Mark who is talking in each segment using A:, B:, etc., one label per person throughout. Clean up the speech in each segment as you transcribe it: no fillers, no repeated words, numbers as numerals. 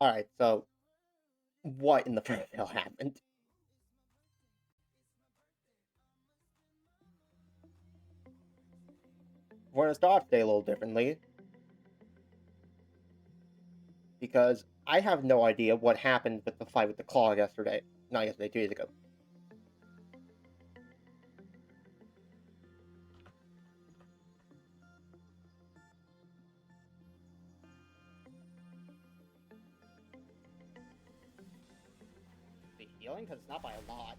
A: Alright, so what in the first hell happened? We're gonna start off today a little differently. Because I have no idea what happened with the fight with the claw yesterday. Not yesterday, 2 days ago. The healing? Because it's not by a lot.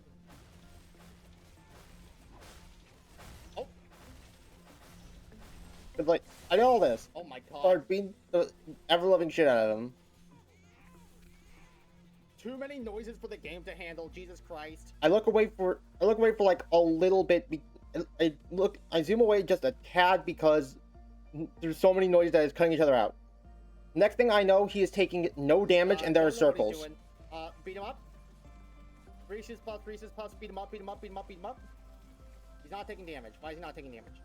A: Oh! It's like, I know all this.
B: Oh my god.
A: Start beating the ever-loving shit out of them.
B: Too many noises for the game to handle, Jesus Christ.
A: I look away for like a little bit. I zoom away just a tad because there's so many noises that is cutting each other out. Next thing I know, he is taking no damage and there are circles.
B: Beat him up. Reese's plus, beat him up, beat him up, beat him up, beat him up. He's not taking damage. Why is he not taking damage?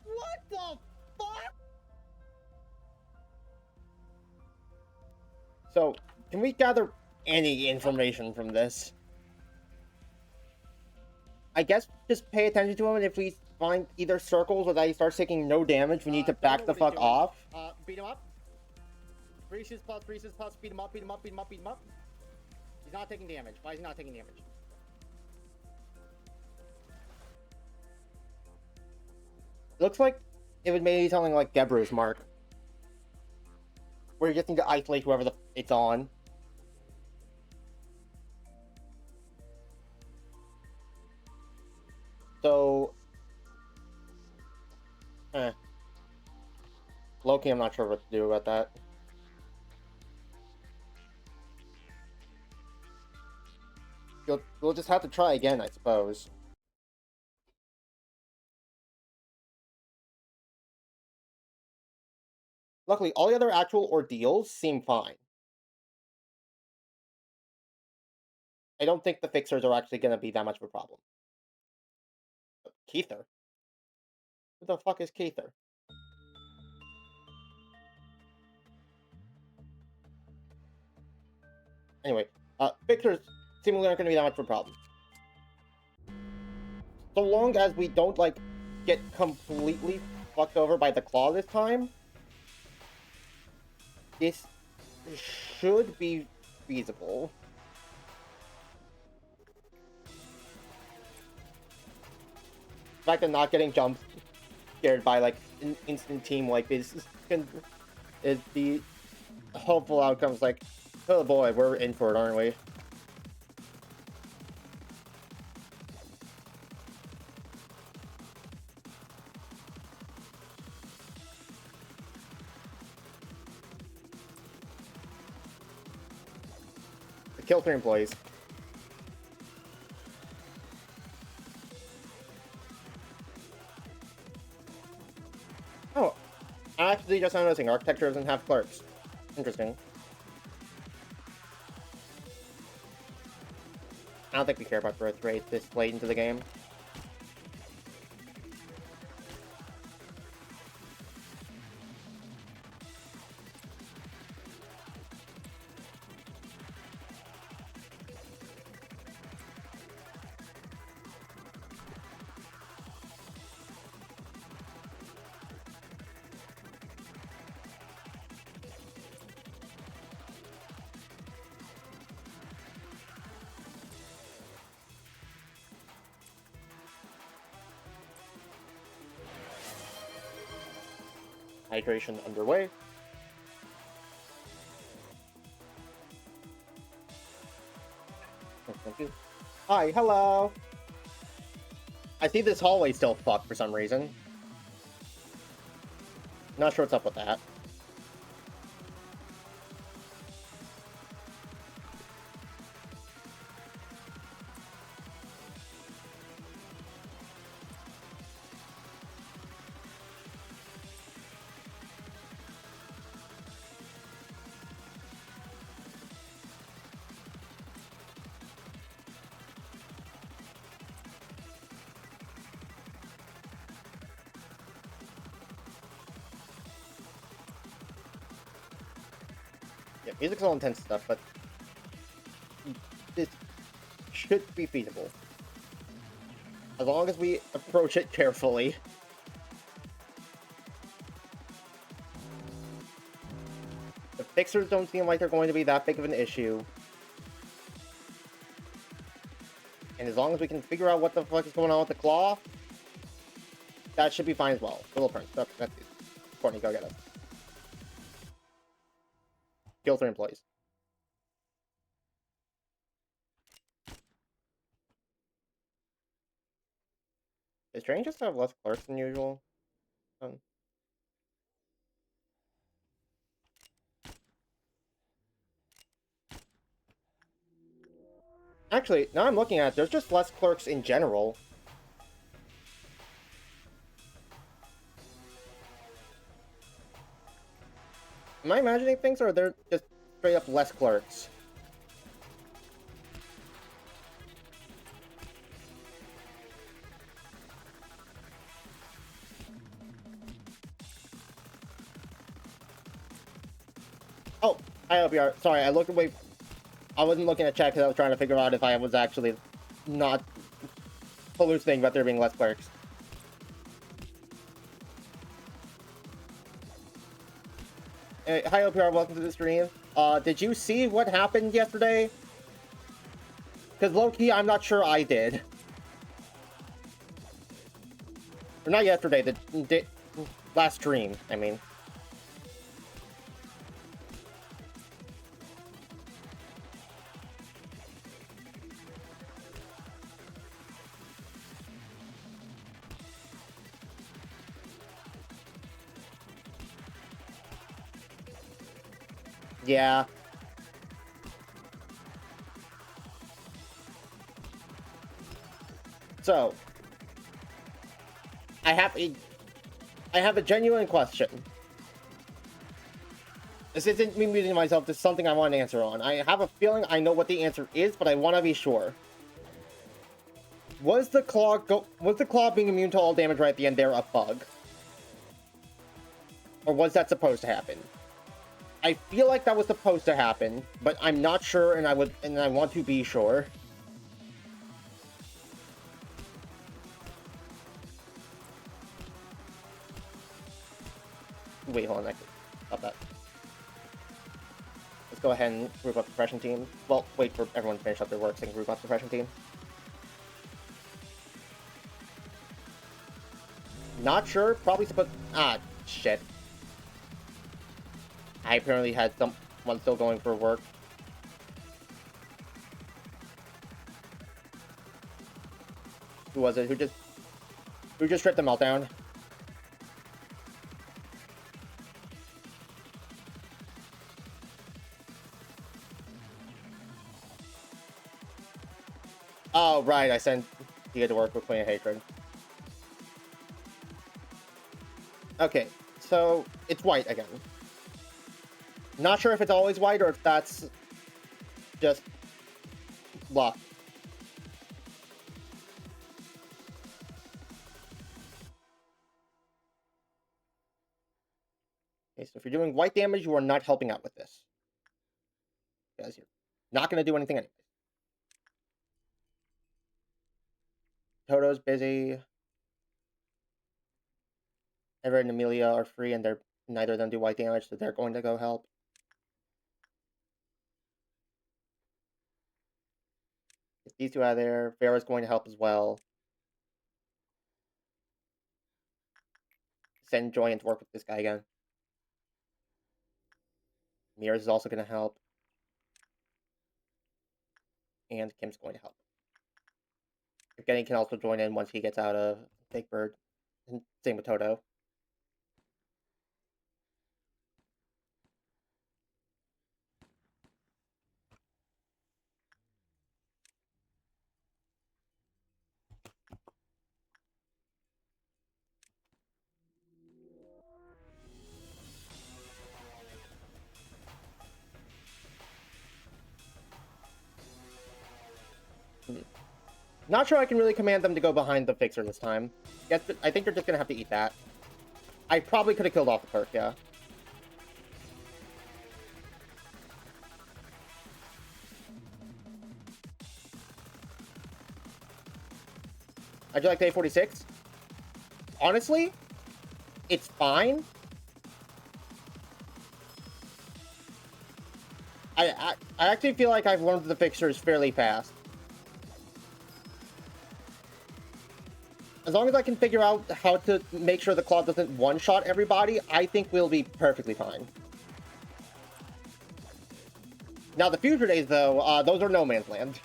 B: What the fuck?
A: So, can we gather any information from this? I guess just pay attention to him, and if we find either circles or that he starts taking no damage, we need to back the fuck off.
B: Beat him up. Reese's plus, beat him up, beat him up, beat him up, beat him up. He's not taking damage. Why is he not taking damage?
A: Looks like it would maybe something like Deborah's mark, where you just need to isolate whoever it's on. So, Loki, I'm not sure what to do about that. We'll just have to try again, I suppose. Luckily, all the other actual ordeals seem fine. I don't think the fixers are actually going to be that much of a problem. Keither? Who the fuck is Keither? Anyway, fixers seemingly aren't going to be that much of a problem. So long as we don't, like, get completely fucked over by the claw this time, this should be feasible. The fact of not getting jumped scared by, like, an instant team like this is the hopeful outcomes. Like, oh boy, we're in for it, aren't we? Kill 3 employees. Oh, actually, just noticing, architecture doesn't have clerks. Interesting. I don't think we care about birth rate this late into the game. Hydration underway. Oh, thank you. Hi, hello. I see this hallway still fucked for some reason. Not sure what's up with that. Yeah, music's all intense stuff, but this should be feasible. As long as we approach it carefully. The fixers don't seem like they're going to be that big of an issue. And as long as we can figure out what the fuck is going on with the claw, that should be fine as well. Little Prince, that's it. Courtney, go get us. Kill 3 employees. Is train just have less clerks than usual? Actually, now I'm looking at it, there's just less clerks in general. Am I imagining things, or are there just straight up less clerks? Oh, I hope you are. Sorry, I looked away. I wasn't looking at chat because I was trying to figure out if I was actually not hallucinating about there being less clerks. Hey, hi, OPR, welcome to the stream. Did you see what happened yesterday? Because low-key, I'm not sure I did. Or not yesterday, the last stream, I mean. Yeah. So, I have a genuine question. This isn't me muting myself, this is something I want an answer on. I have a feeling I know what the answer is, but I want to be sure. Was the claw being immune to all damage right at the end there a bug? Or was that supposed to happen? I feel like that was supposed to happen, but I'm not sure, and I want to be sure. Wait, hold on, I can stop that. Let's go ahead and group up the suppression team. Well, wait for everyone to finish up their work so I can group up the suppression team. Not sure, probably supposed... Ah, shit. I apparently had someone still going for work. Who was it? Who just stripped the meltdown? Oh, right, I sent you to work with Queen of Hatred. Okay, so it's white again. Not sure if it's always white or if that's just luck. Okay, so if you're doing white damage, you are not helping out with this. Because you're not going to do anything anyway. Toto's busy. Everett and Amelia are free, and neither of them do white damage, so they're going to go help. Get these two out of there. Vera's going to help as well. Send Joy to work with this guy again. Mears is also going to help. And Kim's going to help. Evgeny can also join in once he gets out of Big Bird. And same with Toto. Not sure I can really command them to go behind the fixer this time. I think they're just going to have to eat that. I probably could have killed off the perk, yeah. I do like the A46. Honestly, it's fine. I actually feel like I've learned the fixtures fairly fast. As long as I can figure out how to make sure the claw doesn't one-shot everybody, I think we'll be perfectly fine. Now, the future days, though, those are no man's land.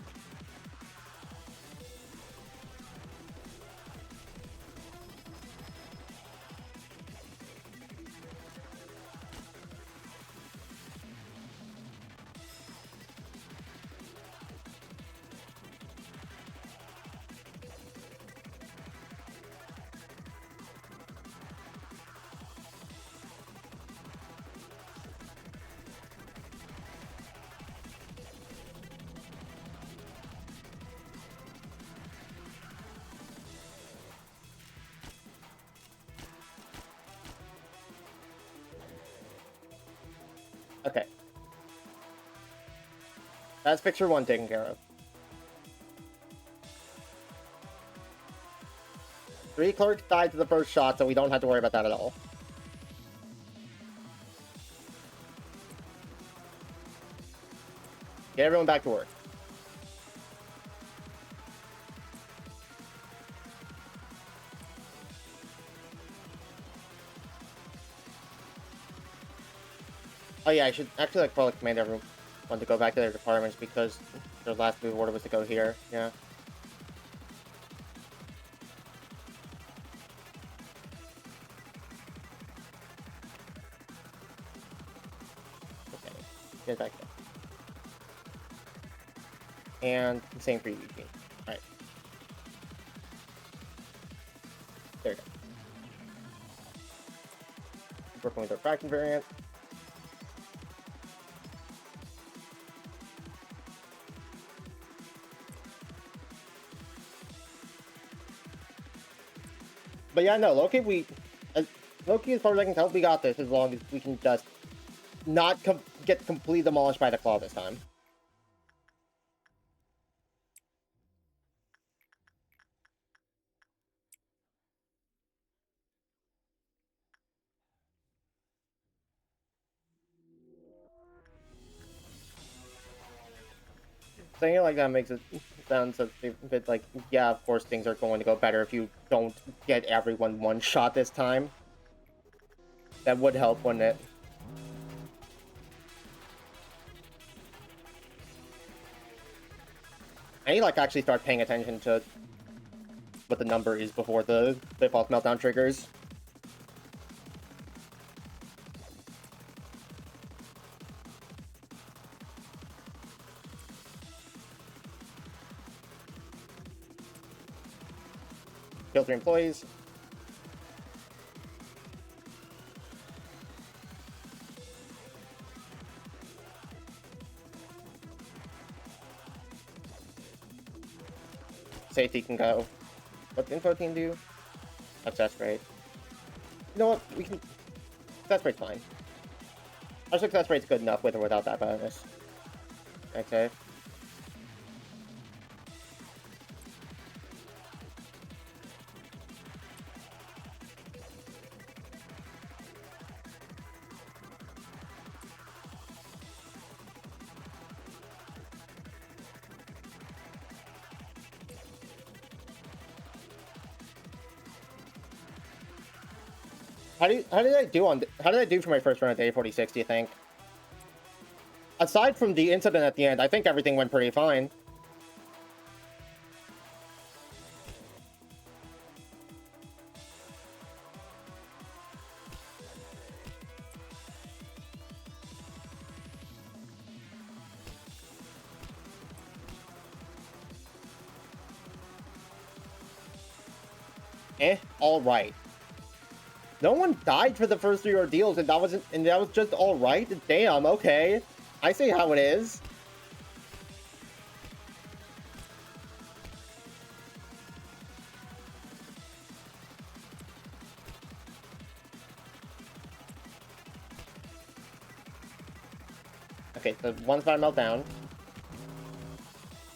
A: Okay. That's fixture 1 taken care of. 3 clerks died to the first shot, so we don't have to worry about that at all. Get everyone back to work. Oh yeah, I should actually probably command everyone to go back to their departments because their last move order was to go here. Yeah. Okay, get back there. And the same for you, Eugene. Alright. There you go. Working with our fraction variant. But yeah, no, Loki, Loki, as far as I can tell, we got this as long as we can just not get completely demolished by the claw this time. Saying it like that makes it sound a bit like, yeah, of course things are going to go better if you don't get everyone one shot this time. That would help, wouldn't it? I need to, like, actually start paying attention to what the number is before the default meltdown triggers. Kill 3 employees. Safety can go. What's info team do? Success rate. You know what? We can. Success rate's fine. Our success rate's good enough with or without that bonus. Okay. How did I do for my first run at the A46, do you think? Aside from the incident at the end, I think everything went pretty fine. Alright. No one died for the first 3 ordeals, and that was just alright? Damn, okay. I see how it is. Okay, so one's about to melt down.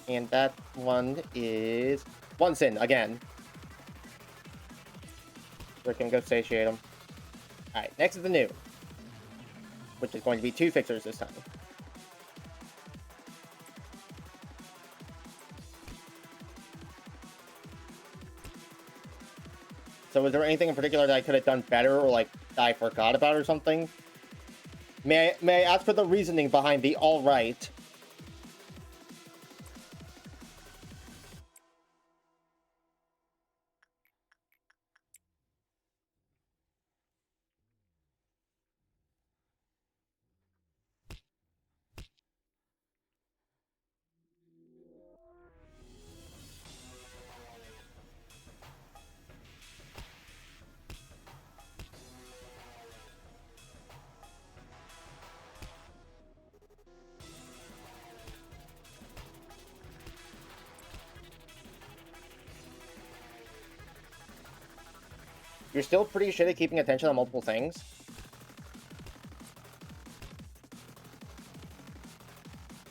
A: And that one is... 1 sin, again. We're gonna go satiate him. Alright, next is the new. Which is going to be 2 fixers this time. So is there anything in particular that I could have done better or like I forgot about or something? May I ask for the reasoning behind the alright? You're still pretty shit at keeping attention on multiple things.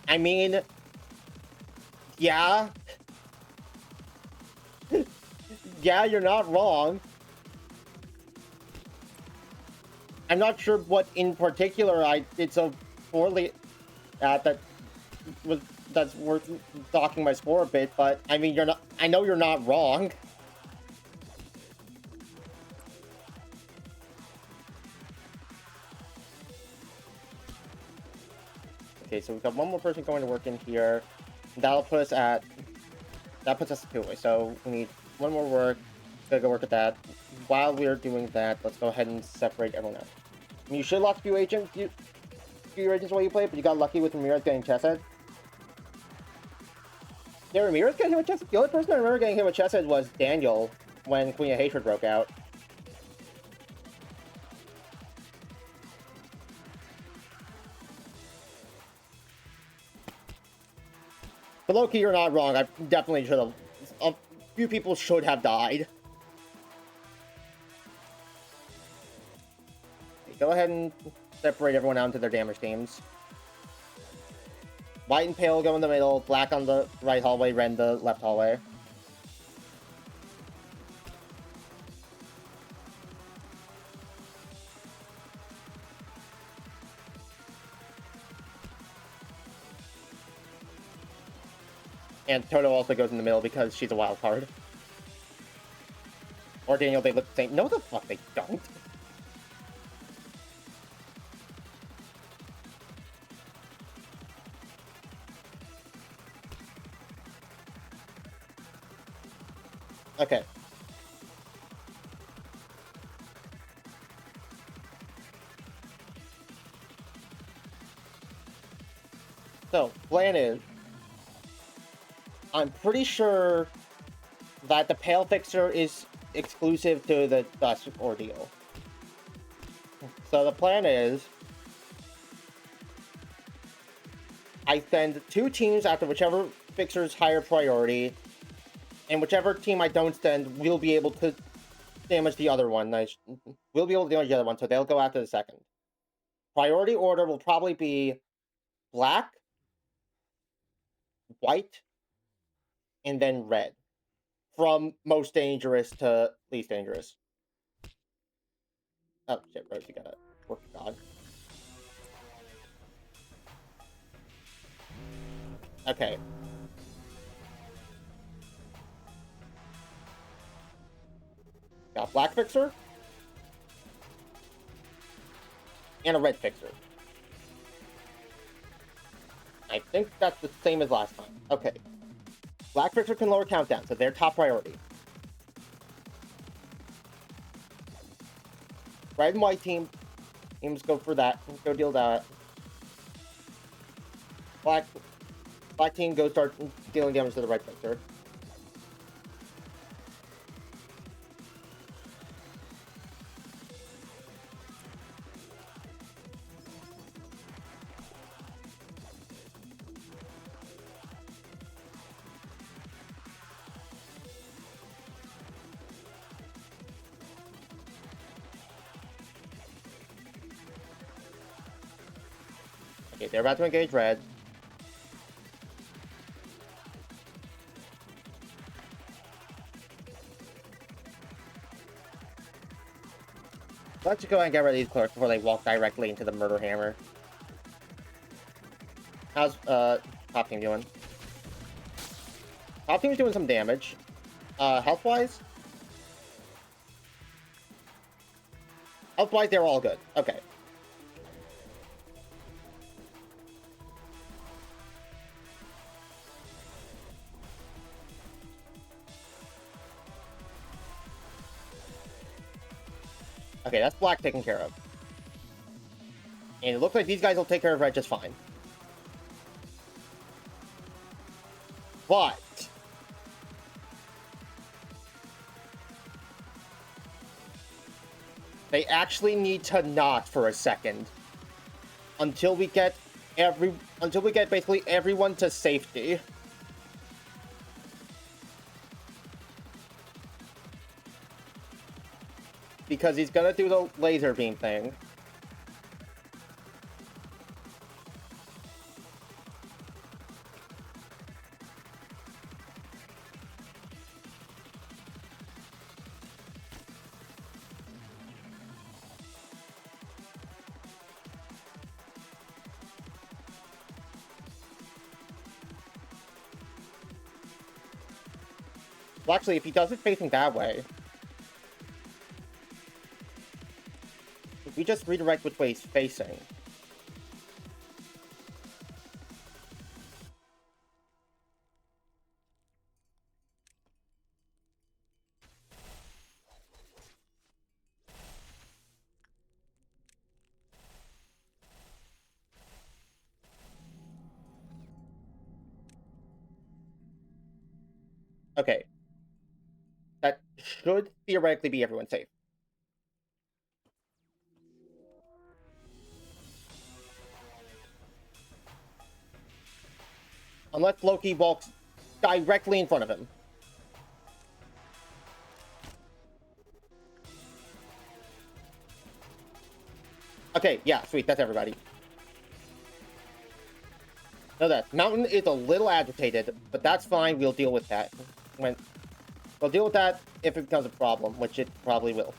A: I mean, yeah. Yeah, you're not wrong. I'm not sure what in particular I did so poorly at that's worth docking my score a bit, but I mean, I know you're not wrong. Okay, so we've got one more person going to work in here. That puts us at 2 away. So we need one more work. Gotta go work at that. While we're doing that, let's go ahead and separate everyone out. I mean, you should lost few agents while you play, but you got lucky with Ramirez getting chesthead. Yeah, Ramirez got hit with chesthead. The only person I remember getting hit with chesthead was Daniel when Queen of Hatred broke out. But low-key, you're not wrong. I definitely should have... A few people should have died. Okay, go ahead and separate everyone out into their damage teams. White and pale go in the middle, black on the right hallway, red the left hallway. And Toto also goes in the middle because she's a wild card. Or Daniel, they look the same. No, the fuck they don't. Okay. So, plan is, I'm pretty sure that the Pale Fixer is exclusive to the Dusk ordeal. So the plan is, I send 2 teams after whichever Fixer's higher priority, and whichever team I don't send will be able to damage the other one. We'll be able to damage the other one, so they'll go after the second. Priority order will probably be black, white, and then red. From most dangerous to least dangerous. Oh shit, Rose, you gotta work God. Okay. Got black fixer. And a red fixer. I think that's the same as last time. Okay. Black fixer can lower countdown, so they're top priority. Red and white teams go for that. Go deal that. Black team go start dealing damage to the red fixer. Okay, they're about to engage red. Let's go ahead and get rid of these clerks before they walk directly into the murder hammer. How's top team doing? Top team's doing some damage. Health-wise? Health-wise, they're all good. Okay. Okay, that's black taken care of. And it looks like these guys will take care of red just fine. But they actually need to not for a second until we get basically everyone to safety. Because he's gonna do the laser beam thing. Well, actually, if he does it facing that way, if we just redirect which way he's facing. Okay. That should theoretically be everyone safe. Unless Loki walks directly in front of him. Okay, yeah, sweet, that's everybody. No, that Mountain is a little agitated, but that's fine, we'll deal with that. We'll deal with that if it becomes a problem, which it probably will.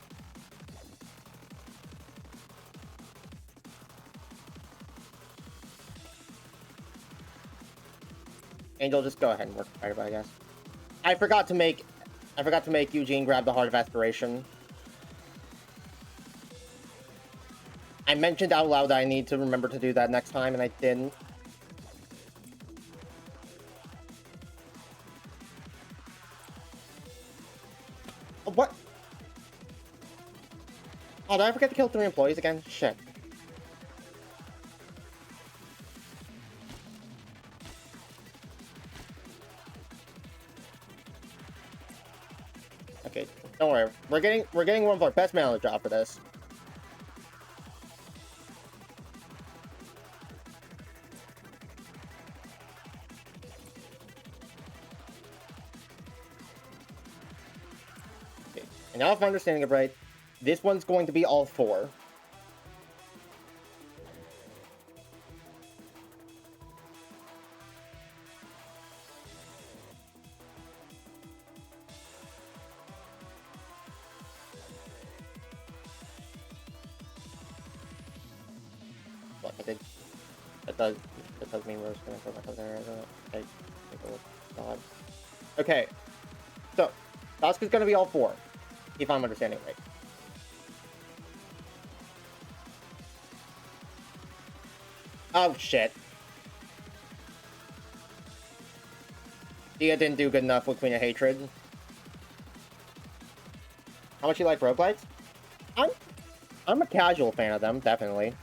A: Angel, just go ahead and work with everybody, I guess. I forgot to make Eugene grab the Heart of Aspiration. I mentioned out loud that I need to remember to do that next time, and I didn't. What? Oh, did I forget to kill 3 employees again? Shit. Okay, don't worry. We're getting one of our best men on the job for this. Okay, and now if I'm understanding it right, this one's going to be all 4. Look, I think that does mean we're just gonna go back up there. Okay, so Dusk is gonna be all 4, if I'm understanding right. Oh shit. Dia didn't do good enough with Queen of Hatred. How much you like roguelikes? I'm a casual fan of them, definitely.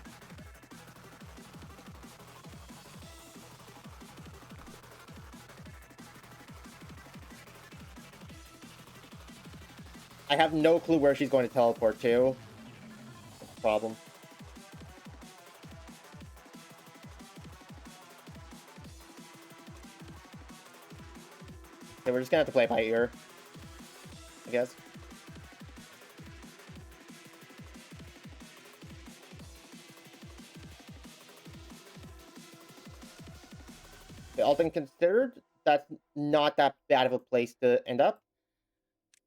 A: I have no clue where she's going to teleport to. That's the problem. Okay, we're just gonna have to play by ear, I guess. Okay, all things considered, that's not that bad of a place to end up.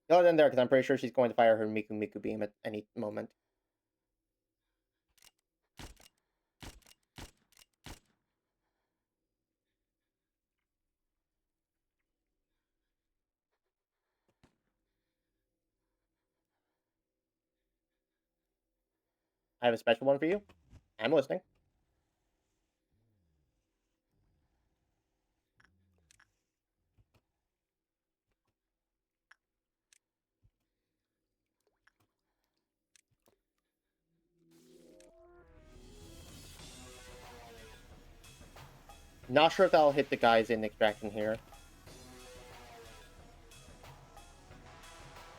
A: Go ahead in there, because I'm pretty sure she's going to fire her Miku Miku beam at any moment. I have a special one for you. I'm listening. Not sure if that'll hit the guys in extraction here.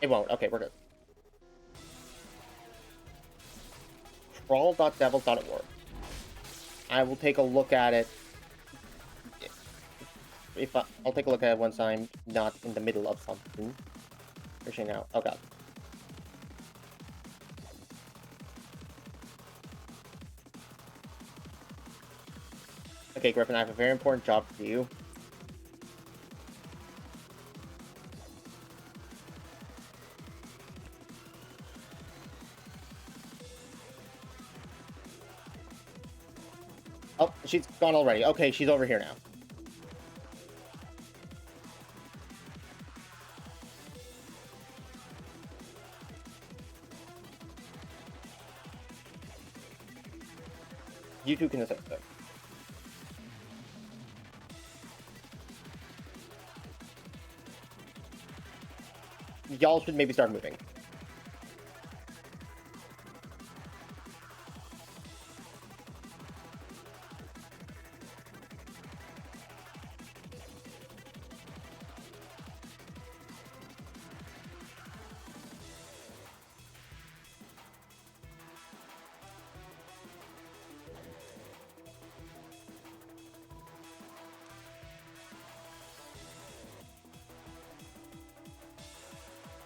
A: It won't. Okay, we're good. Crawl.devils.org. I will take a look at it. I'll take a look at it once I'm not in the middle of something. Pushing out. Oh god. Okay, Griffin, I have a very important job for you. Oh, she's gone already. Okay, she's over here now. You two can assist her. Y'all should maybe start moving.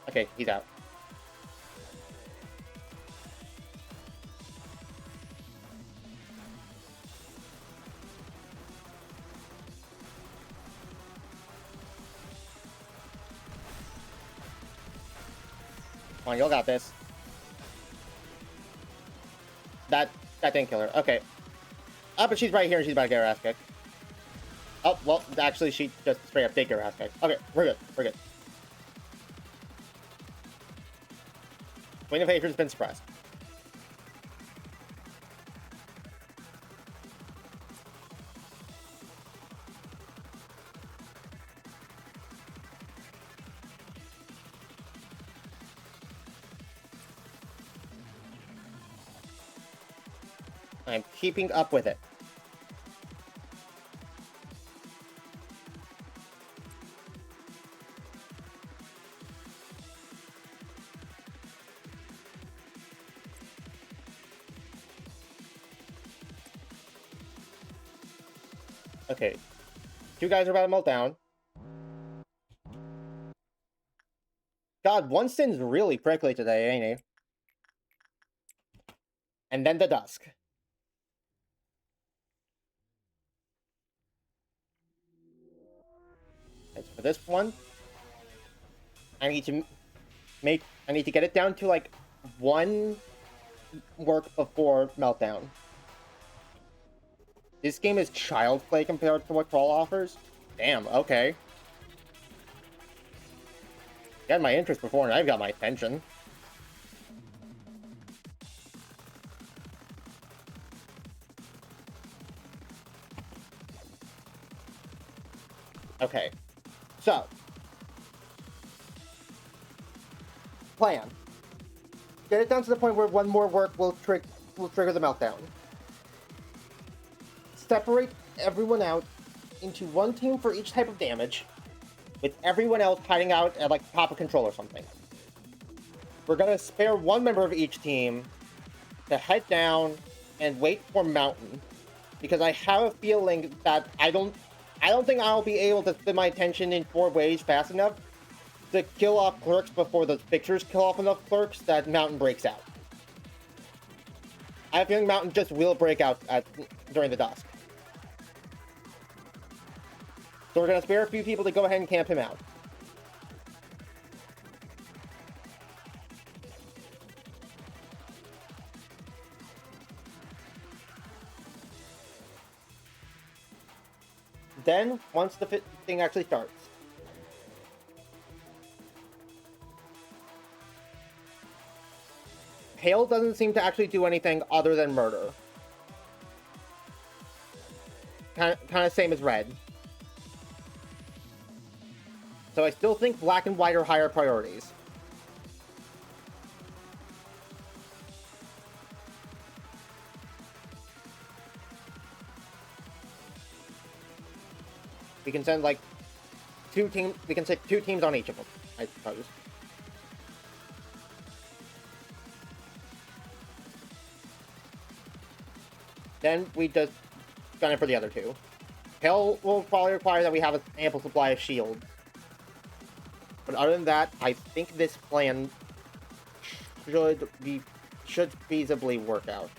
A: Okay, he's out. Come on, y'all got this. That didn't kill her. Okay. Oh, but she's right here and she's about to get her ass kicked. Oh, well, actually, she just straight up did get her ass kicked. Okay, we're good. We're good. Queen of Hatred's been suppressed. I'm keeping up with it. Okay. Two guys are about to melt down. God, Winston's really prickly today, ain't he? And then the dusk. As for this one, I need to get it down to like one work before meltdown. This game is child's play compared to what Crawl offers. Damn, okay. You had my interest before, and I've got my attention. Okay, so plan. Get it down to the point where one more work will trigger the meltdown. Separate everyone out into one team for each type of damage, with everyone else hiding out at like top of control or something. We're gonna spare one member of each team to head down and wait for Mountain, because I have a feeling that I don't think I'll be able to split my attention in 4 ways fast enough to kill off clerks before the fixers kill off enough clerks that Mountain breaks out. I have a feeling Mountain just will break out during the dusk. So we're going to spare a few people to go ahead and camp him out. Then, once the thing actually starts, Pale doesn't seem to actually do anything other than murder. Kind of same as red. So I still think black and white are higher priorities. We can send like 2 teams. We can send 2 teams on each of them, I suppose. Then we just gun it for the other 2. Pale will probably require that we have an ample supply of shields. But other than that, I think this plan should feasibly work out.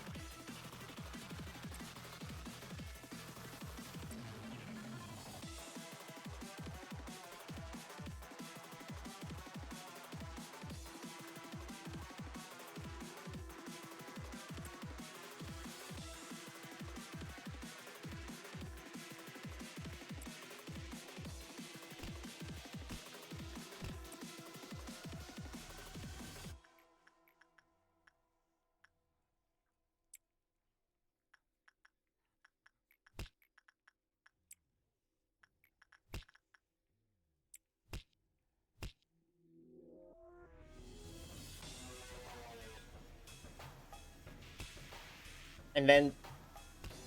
A: And then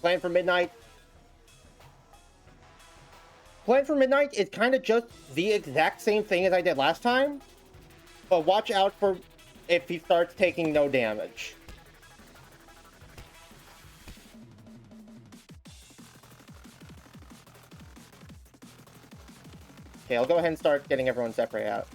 A: Plan for Midnight. Plan for Midnight is kind of just the exact same thing as I did last time, but watch out for if he starts taking no damage. Okay, I'll go ahead and start getting everyone separated out.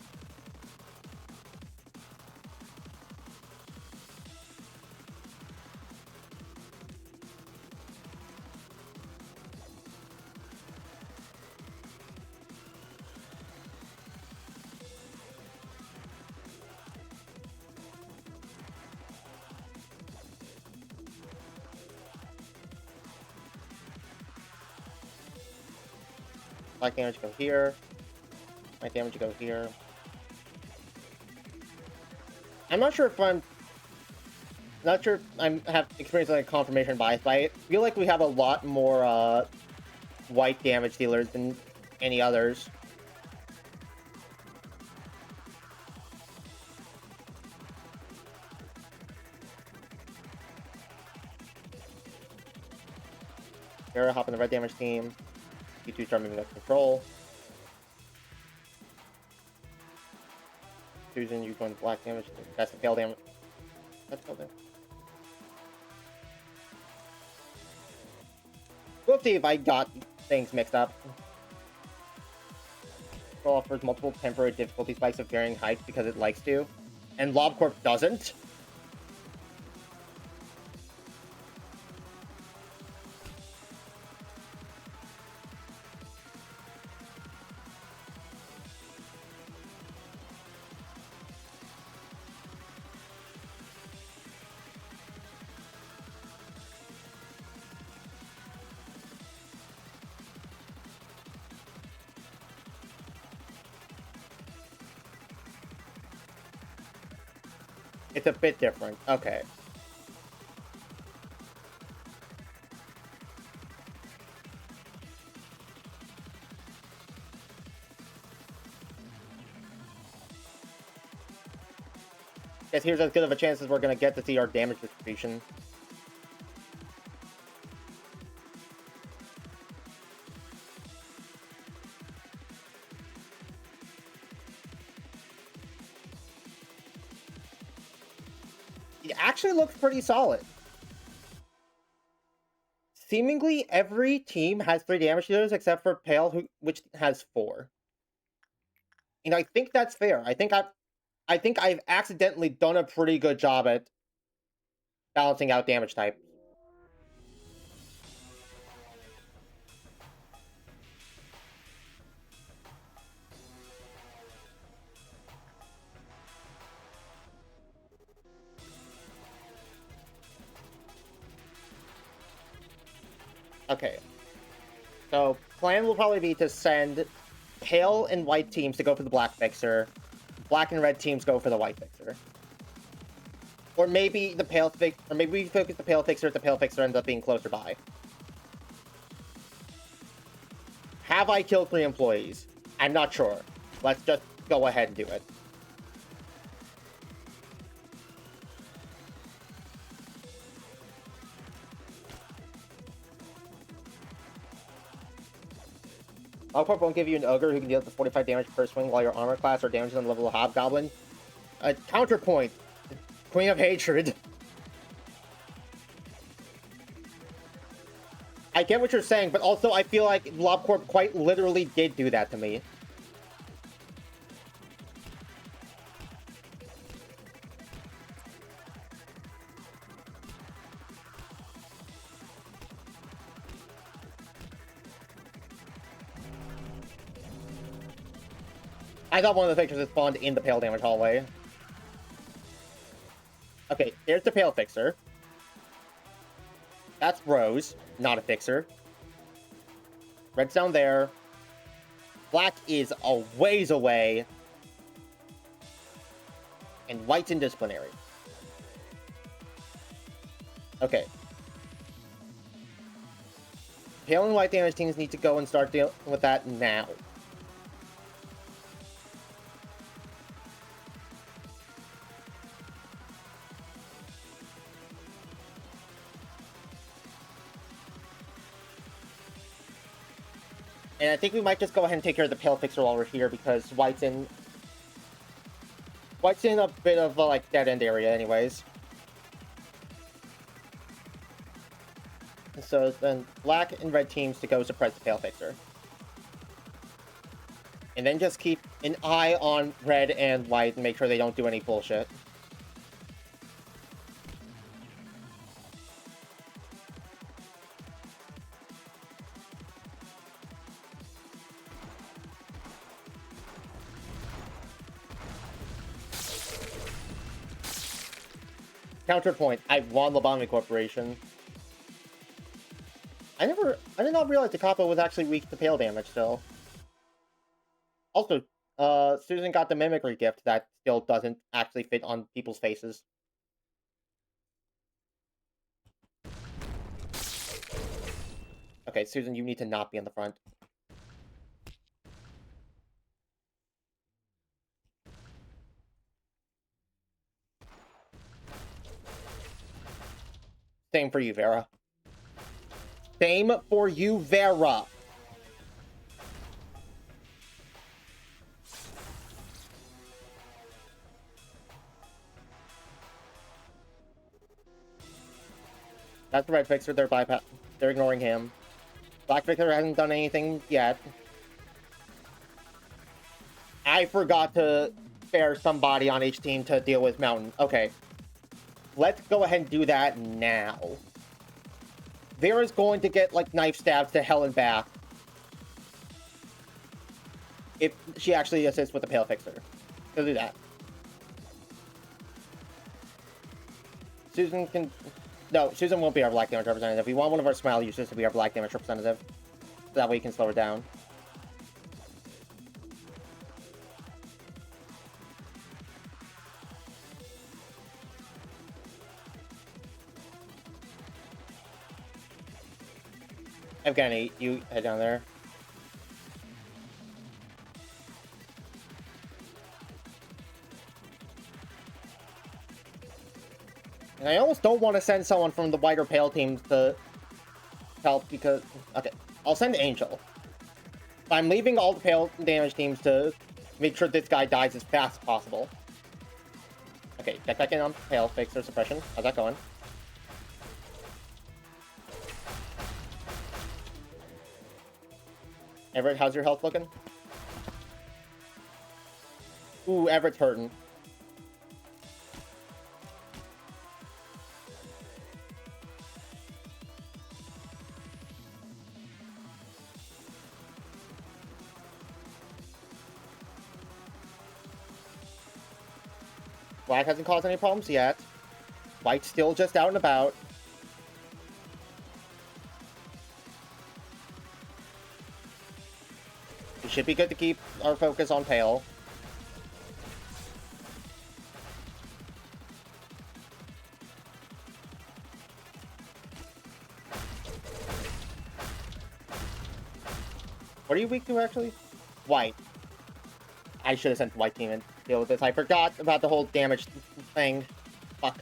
A: Black damage go here. My damage go here. I'm not sure if I have experienced like confirmation bias, but I feel like we have a lot more white damage dealers than any others. Here, hop on the red damage team. You 2 start moving up control. Susan, you going black damage. That's the tail damage. That's tail damage. We'll see if I got things mixed up. Control offers multiple temporary difficulty spikes of varying heights because it likes to, and LobCorp doesn't. It's a bit different. Okay. Guess here's as good of a chance as we're gonna get to see our damage distribution. It actually looks pretty solid. Seemingly every team has 3 damage dealers except for Pale, which has 4. And I think that's fair. I think I've accidentally done a pretty good job at balancing out damage type. Okay. So, plan will probably be to send pale and white teams to go for the black fixer. Black and red teams go for the white fixer. Or maybe the Pale Fix, or maybe we focus the Pale Fixer if the Pale Fixer ends up being closer by. Have I killed 3 employees? I'm not sure. Let's just go ahead and do it. Alcorp won't give you an Ogre who can deal up to 45 damage per swing while your armor class or damage on the level of Hobgoblin. Counterpoint. Queen of Hatred. I get what you're saying, but also I feel like Lobcorp quite literally did do that to me. I thought one of the fixers had spawned in the Pale Damage hallway. Okay, there's the Pale Fixer. That's Rose, not a fixer. Red's down there. Black is a ways away. And white's in disciplinary. Okay. Pale and white damage teams need to go and start dealing with that now. And I think we might just go ahead and take care of the Pale Fixer while we're here, because White's in a bit of a, like, dead-end area anyways. And so then Black and Red teams to go suppress the Pale Fixer. And then just keep an eye on Red and White and make sure they don't do any bullshit. Counterpoint, I won Lobotomy Corporation. I did not realize the Kappa was actually weak to Pale damage still. Also, Susan got the Mimicry gift that still doesn't actually fit on people's faces. Okay, Susan, you need to not be in the front. Same for you, Vera. Same for you, Vera. That's the Red Fixer. They're ignoring him. Black Fixer hasn't done anything yet. I forgot to spare somebody on each team to deal with Mountain. Okay. Let's go ahead and do that now. Vera's going to get, like, knife stabs to hell and back. If she actually assists with the Pale Fixer. She'll do that. Susan can... No, Susan won't be our black damage representative. We want one of our smile users to be our black damage representative. So that way we can slow her down. Evgeny, you head down there. And I almost don't want to send someone from the white or pale teams to help because... Okay, I'll send Angel. I'm leaving all the pale damage teams to make sure this guy dies as fast as possible. Okay, check back in on Pale Fixer suppression. How's that going? Everett, how's your health looking? Ooh, Everett's hurting. Black hasn't caused any problems yet. White's still just out and about. We should be good to keep our focus on Pale. What are you weak to, actually? White. I should have sent the white team in to deal with this. I forgot about the whole damage thing. Fuck.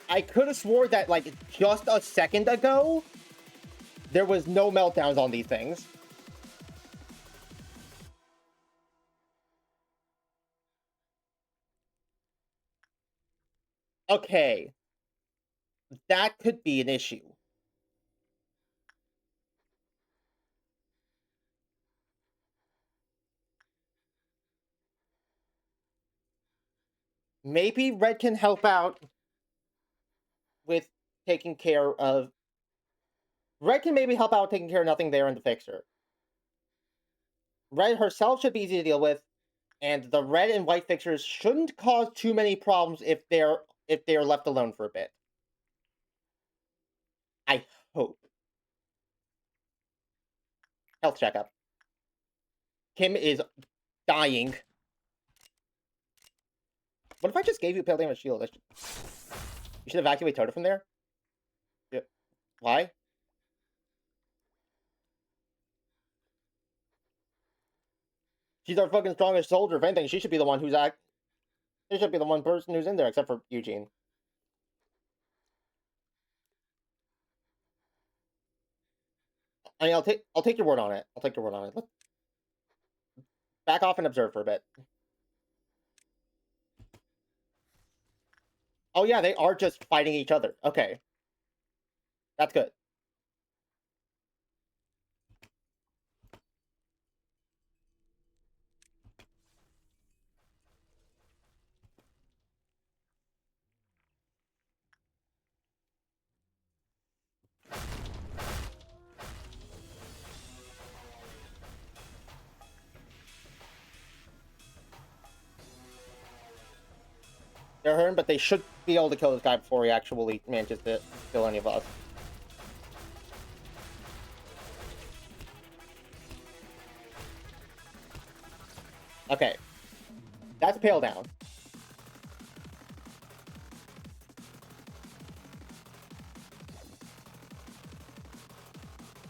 A: I could have swore that, like, just a second ago, there was no meltdowns on these things. Okay. That could be an issue. Maybe Red can help out with taking care of... Red can maybe help out taking care of nothing there in the fixer. Red herself should be easy to deal with, and the red and white fixers shouldn't cause too many problems if they're left alone for a bit. I hope. Health checkup. Kim is dying. What if I just gave you pale damage shield? You should evacuate Toto from there? Yeah. Why? She's our fucking strongest soldier. If anything, she should be the one who's She should be the one person who's in there, except for Eugene. I mean, I'll take your word on it. I'll take your word on it. Let's back off and observe for a bit. Oh yeah, they are just fighting each other. Okay. That's good. They're hurting, but they should be able to kill this guy before he actually manages to kill any of us. Okay. That's Pale down.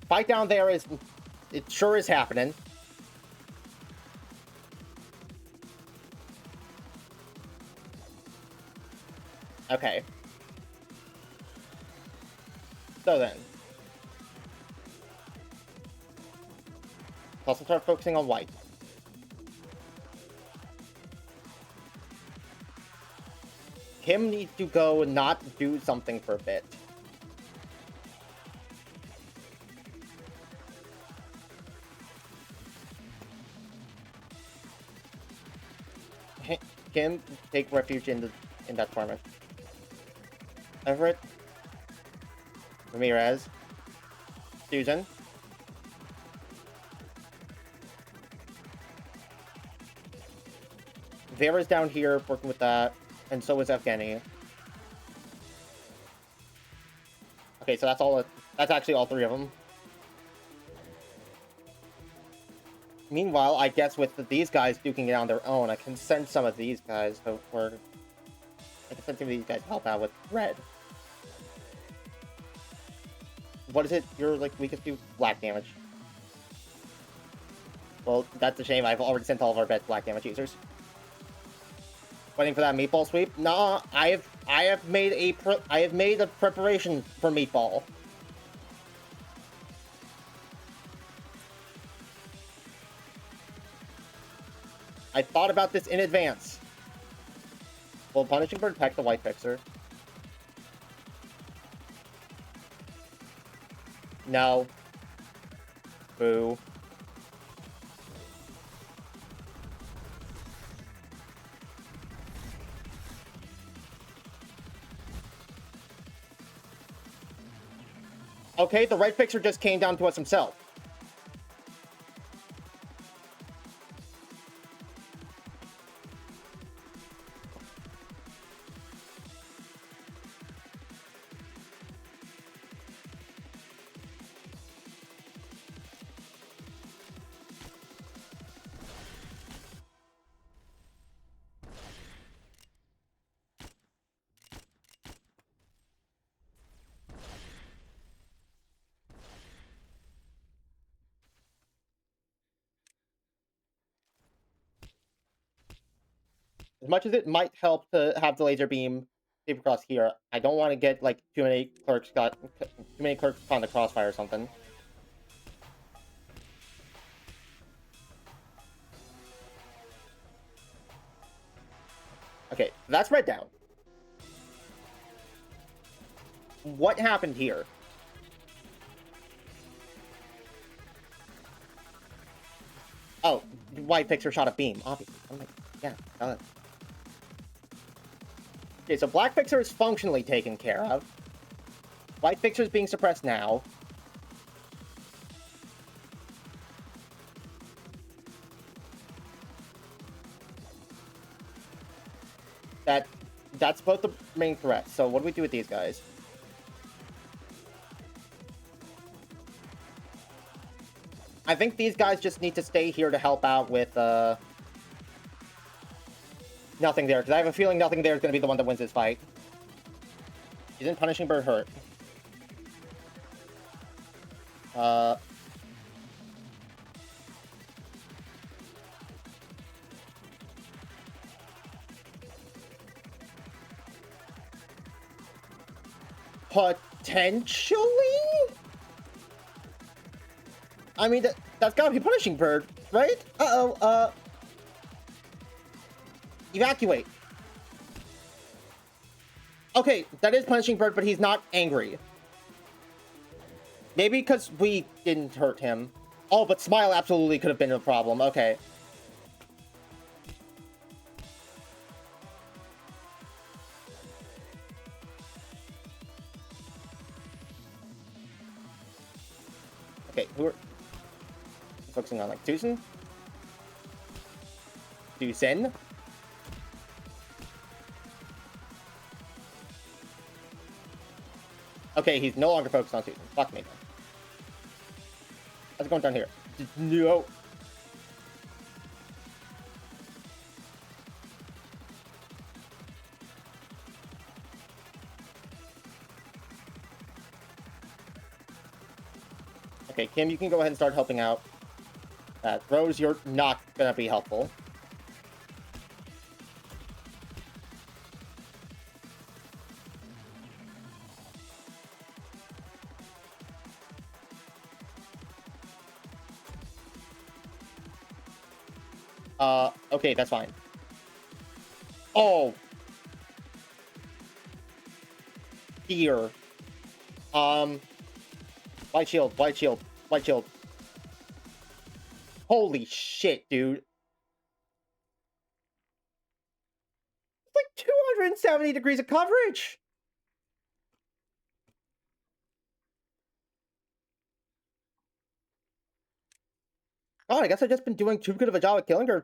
A: Fight down there is... It sure is happening. Okay. So then. Let's also start focusing on white. Kim needs to go and not do something for a bit. Kim, take refuge in that department. Everett. Ramirez. Susan. Vera's down here working with that, and so is Evgeny. Okay, so that's actually all three of them. Meanwhile, I guess with these guys duking it on their own, I can send some of these guys over. I can send some of these guys to help out with red. What is it? You're like weakest to black damage. Well, that's a shame. I've already sent all of our best black damage users. Waiting for that meatball sweep? Nah, I have made a preparation for meatball. I thought about this in advance. Will Punishing Bird peck the white fixer? No. Boo. Okay, the right fixer just came down to us himself. as much as it might help to have the laser beam sweep across here, I don't want to get like too many clerks caught in the crossfire or something. Okay, that's red down. What happened here? Oh, white fixer shot a beam, obviously. I'm like, yeah, okay, so black fixer is functionally taken care of. White fixer is being suppressed now. That's both the main threats. So what do we do with these guys? I think these guys just need to stay here to help out with nothing there, because I have a feeling nothing there is going to be the one that wins this fight. Isn't Punishing Bird hurt? Potentially? I mean, that's gotta be Punishing Bird, right? Uh-oh, evacuate. Okay, that is Punishing Bird, but he's not angry. Maybe because we didn't hurt him. Oh, but Smile absolutely could have been a problem. Okay. Okay, who are... focusing on, like, Tucson? Tucson? Okay, he's no longer focused on Tucson. Fuck me, then. How's it going down here? No. Okay, Kim, you can go ahead and start helping out. Rose, you're not gonna be helpful. Okay, that's fine. Oh! Here. White shield, white shield, white shield. Holy shit, dude. It's like 270 degrees of coverage! God, I guess I've just been doing too good of a job at killing her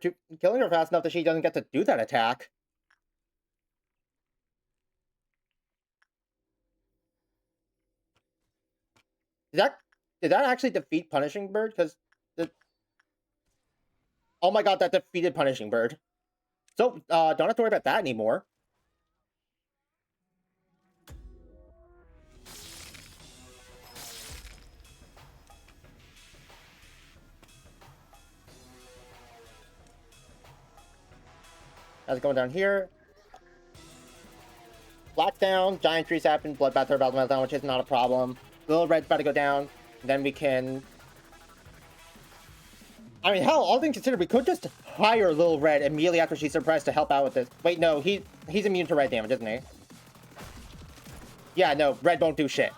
A: fast enough that she doesn't get to do that attack. Did that actually defeat Punishing Bird? Because oh my god, that defeated Punishing Bird. So, don't have to worry about that anymore. How's it going down here? Black down, giant trees happen, bloodbath are about to melt down, which is not a problem. Little red's about to go down. Then we can... I mean, hell, all things considered, we could just hire Little Red immediately after she's suppressed to help out with this. Wait, no, he's immune to red damage, isn't he? Yeah, no, red won't do shit.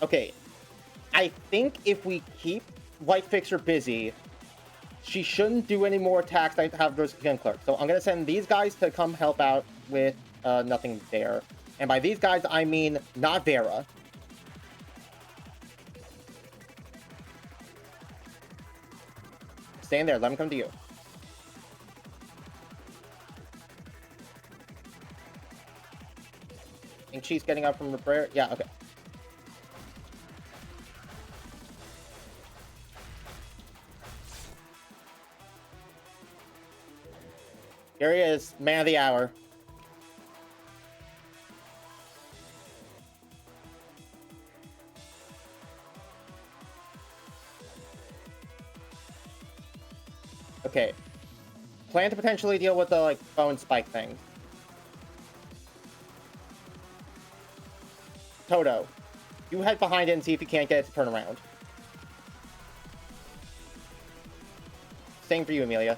A: Okay, I think if we keep White Fixer busy, she shouldn't do any more attacks that have those skin clerk. So I'm gonna send these guys to come help out with nothing there. And by these guys, I mean not Vera. Stay in there, let him come to you. Think she's getting up from her prayer? Yeah, okay. There he is, man of the hour. Okay. Plan to potentially deal with the, like, phone spike thing. Toto, you head behind it and see if you can't get it to turn around. Same for you, Amelia.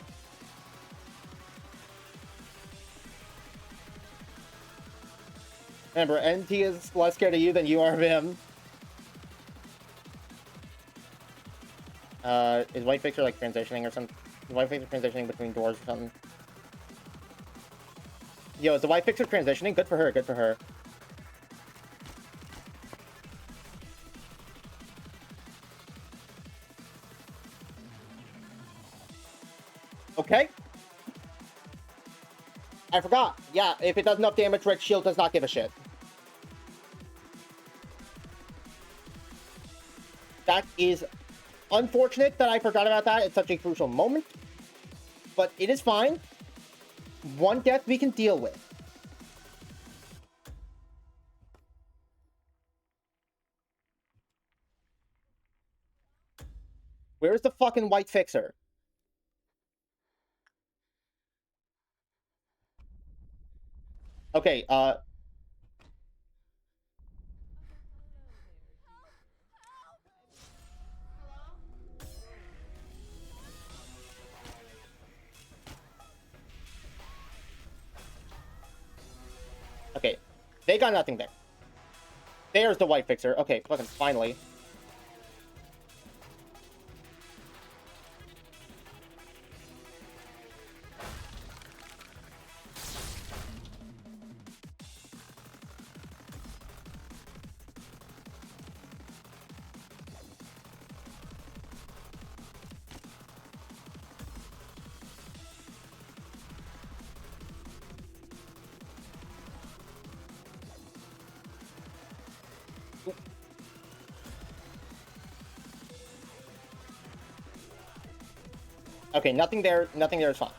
A: Remember, NT is less scared of you than you are of him. Is White Fixer, like, transitioning or something? Is White Fixer transitioning between doors or something? Yo, is the White Fixer transitioning? Good for her, good for her. Okay. I forgot. Yeah, if it does enough damage, Red Shield does not give a shit. That is unfortunate that I forgot about that at such a crucial moment. But it is fine. One death we can deal with. Where's the fucking White Fixer? Okay, okay. They got nothing there. There's the White Fixer. Okay, fucking finally. Okay, nothing there. Nothing there is fine.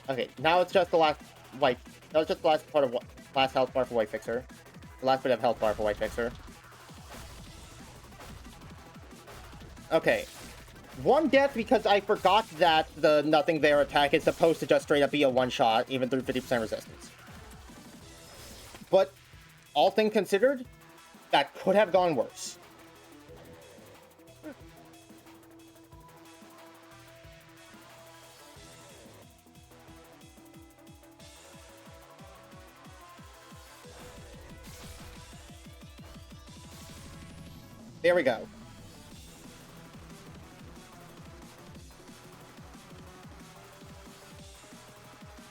A: Okay, now it's just the last White. That was just the last part of last health bar for White Fixer. The last bit of health bar for White Fixer. Okay. One death because I forgot that the nothing there attack is supposed to just straight up be a one-shot, even through 50% resistance. But, all things considered, that could have gone worse. There we go.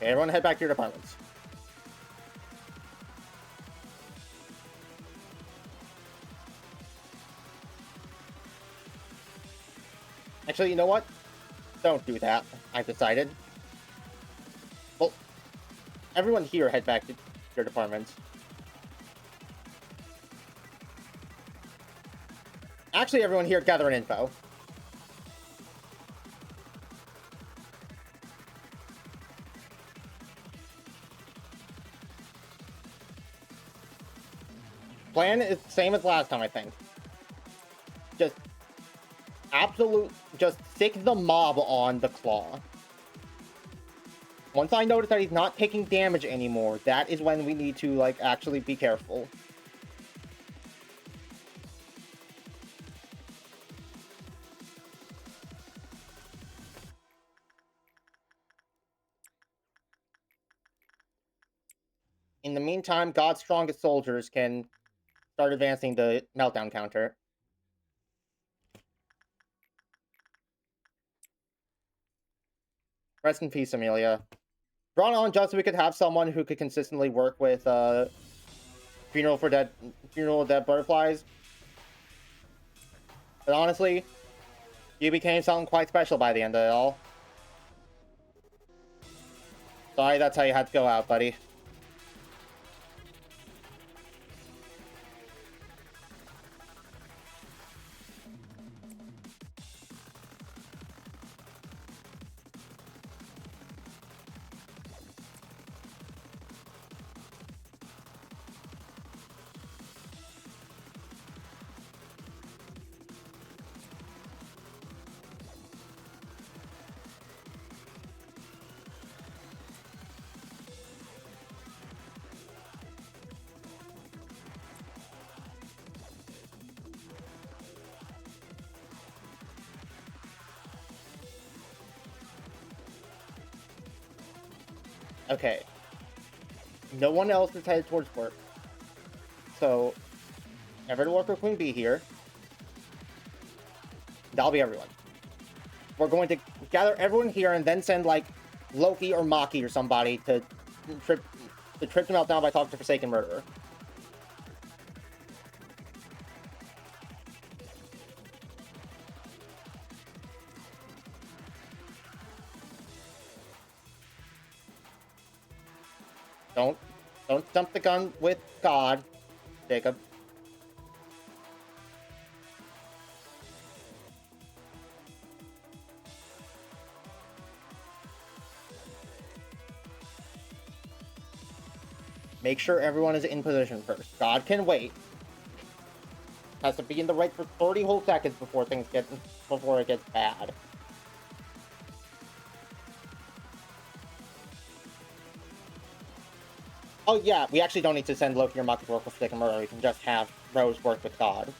A: Okay, everyone head back to your departments. Actually, you know what? Don't do that, I've decided. Well, everyone here head back to your departments. Actually, everyone here gather an info. Plan is the same as last time, I think. Just just stick the mob on the claw. Once I notice that he's not taking damage anymore, that is when we need to, like, actually be careful. In the meantime, God's strongest soldiers can start advancing the meltdown counter. Rest in peace, Amelia. Brought on just so we could have someone who could consistently work with funeral of dead butterflies. But honestly, You became something quite special by the end of it all. Sorry, that's how you had to go out, buddy. Okay. No one else is headed towards work. So, Everett Walker Queen Bee here. That'll be everyone. We're going to gather everyone here and then send, like, Loki or Maki or somebody to trip them out down by talking to Forsaken Murderer. Don't jump the gun with God, Jacob. Make sure everyone is in position first. God can wait. Has to be in the right for 30 whole seconds before it gets bad. Oh yeah, we actually don't need to send Loki or Maki to work with Forsaken Murderer. We can just have Rose work with God.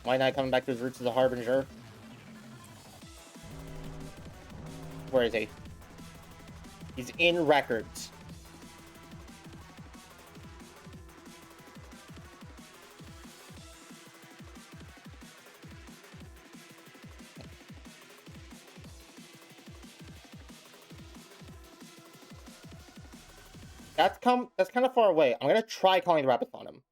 A: Why not coming back to his roots as a Harbinger? Where is he? He's in records. That's kind of far away. I'm gonna try calling the rabbits on him.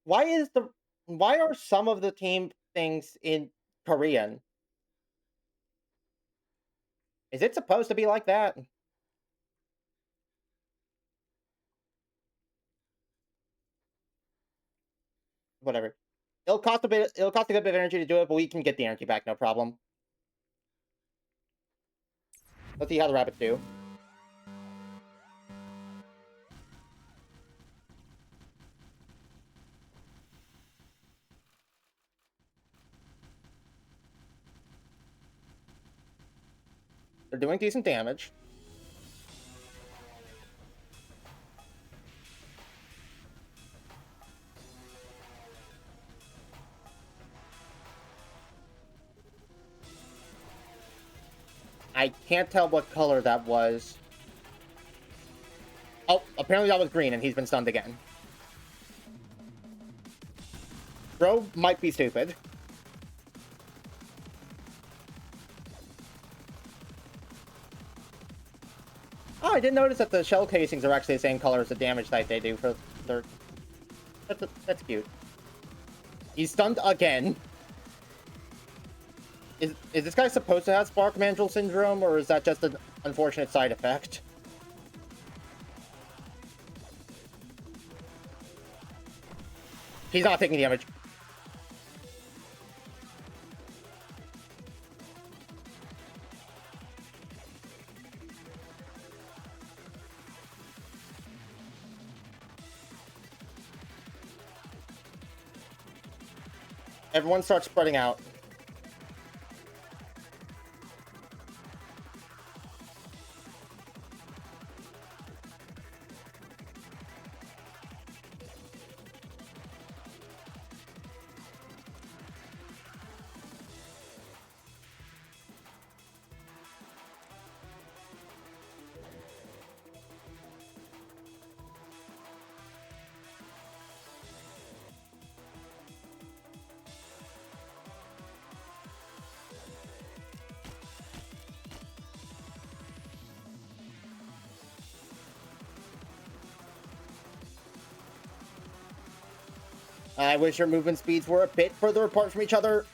A: Why are some of the team things in Korean? Is it supposed to be like that? Whatever. It'll cost a good bit of energy to do it, but we can get the energy back, no problem. Let's see how the rabbits do. They're doing decent damage. I can't tell what color that was. Oh, apparently that was green, and he's been stunned again. Bro might be stupid. Oh, I didn't notice that the shell casings are actually the same color as the damage type they do for their... That's cute. He's stunned again. Is this guy supposed to have Spark Mandrill Syndrome, or is that just an unfortunate side effect? He's not taking damage. Everyone starts spreading out. I wish your movement speeds were a bit further apart from each other.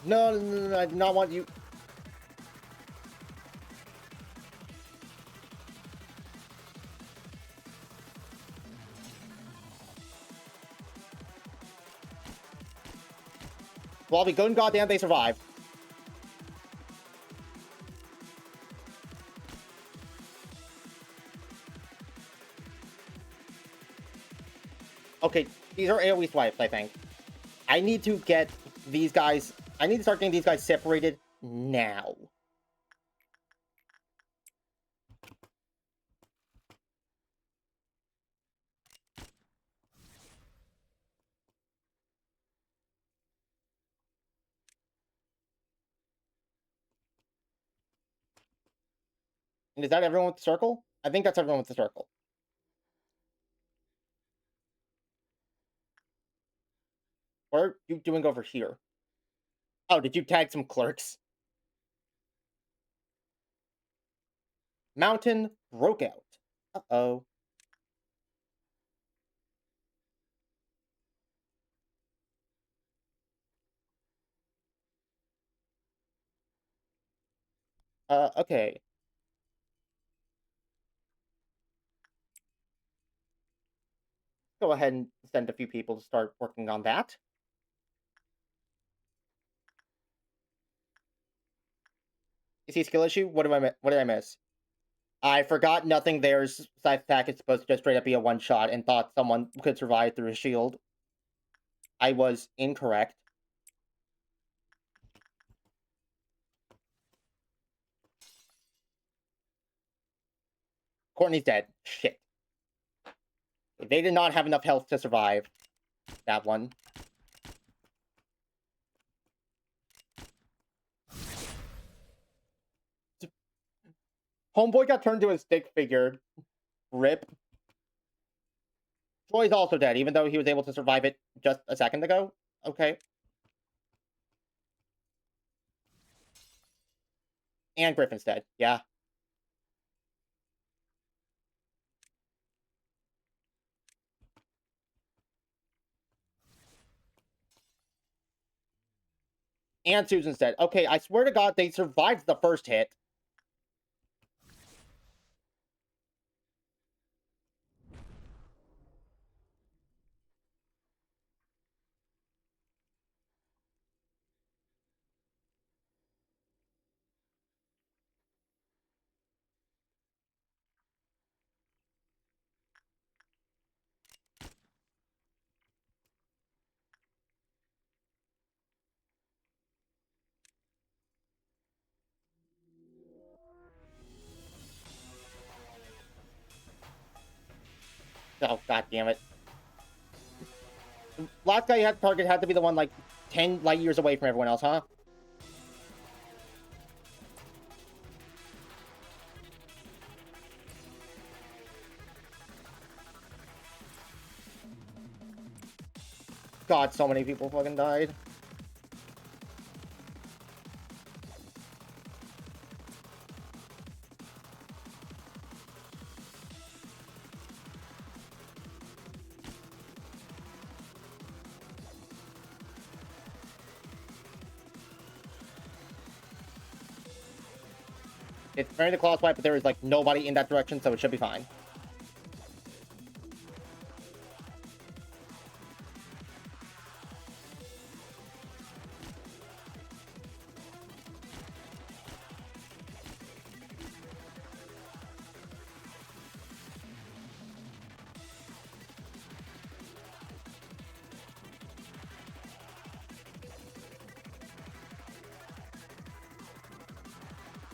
A: No, I do not want you. Well, I'll be good and goddamn they survived. Okay, these are AoE swipes, I think. I need to get these guys... I need to start getting these guys separated now. And is that everyone with the circle? I think that's everyone with the circle. What are you doing over here? Oh, did you tag some clerks? Mountain broke out. Uh-oh. Okay. Go ahead and send a few people to start working on that. You see skill issue? What did I miss? I forgot nothing there's scythe attack is supposed to just straight up be a one-shot and thought someone could survive through a shield. I was incorrect. Courtney's dead. Shit. They did not have enough health to survive that one. Homeboy got turned into a stick figure. Rip. Troy's also dead, even though he was able to survive it just a second ago. Okay. And Griffin's dead. Yeah. And Susan's dead. Okay, I swear to God, they survived the first hit. Oh, god damn it. Last guy you had to target had to be the one, like, 10 light years away from everyone else, huh? God, so many people fucking died. It's very the claw swipe, but there is, like, nobody in that direction, so it should be fine.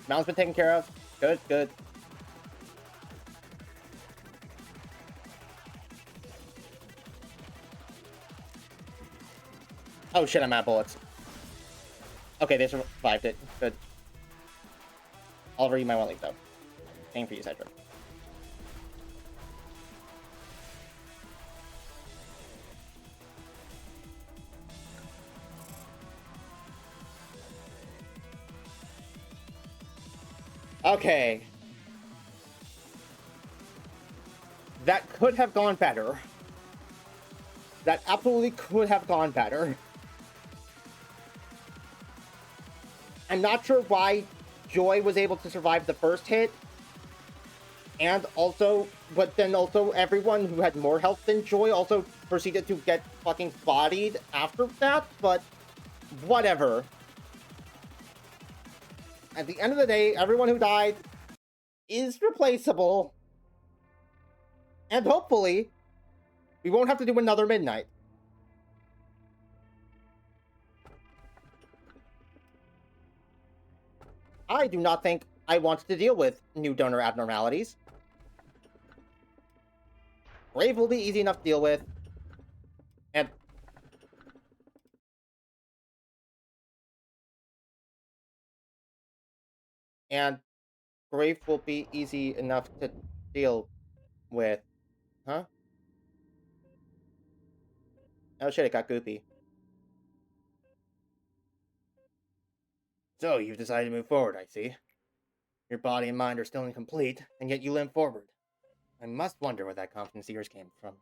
A: Mount's been taken care of. Good, good. Oh shit, I'm out of bullets. Okay, they survived it. Good. Oliver, you might want to leave, though. Same for you, Cedric. Okay. That could have gone better. That absolutely could have gone better. I'm not sure why Joy was able to survive the first hit. And also, but then also everyone who had more health than Joy also proceeded to get fucking bodied after that, but whatever. At the end of the day, everyone who died is replaceable. And hopefully, we won't have to do another midnight. I do not think I want to deal with new donor abnormalities. Brave will be easy enough to deal with. And Brave will be easy enough to deal with. Huh? Oh shit, it got goopy. So, you've decided to move forward, I see. Your body and mind are still incomplete, and yet you limp forward. I must wonder where that confidence of yours came from.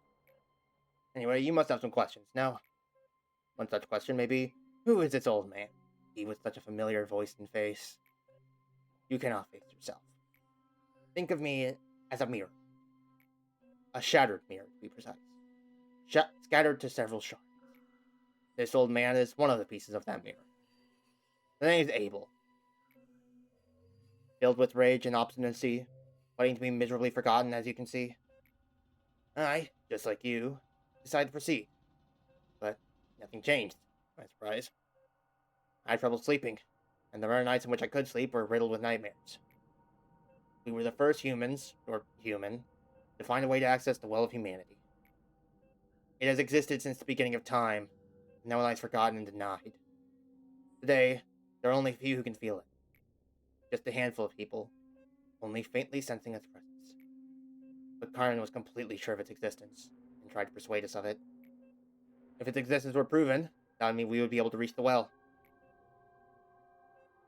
A: Anyway, you must have some questions. Now, one such question may be, who is this old man? He with such a familiar voice and face. You cannot face yourself. Think of me as a mirror. A shattered mirror, to be precise. Scattered to several shards. This old man is one of the pieces of that mirror. The name is Abel. Filled with rage and obstinacy, waiting to be miserably forgotten, as you can see. I, just like you, decided to proceed. But nothing changed, to my surprise. I had trouble sleeping, and the rare nights in which I could sleep were riddled with nightmares. We were the first humans, or human, to find a way to access the well of humanity. It has existed since the beginning of time, and now lies forgotten and denied. Today, there are only a few who can feel it. Just a handful of people, only faintly sensing its presence. But Karen was completely sure of its existence, and tried to persuade us of it. If its existence were proven, that would mean we would be able to reach the well.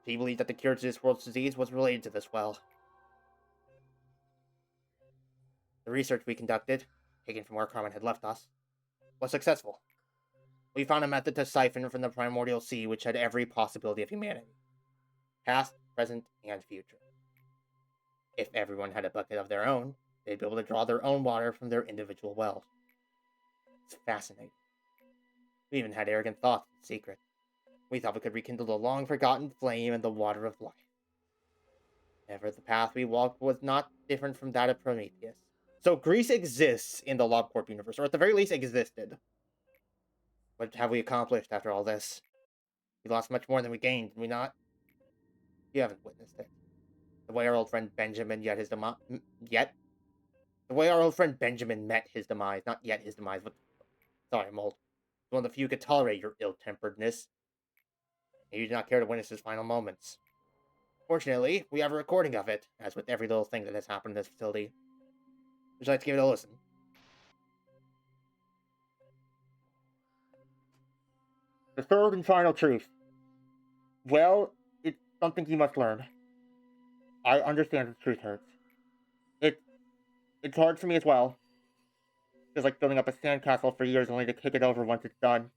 A: She believed that the cure to this world's disease was related to this well. The research we conducted, taken from where Carmen had left us, was successful. We found a method to siphon from the primordial sea which had every possibility of humanity. Past, present, and future. If everyone had a bucket of their own, they'd be able to draw their own water from their individual wells. It's fascinating. We even had arrogant thoughts in secret. We thought we could rekindle the long-forgotten flame in the water of life. Ever the path we walked was not different from that of Prometheus. So Greece exists in the LobCorp universe, or at the very least existed. What have we accomplished after all this? We lost much more than we gained, did we not? You haven't witnessed it. The way our old friend Benjamin met his demise, not yet his demise, but... Sorry, I'm old. One of the few who could tolerate your ill-temperedness. And you do not care to witness his final moments. Fortunately, we have a recording of it, as with every little thing that has happened in this facility. Would you like to give it a listen? The third and final truth. Well, it's something you must learn. I understand the truth hurts. It's hard for me as well. It's like building up a sandcastle for years only to kick it over once it's done.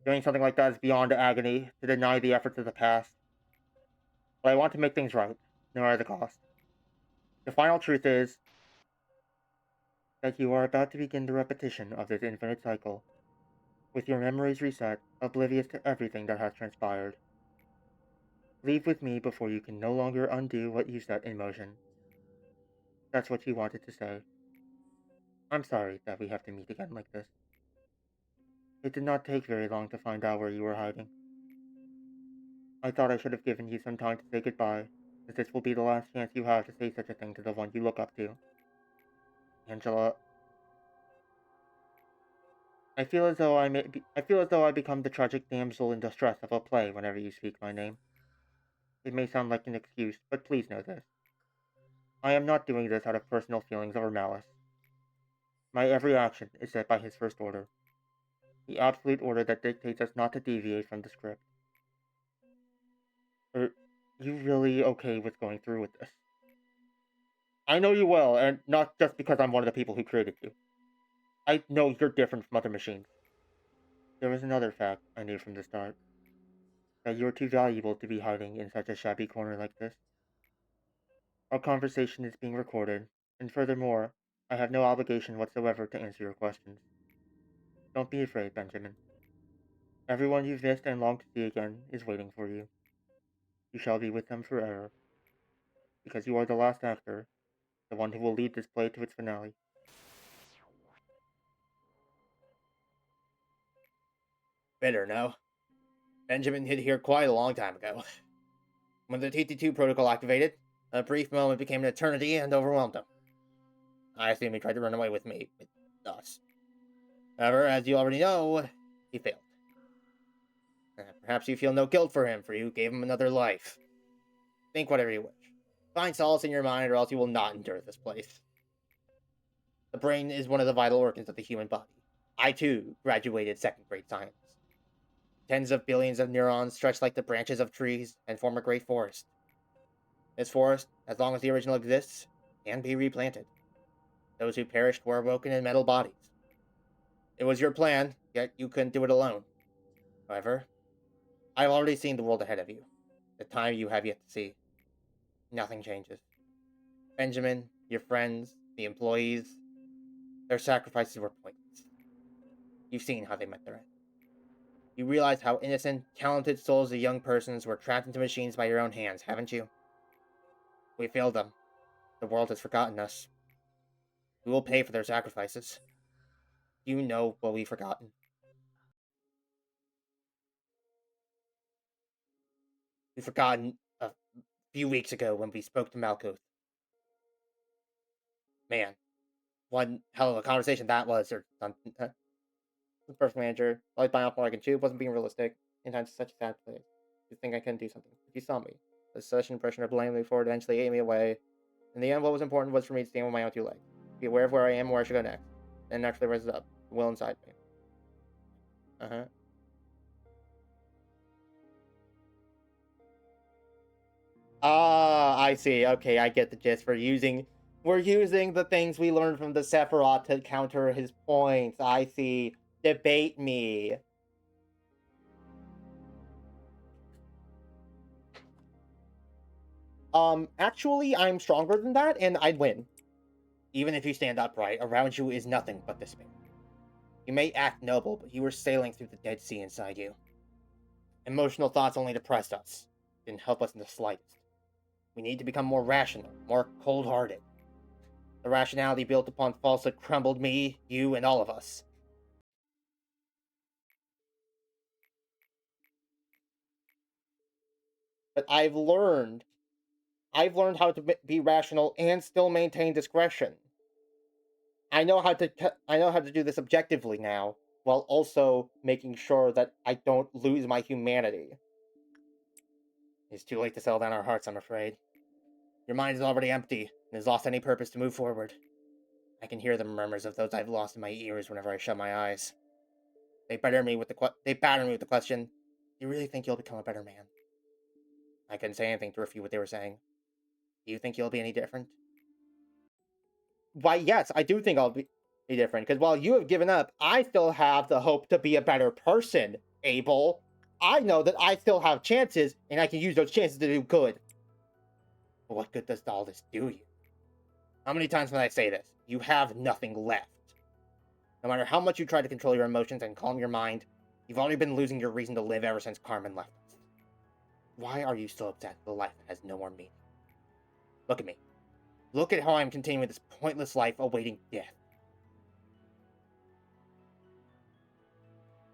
A: Doing something like that is beyond agony, to deny the efforts of the past. But I want to make things right, no matter the cost. The final truth is that you are about to begin the repetition of this infinite cycle, with your memories reset, oblivious to everything that has transpired. Leave with me before you can no longer undo what you set in motion. That's what you wanted to say. I'm sorry that we have to meet again like this. It did not take very long to find out where you were hiding. I thought I should have given you some time to say goodbye, as this will be the last chance you have to say such a thing to the one you look up to. Angela, I feel as though I become the tragic damsel in distress of a play whenever you speak my name.
C: It may sound like an excuse, but please know this. I am not doing this out of personal feelings or malice. My every action is set by his first order. The absolute order that dictates us not to deviate from the script. Are you really okay with going through with this? I know you well, and not just because I'm one of the people who created you. I know you're different from other machines. There was another fact I knew from the start. That you're too valuable to be hiding in such a shabby corner like this. Our conversation is being recorded, and furthermore, I have no obligation whatsoever to answer your questions. Don't be afraid, Benjamin. Everyone you've missed and long to see again is waiting for you. You shall be with them forever, because you are the last actor, the one who will lead this play to its finale.
B: Bitter, no? Benjamin hid here quite a long time ago. When the TT2 protocol activated, a brief moment became an eternity and overwhelmed him. I assume he tried to run away with me, with us. However, as you already know, he failed. Perhaps you feel no guilt for him, for you gave him another life. Think whatever you wish. Find solace in your mind, or else you will not endure this place. The brain is one of the vital organs of the human body. I, too, graduated second-grade science. Tens of billions of neurons stretch like the branches of trees and form a great forest. This forest, as long as the original exists, can be replanted. Those who perished were awoken in metal bodies. It was your plan, yet you couldn't do it alone. However, I've already seen the world ahead of you. The time you have yet to see. Nothing changes. Benjamin, your friends, the employees, their sacrifices were pointless. You've seen how they met their end. You realize how innocent, talented souls of young persons were trapped into machines by your own hands, haven't you? We failed them. The world has forgotten us. We will pay for their sacrifices. You know what we've forgotten. We've forgotten a few weeks ago when we spoke to Malkuth. Man, one hell of a conversation that was, or something. The first manager, always buying off more I can chew, wasn't being realistic. In times such a sad place. You think I couldn't do something. But you saw me. There's such an impression of blaming me for it eventually ate me away. In the end, what was important was for me to stand with my own two legs. Be aware of where I am and where I should go next. Then naturally rises up. The will inside me. Uh-huh. Ah, I see. Okay, I get the gist. We're using the things we learned from the Sephiroth to counter his points. I see. Debate me. Actually, I'm stronger than that, and I'd win. Even if you stand upright, around you is nothing but despair. You may act noble, but you were sailing through the Dead Sea inside you. Emotional thoughts only depressed us. Didn't help us in the slightest. We need to become more rational, more cold-hearted. The rationality built upon falsehood crumbled me, you, and all of us. But I've learned how to be rational and still maintain discretion. I know how to do this objectively now, while also making sure that I don't lose my humanity. It's too late to settle down our hearts, I'm afraid. Your mind is already empty, and has lost any purpose to move forward. I can hear the murmurs of those I've lost in my ears whenever I shut my eyes. They batter me with the question, do you really think you'll become a better man? I couldn't say anything to refute what they were saying. Do you think you'll be any different? Why, yes, I do think I'll be different, because while you have given up, I still have the hope to be a better person, Abel. I know that I still have chances, and I can use those chances to do good. But what good does all this do you? How many times must I say this? You have nothing left. No matter how much you try to control your emotions and calm your mind, you've already been losing your reason to live ever since Carmen left us. Why are you still upset with a life that has no more meaning? Look at me. Look at how I'm continuing this pointless life awaiting death.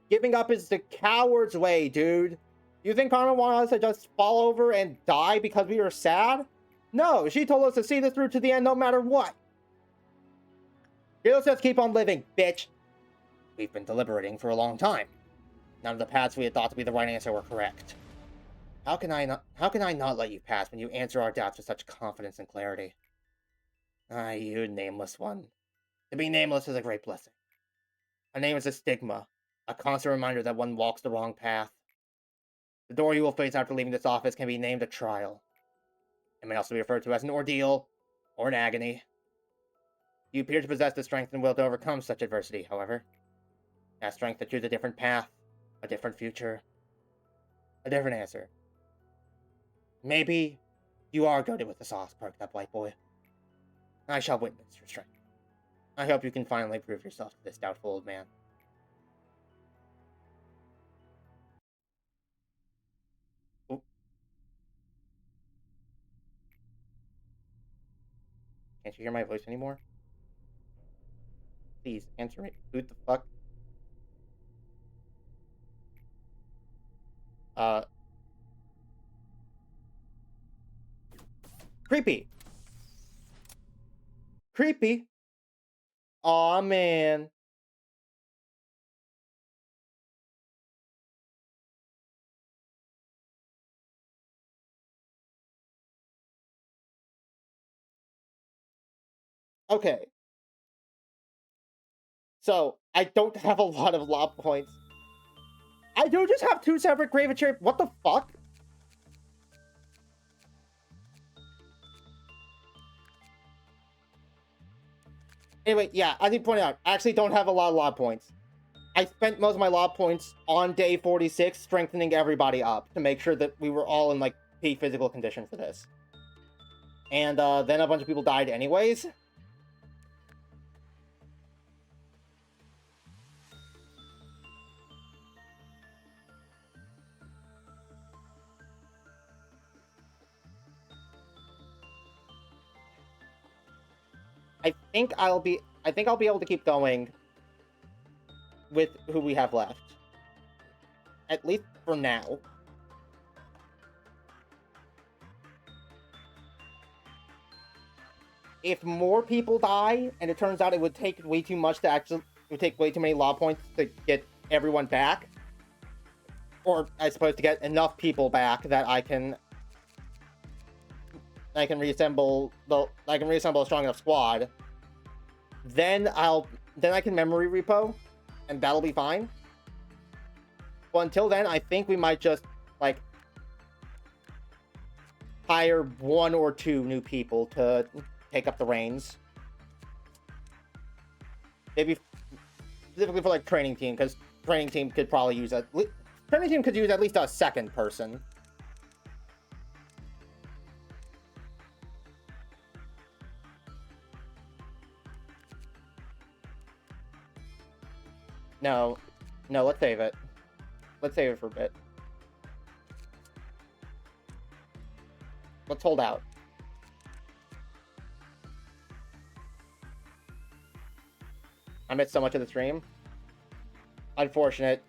B: Giving up is the coward's way, dude. You think Carmen wanted us to just fall over and die because we were sad? No, she told us to see this through to the end no matter what. Let's just keep on living, bitch. We've been deliberating for a long time. None of the paths we had thought to be the right answer were correct. How can I not let you pass when you answer our doubts with such confidence and clarity? Ah, you nameless one. To be nameless is a great blessing. A name is a stigma, a constant reminder that one walks the wrong path. The door you will face after leaving this office can be named a trial. It may also be referred to as an ordeal, or an agony. You appear to possess the strength and will to overcome such adversity, however. That strength to choose a different path, a different future, a different answer. Maybe you are goaded with the sauce perked up, white boy. I shall witness your strength. I hope you can finally prove yourself to this doubtful old man. Oop. Can't you hear my voice anymore? Please, answer me. Who the fuck? Creepy. Creepy. Aw, man. Okay. So, I don't have a lot of lob points. I do just have 2 separate Graviture. What the fuck? Anyway, yeah, as you pointed out, I actually don't have a lot of lob points. I spent most of my lob points on day 46 strengthening everybody up to make sure that we were all in, like, peak physical condition for this. And, then a bunch of people died anyways. I think I'll be able to keep going with who we have left. At least for now. If more people die, and it turns out it would take way too much to actually... It would take way too many law points to get everyone back. Or, I suppose, to get enough people back that I can reassemble a strong enough squad. Then I can memory repo, and that'll be fine. But until then, I think we might just, like, hire 1 or 2 new people to take up the reins. Maybe specifically for, like, training team, because training team could probably use at least a second person. No, let's save it. Let's save it for a bit. Let's hold out. I missed so much of the stream. Unfortunate.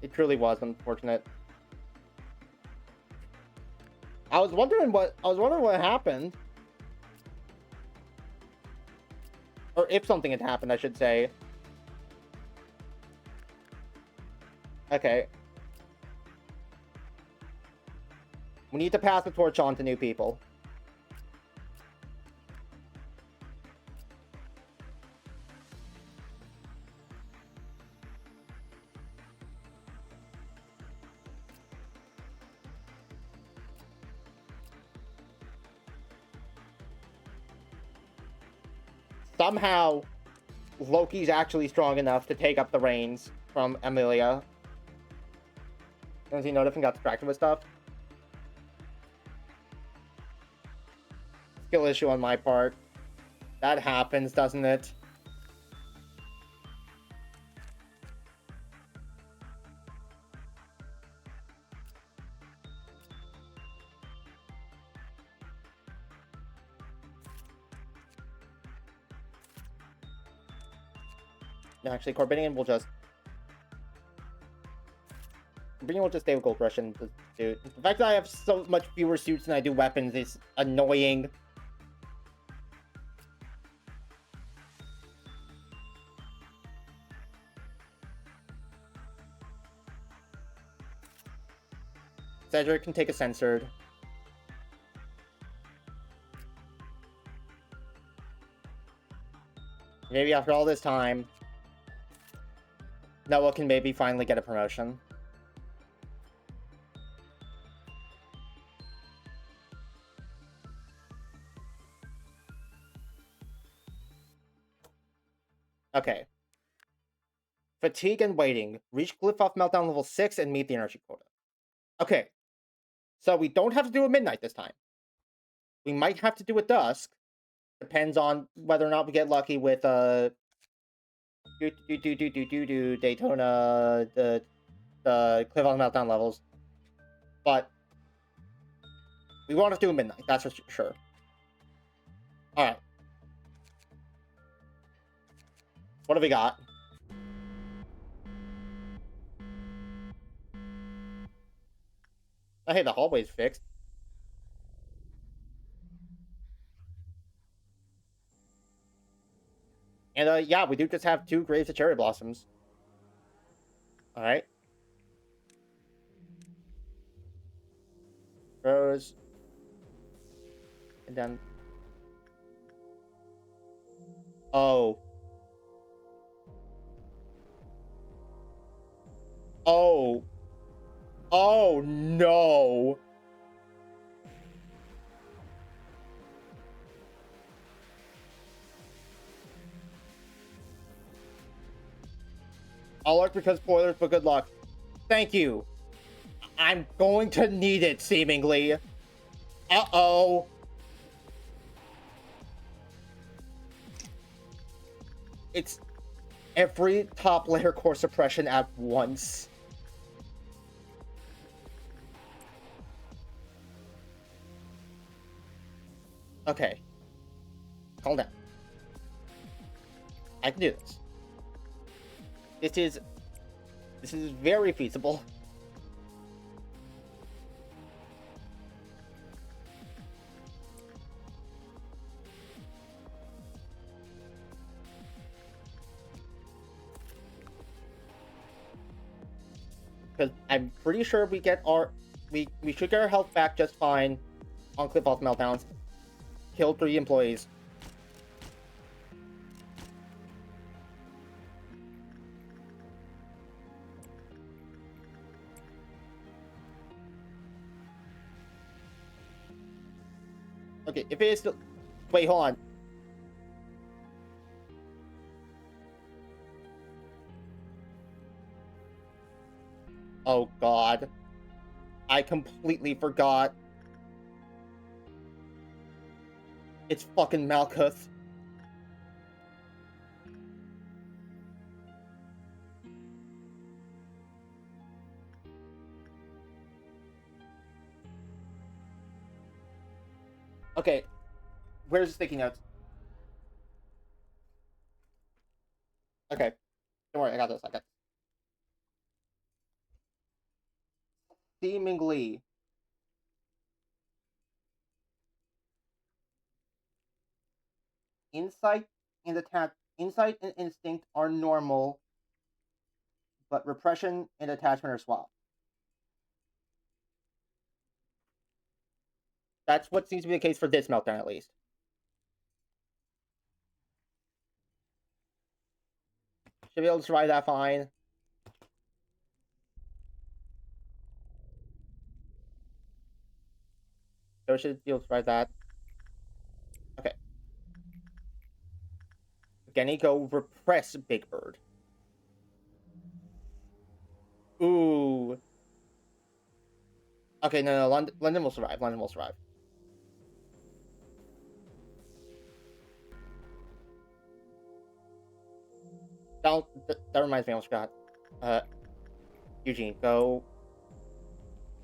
B: It truly was unfortunate. I was wondering what happened. Or if something had happened, I should say. Okay. We need to pass the torch on to new people. Somehow, Loki's actually strong enough to take up the reins from Amelia. As he noticed and got distracted with stuff. Skill issue on my part. That happens, doesn't it? Actually, Corbinian will just stay with Gold Rush and just do. The fact that I have so much fewer suits than I do weapons is annoying. Cedric can take a censored. Maybe after all this time, Noah can maybe finally get a promotion. Okay. Fatigue and waiting. Reach Glyph Meltdown level 6 and meet the energy quota. Okay. So we don't have to do a midnight this time. We might have to do a dusk. Depends on whether or not we get lucky with Daytona, the Cliff on Meltdown levels. But we won't have to do a midnight, that's for sure. Alright. What have we got? Oh, hey, the hallway's fixed. And, yeah, we do just have 2 Graves of Cherry Blossoms. Alright. Rose. And then... Oh. Oh. Oh, no. I'll look because spoilers, but good luck. Thank you. I'm going to need it, seemingly. Uh-oh. It's every top layer core suppression at once. Okay. Calm down. I can do this. This is very feasible. Because I'm pretty sure we get our we should get our health back just fine on Cliff Off Meltdowns. Killed 3 employees. Okay, if it is still... Wait, hold on. Oh, God. I completely forgot. It's fucking Malkuth. Okay. Where's the sticky notes? Okay. Don't worry, I got this. I got this. Seemingly. Insight and instinct are normal, but repression and attachment are swapped. That's what seems to be the case for this meltdown, at least. Should be able to survive that fine. So should be able to survive that. Okay. Genny, go repress Big Bird. Ooh. Okay, no, London will survive. London will survive. That reminds me, I almost forgot. Eugene, go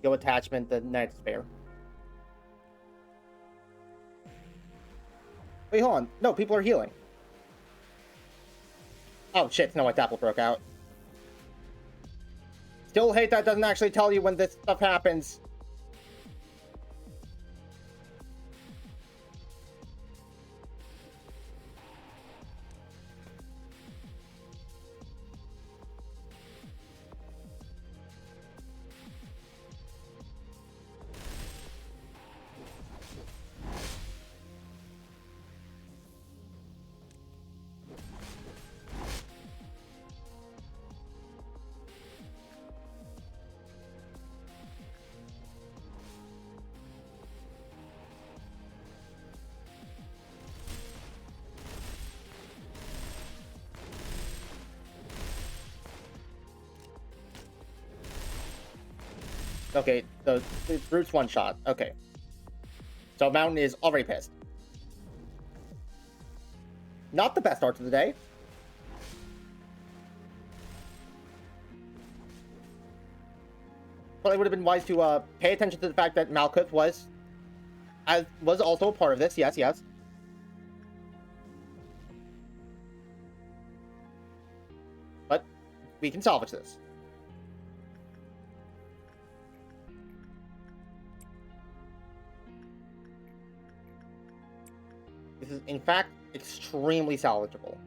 B: attachment the Knight of Despair. Wait, hold on. No, people are healing. Oh shit, no, my apple broke out. Still hate that doesn't actually tell you when this stuff happens. Okay, so Brute's one shot. Okay. So Mountain is already pissed. Not the best start to the day. Probably would have been wise to pay attention to the fact that Malkuth was also a part of this. Yes, yes. But we can salvage this. This is, in fact, extremely salvageable.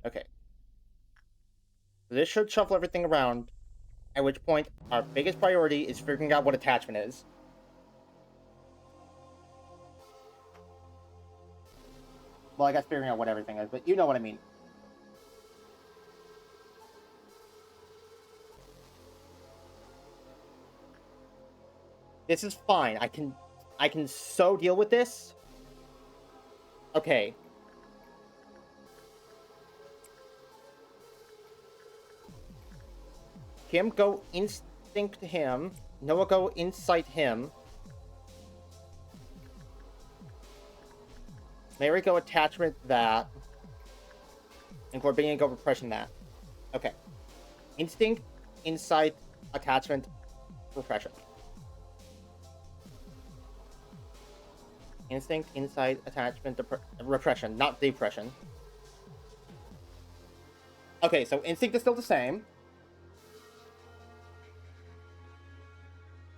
B: Okay. This should shuffle everything around, at which point our biggest priority is figuring out what attachment is. Well, I guess figuring out what everything is, but you know what I mean. This is fine. I can so deal with this. Okay. Kim, go instinct him. Noah, go insight him. Mary, go attachment that. And Corbinian, go repression that. Okay. Instinct, insight, attachment, repression. Instinct, insight, attachment, repression, not depression. Okay, so instinct is still the same.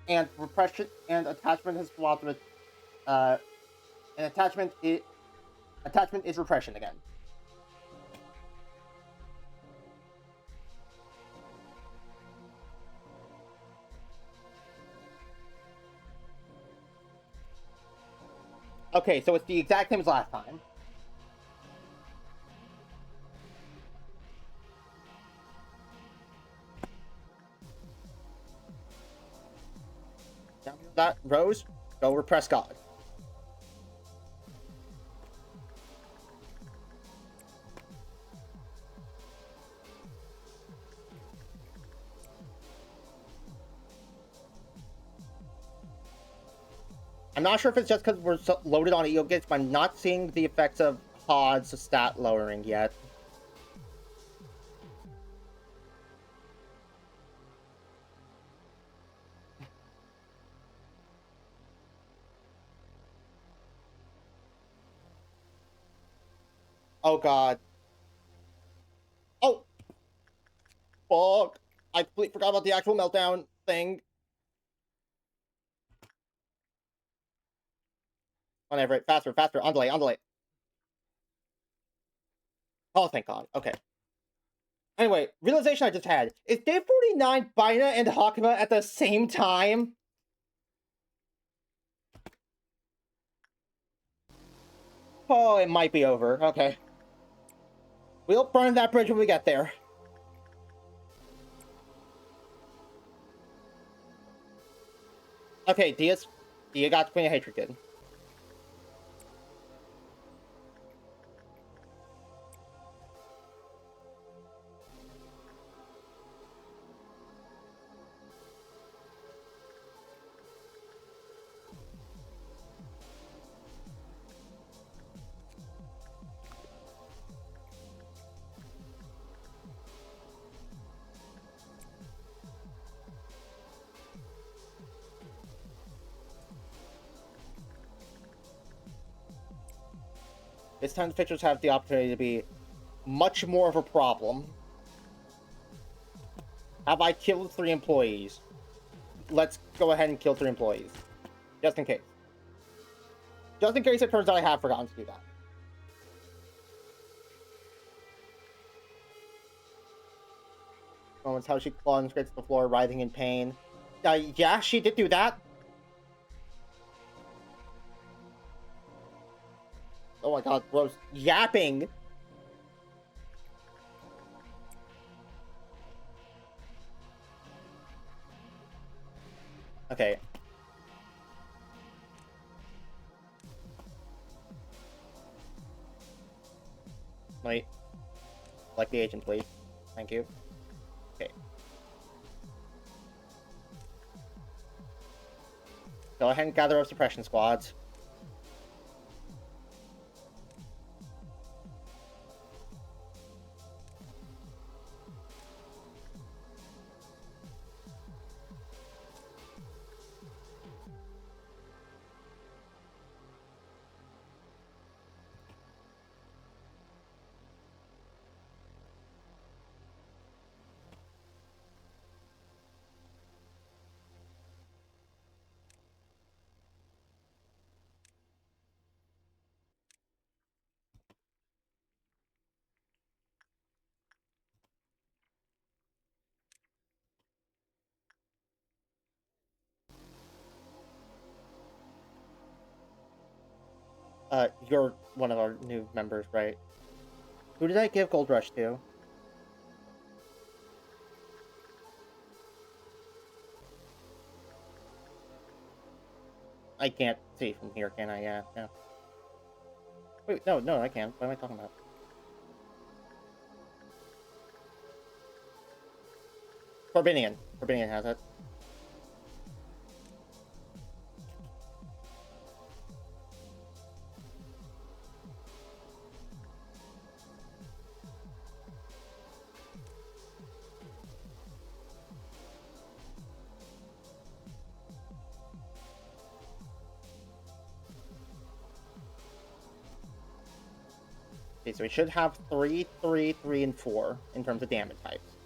B: And repression and attachment has swapped with and attachment is repression again. Okay, so it's the exact same as last time. That Rose, go repress God. I'm not sure if it's just because we're so loaded on ego gates, but I'm not seeing the effects of Hod's stat lowering yet. Oh god. Oh! Fuck! I completely forgot about the actual meltdown thing. On Everett, faster, faster, on delay, on delay. Oh, thank god. Okay. Anyway, realization I just had. Is day 49 Bina and Hakima at the same time? Oh, it might be over. Okay. We'll burn that bridge when we get there. Okay, Dia got Queen of Hatred good. This time the fixers have the opportunity to be much more of a problem. Have I killed 3 employees? Let's go ahead and kill 3 employees. Just in case. Just in case it turns out I have forgotten to do that. Moments how she claws and scrapes the floor, writhing in pain. Yeah, she did do that.
A: god, gross. Yapping! Okay. Wait. Select the agent, please. Thank you. Okay. Go ahead and gather up suppression squads. You're one of our new members, right? Who did I give Gold Rush to? I can't see from here, can I? Yeah, no. Wait, no, I can't. What am I talking about? Corbinian. Corbinian has it. Okay, so we should have 3, 3, 3, and 4 in terms of damage types.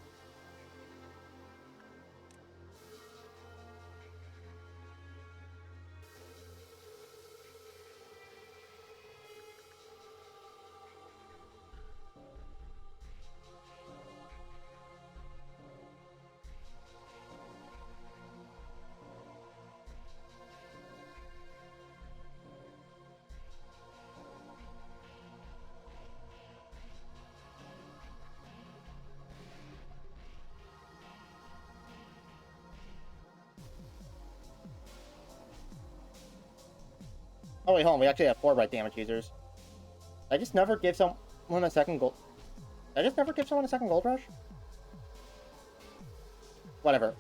A: Oh wait, hold on. We actually have 4 right damage users. I just never give someone a second gold. I just never give someone a second gold rush. Whatever.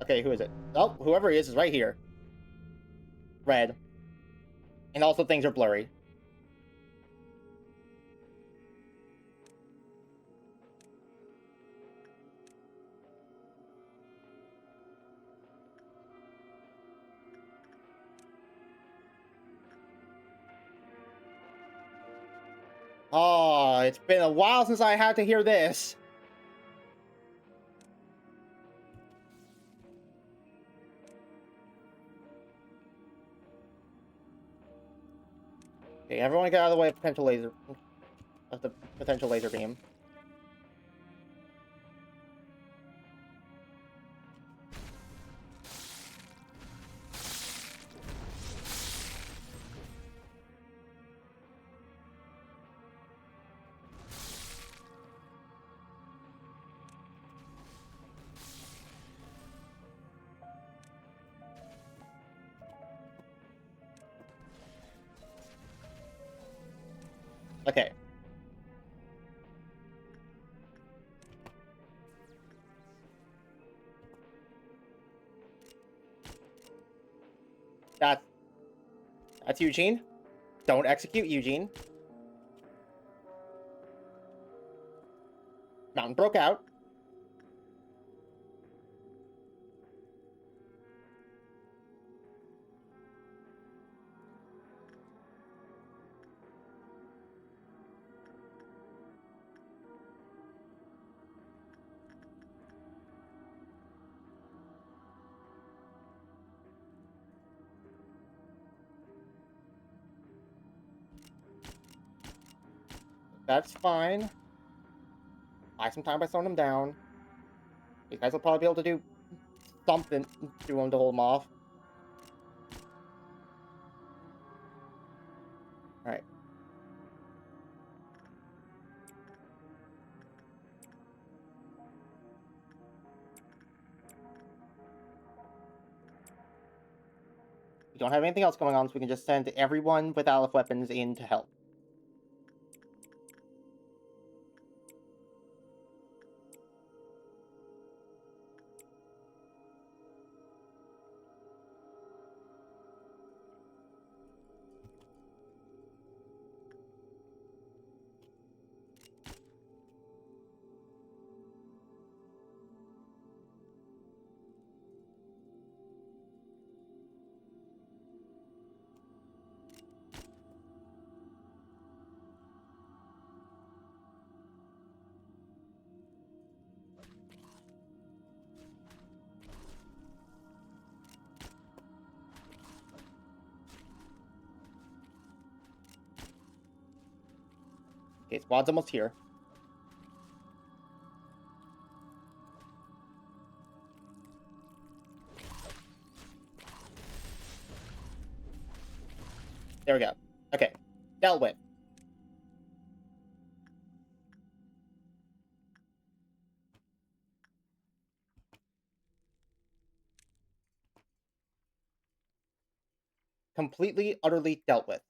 A: Okay, who is it? Oh, whoever he is right here. Red. And also things are blurry. Oh, it's been a while since I had to hear this. Okay, everyone get out of the way of the potential laser beam. Okay. That's Eugene. Don't execute Eugene. Mountain broke out. That's fine. Buy some time by slowing them down. These guys will probably be able to do something to him to hold him off. Alright. We don't have anything else going on, so we can just send everyone with Aleph weapons in to help. Okay, squad's almost here. There we go. Okay. Dealt with. Completely, utterly dealt with.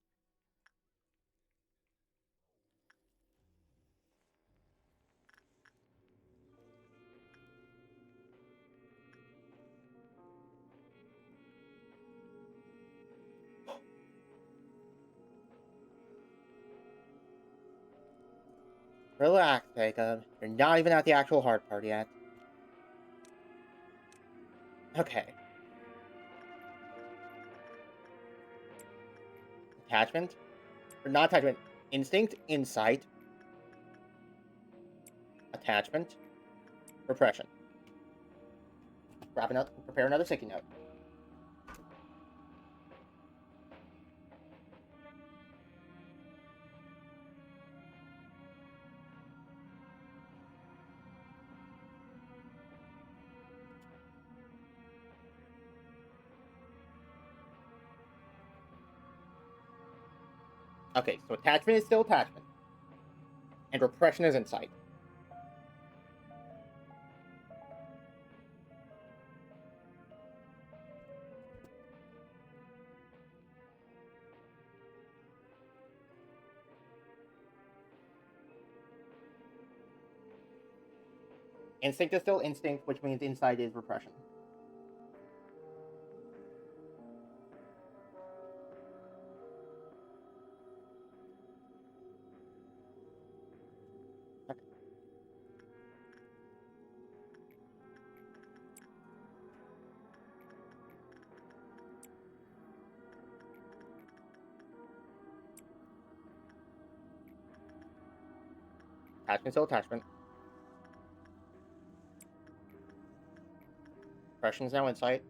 A: Relax, Jacob. You're not even at the actual hard part yet. Okay. Attachment? Or not attachment. Instinct, insight. Attachment. Repression. Prepare another sticky note. Okay, so attachment is still attachment. And repression is insight. Instinct is still instinct, which means insight is repression. Okay. Attachment still attachment. Repression is now insight.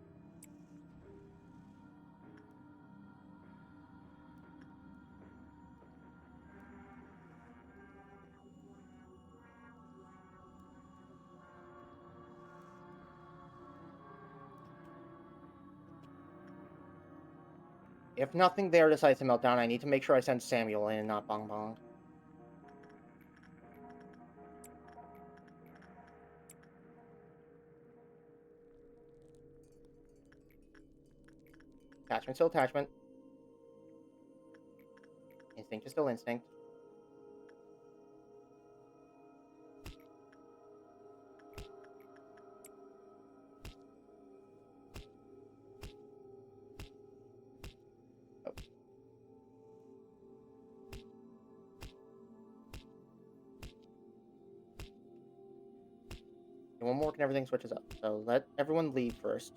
A: If nothing there decides to melt down, I need to make sure I send Samuel in and not Bong Bong. Attachment still attachment. Instinct is still instinct. Oh. And one more and everything switches up. So let everyone leave first.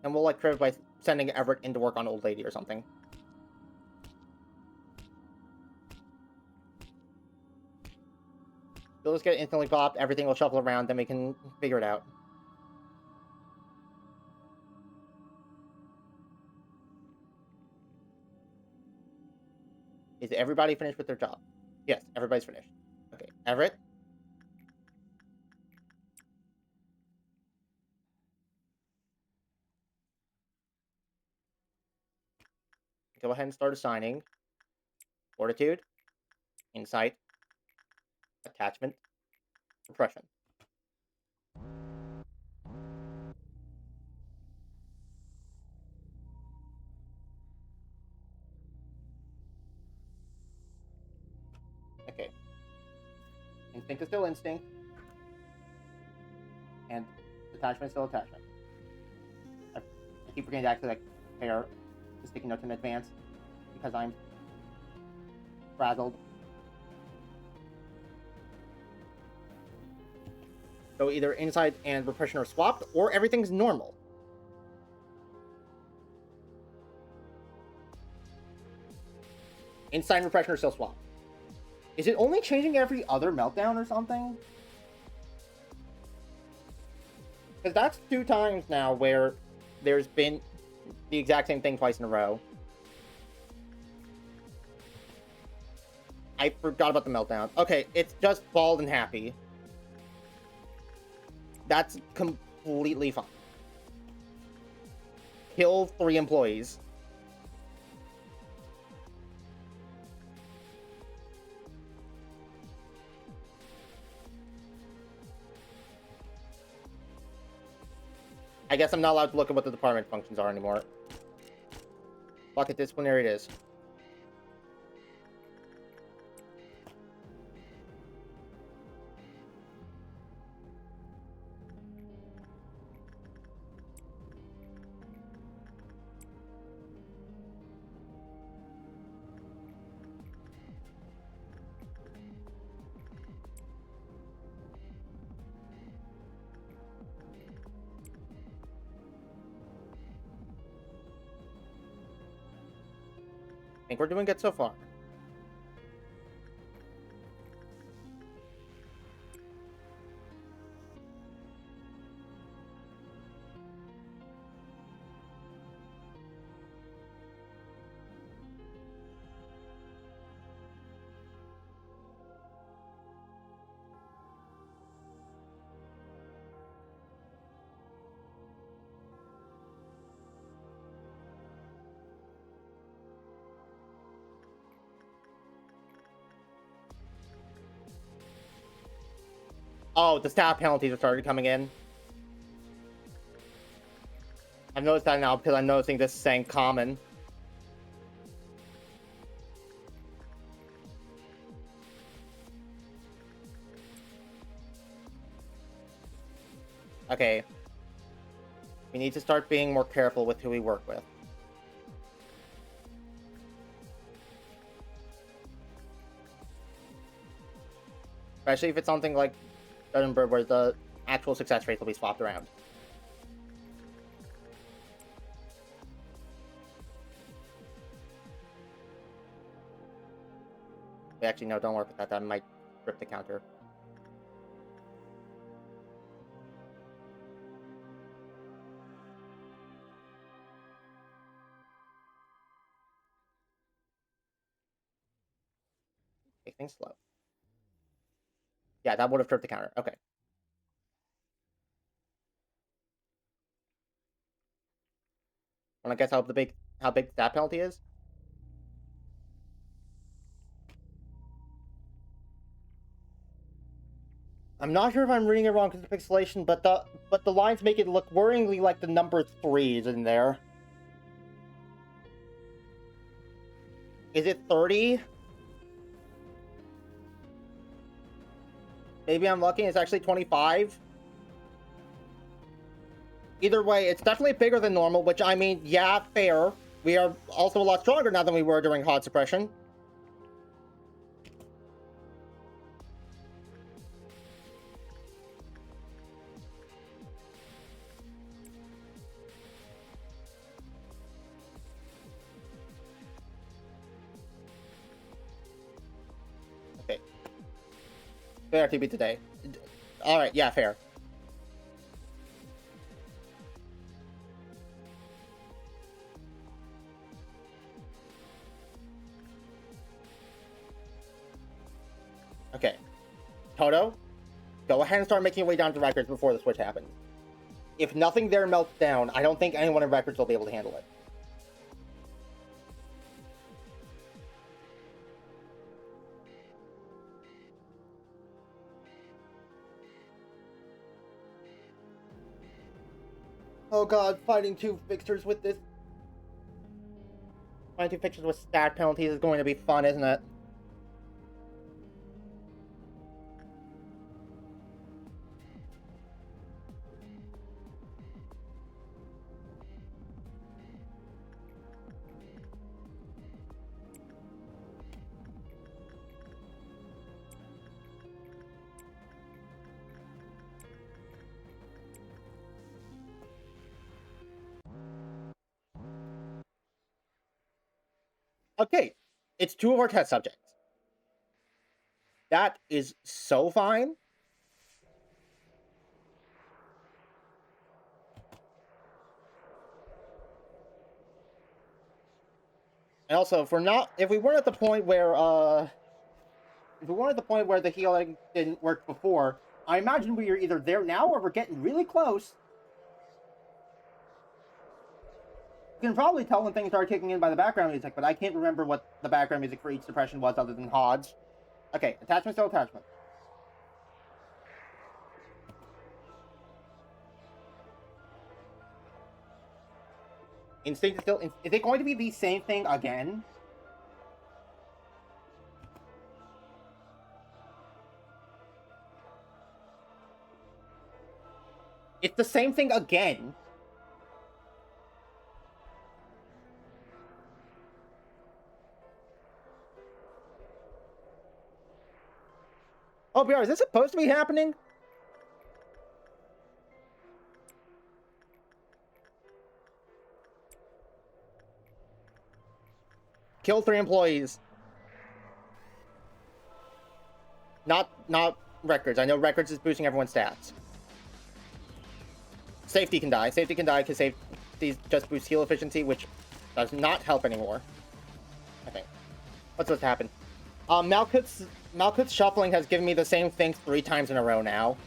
A: And we'll like crib by sending Everett in to work on Old Lady or something. They'll just get instantly popped, everything will shuffle around, then we can figure it out. Is
B: Is everybody finished with their job? Yes, everybody's finished. Okay, Everett? Go ahead and start assigning Fortitude, Insight, Attachment, Repression. Okay. Instinct is still instinct. And attachment is still attachment. I keep forgetting to actually like prepare the sticky notes in advance because I'm frazzled. So either Insight and Repression are swapped, or everything's normal. Insight and Repression are still swapped. Is it only changing every other meltdown or something? Because that's 2 times now where there's been the exact same thing twice in a row. I forgot about the meltdown. Okay, it's just bald and happy. That's completely fine. Kill 3 employees. I guess I'm not allowed to look at what the department functions are anymore. Fuck it, disciplinary it is. I think we're doing good so far. Oh, the staff penalties have started coming in. I've noticed that now because I'm noticing this saying common. Okay. We need to start being more careful with who we work with. Especially if it's something like Edinburgh where the actual success rates will be swapped around. Actually, no, don't work with that. That might rip the counter. Take things slow. Yeah, that would have tripped the counter. Okay. Want to guess how big that penalty is? I'm not sure if I'm reading it wrong because of pixelation, but the lines make it look worryingly like the number 3 is in there. Is it 30? Maybe I'm lucky. It's actually 25. Either way, it's definitely bigger than normal, which, I mean, yeah, fair. We are also a lot stronger now than we were during hot suppression. Okay. Fair to be today. Alright, yeah, fair.
A: Toto, go ahead and start making your way down to records before the switch happens. If nothing there melts down, I don't think anyone in records will be able to handle it. Oh god, fighting two fixtures with this. Fighting two fixtures with stat penalties is going to be fun, isn't it? Okay, it's two of our test subjects. That is so fine. And also, if we weren't at the point where the healing didn't work before, I imagine we are either there now or we're getting really close. You can probably tell when things start kicking in by the background music, but I can't remember what the background music for each suppression was other than Hodge. Okay, attachment still attachment. Instinct is still... Is it going to be the same thing again? It's the same thing again. Oh, BR, is this supposed to be happening? Kill 3 employees. Not records. I know records is boosting everyone's stats. Safety can die. Safety can die because safety just boosts heal efficiency, which does not help anymore. I think. What's supposed to happen? Malkuth's shuffling has given me the same thing 3 times in a row now.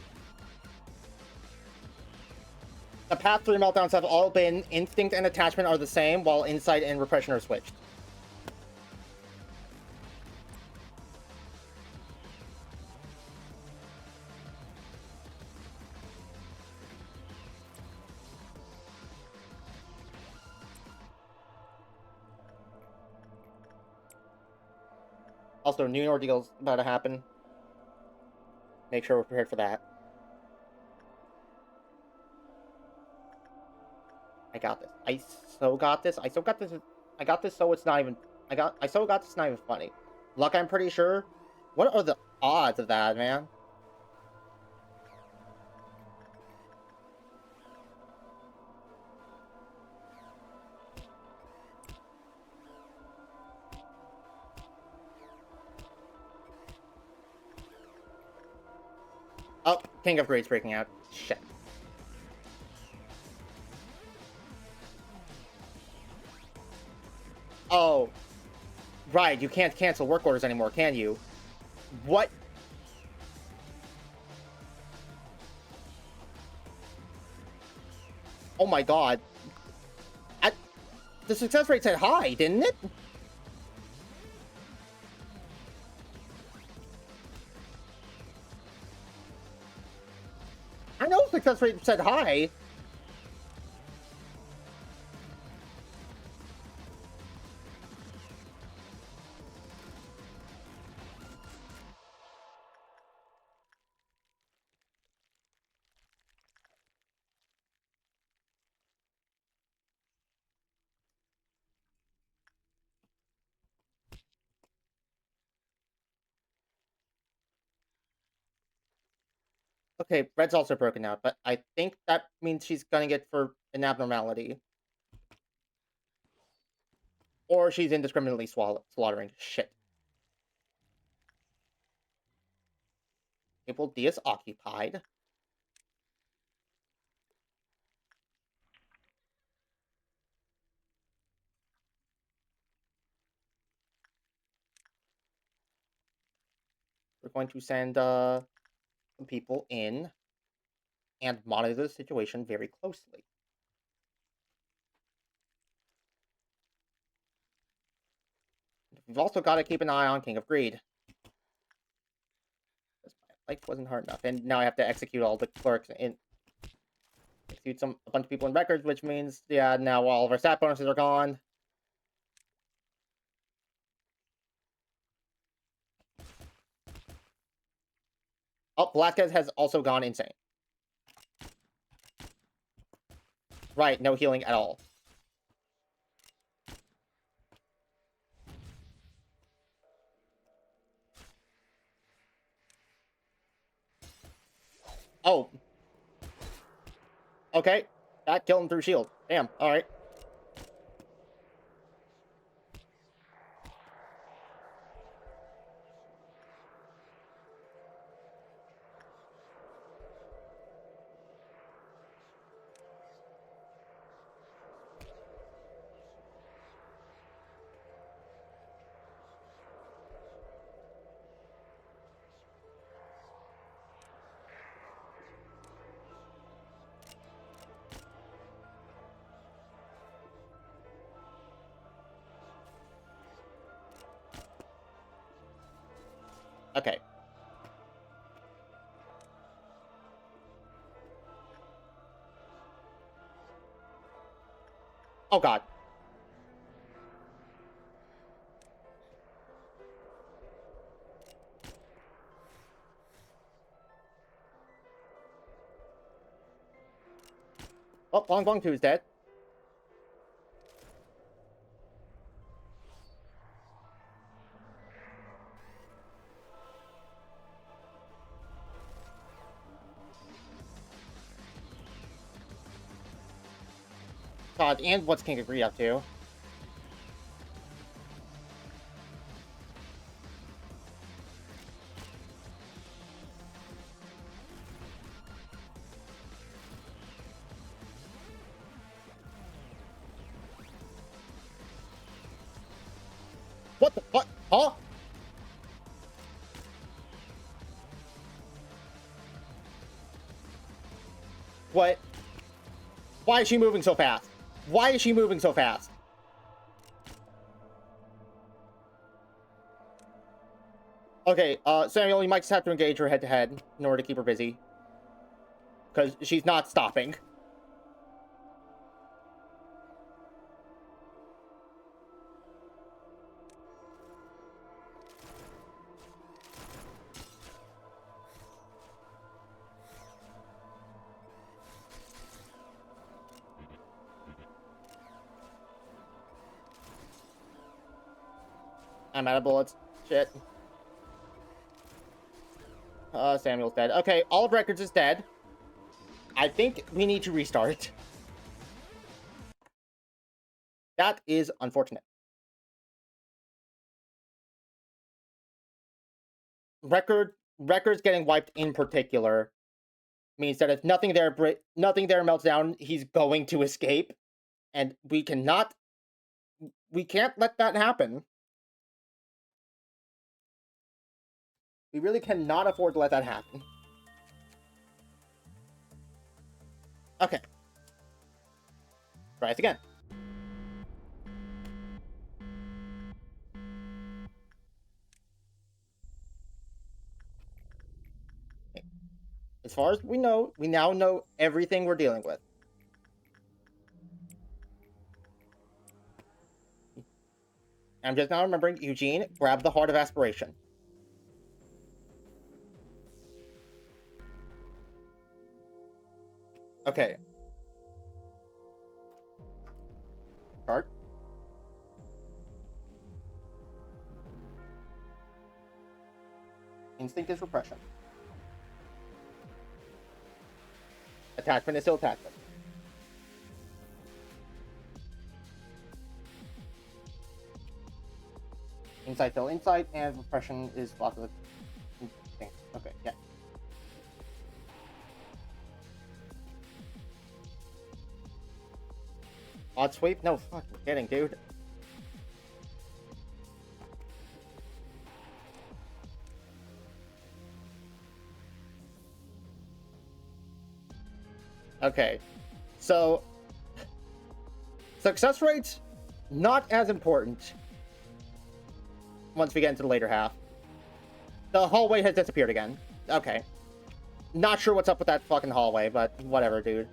A: The past 3 meltdowns have all been instinct and attachment are the same, while insight and repression are switched. Also, new ordeal's about to happen. Make sure we're prepared for that. I got this. I so got this. I got this so it's not even... I so got this it's not even funny. Luck, I'm pretty sure. What are the odds of that, man? Oh, King of Greed's breaking out. Shit. Oh. Right, you can't cancel work orders anymore, can you? What? Oh my god. The success rate said high, didn't it? I know success rate said high. Okay, Red's also broken out, but I think that means she's gunning it for an abnormality. Or she's indiscriminately slaughtering shit. April D is occupied. We're going to send,
B: the people in and monitor the situation very closely. We've also got to keep an eye on King of Greed. My life wasn't hard enough, and now I have to execute all the clerks and execute a bunch of people in records, which means, yeah, now all of our stat bonuses are gone. Oh, Velasquez has also gone insane. Right, no healing at all. Oh. Okay. That killed him through shield. Damn, alright. Okay. Oh god. Oh, Long Bong 2 is dead. God, and what's King of Greed up to? What the fuck? Huh? What? Why is she moving so fast? Why is she moving so fast? Okay, Samuel, you might just have to engage her head-to-head in order to keep her busy. Because she's not stopping. I'm out of bullets. Shit. Samuel's dead. Okay, all of Records is dead. I think we need to restart. That is unfortunate. Records getting wiped in particular means that if nothing there melts down, he's going to escape, and we can't let that happen. We really cannot afford to let that happen. Okay. Try it again. As far as we know, we now know everything we're dealing with. I'm just now remembering, Eugene, grab the Heart of Aspiration. Okay. Chart. Instinct is repression. Attachment is still attachment. Insight still insight, and repression is lots of things. Okay, yeah. Odd sweep? No fucking kidding, dude.
A: Okay. So, success rates, not as important once we get into the later half. The hallway has disappeared again. Okay. Not sure what's up with that fucking hallway, but whatever, dude.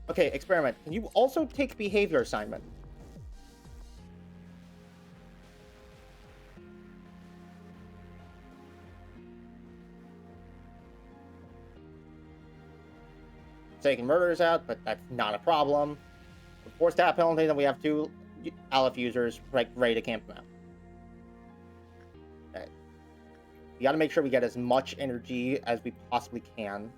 A: Okay, experiment. Can you also take behavior assignment? Taking murderers out, but that's not a problem. Force tap penalty, then we have 2 Aleph users ready to camp them out. Okay. We gotta make sure we get as much energy as we possibly can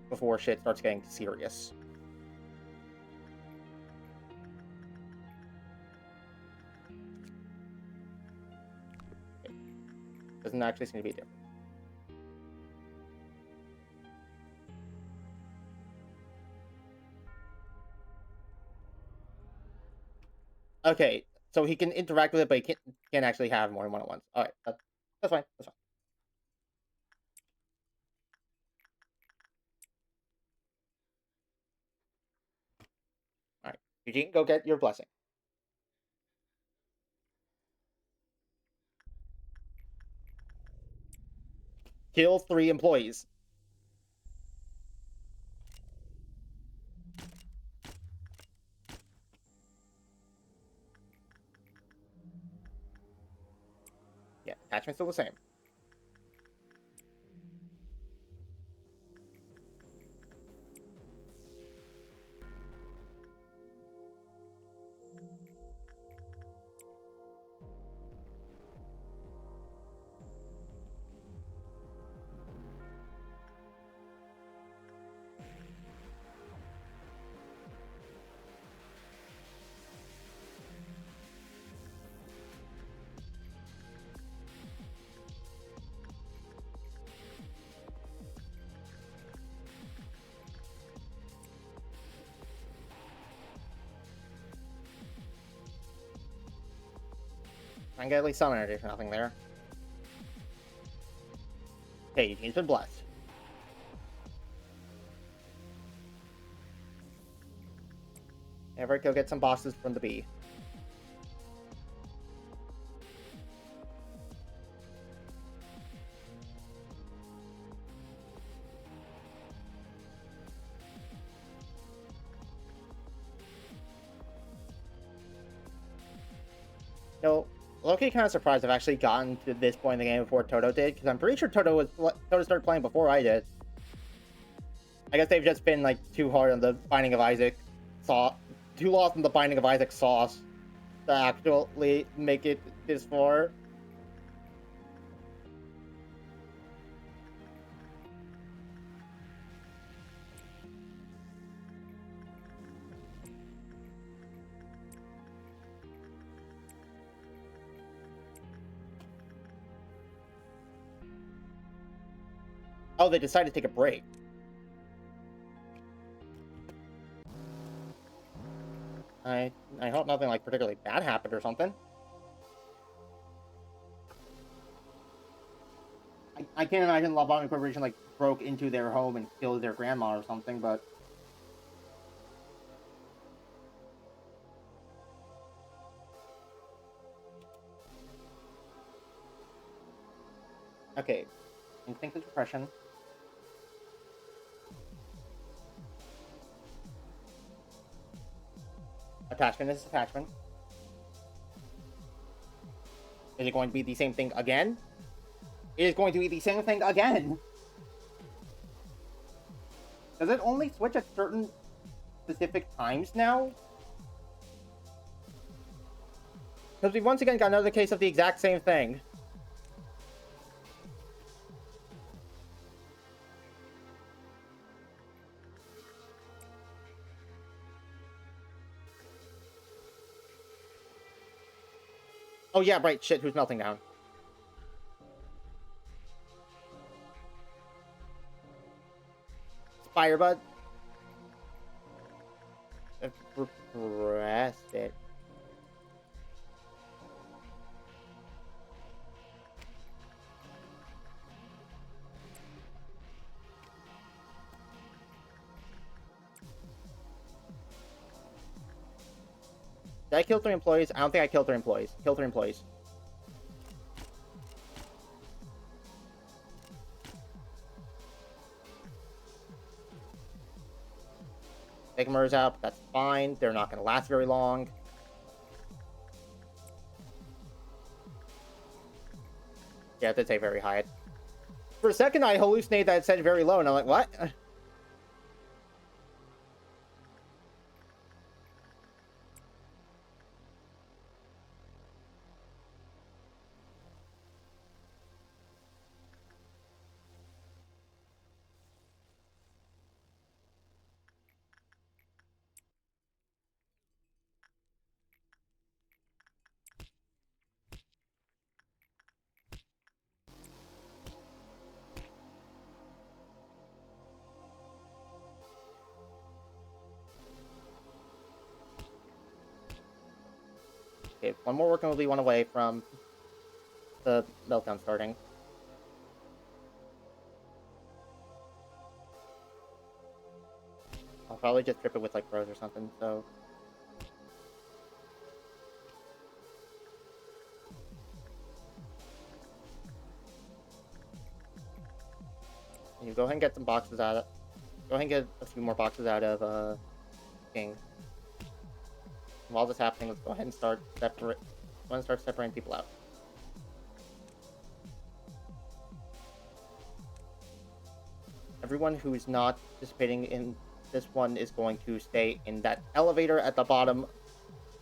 A: before shit starts getting serious. Okay. Doesn't actually seem to be different. Okay, so he can interact with it, but he can't actually have more than one at once. Alright, that's fine, that's fine. Alright, Eugene, go get your blessing. Kill 3 employees. Yeah, attachment's still the same. I can get at least some energy for nothing there. Okay, Eugene's been blessed. Everett, go get some bosses from the B. No, Loki kind of surprised I've actually gotten to this point in the game before Toto did, because I'm pretty sure Toto started playing before I did. I guess they've just been like too hard on the Binding of Isaac too lost in the Binding of Isaac sauce to actually make it this far. Oh, they decided to take a break. I hope nothing like particularly bad happened or something. I can't imagine La Bonne Corporation like broke into their home and killed their grandma or something, but okay. Instinctive suppression. Attachment is attachment. Is it going to be the same thing again? It is going to be the same thing again! Does it only switch at certain specific times now? Because we've once again got another case of the exact same thing. Oh yeah, right, shit, who's melting down? Firebud? Repressed it.
B: Did I kill 3 employees? I don't think I killed 3 employees. Kill 3 employees. Take murders out, but that's fine. They're not going to last very long. Yeah, it did say very high. For a second, I hallucinated that it said very low, and I'm like, what? Okay, one more working will be one away from the meltdown starting. I'll probably just trip it with, like, bros or something, so... You go ahead and get some boxes out of... Go ahead and get a few more boxes out of, King. While this is happening, let's go ahead and start separating people out. Everyone who is not participating in this one is going to stay in that elevator at the bottom,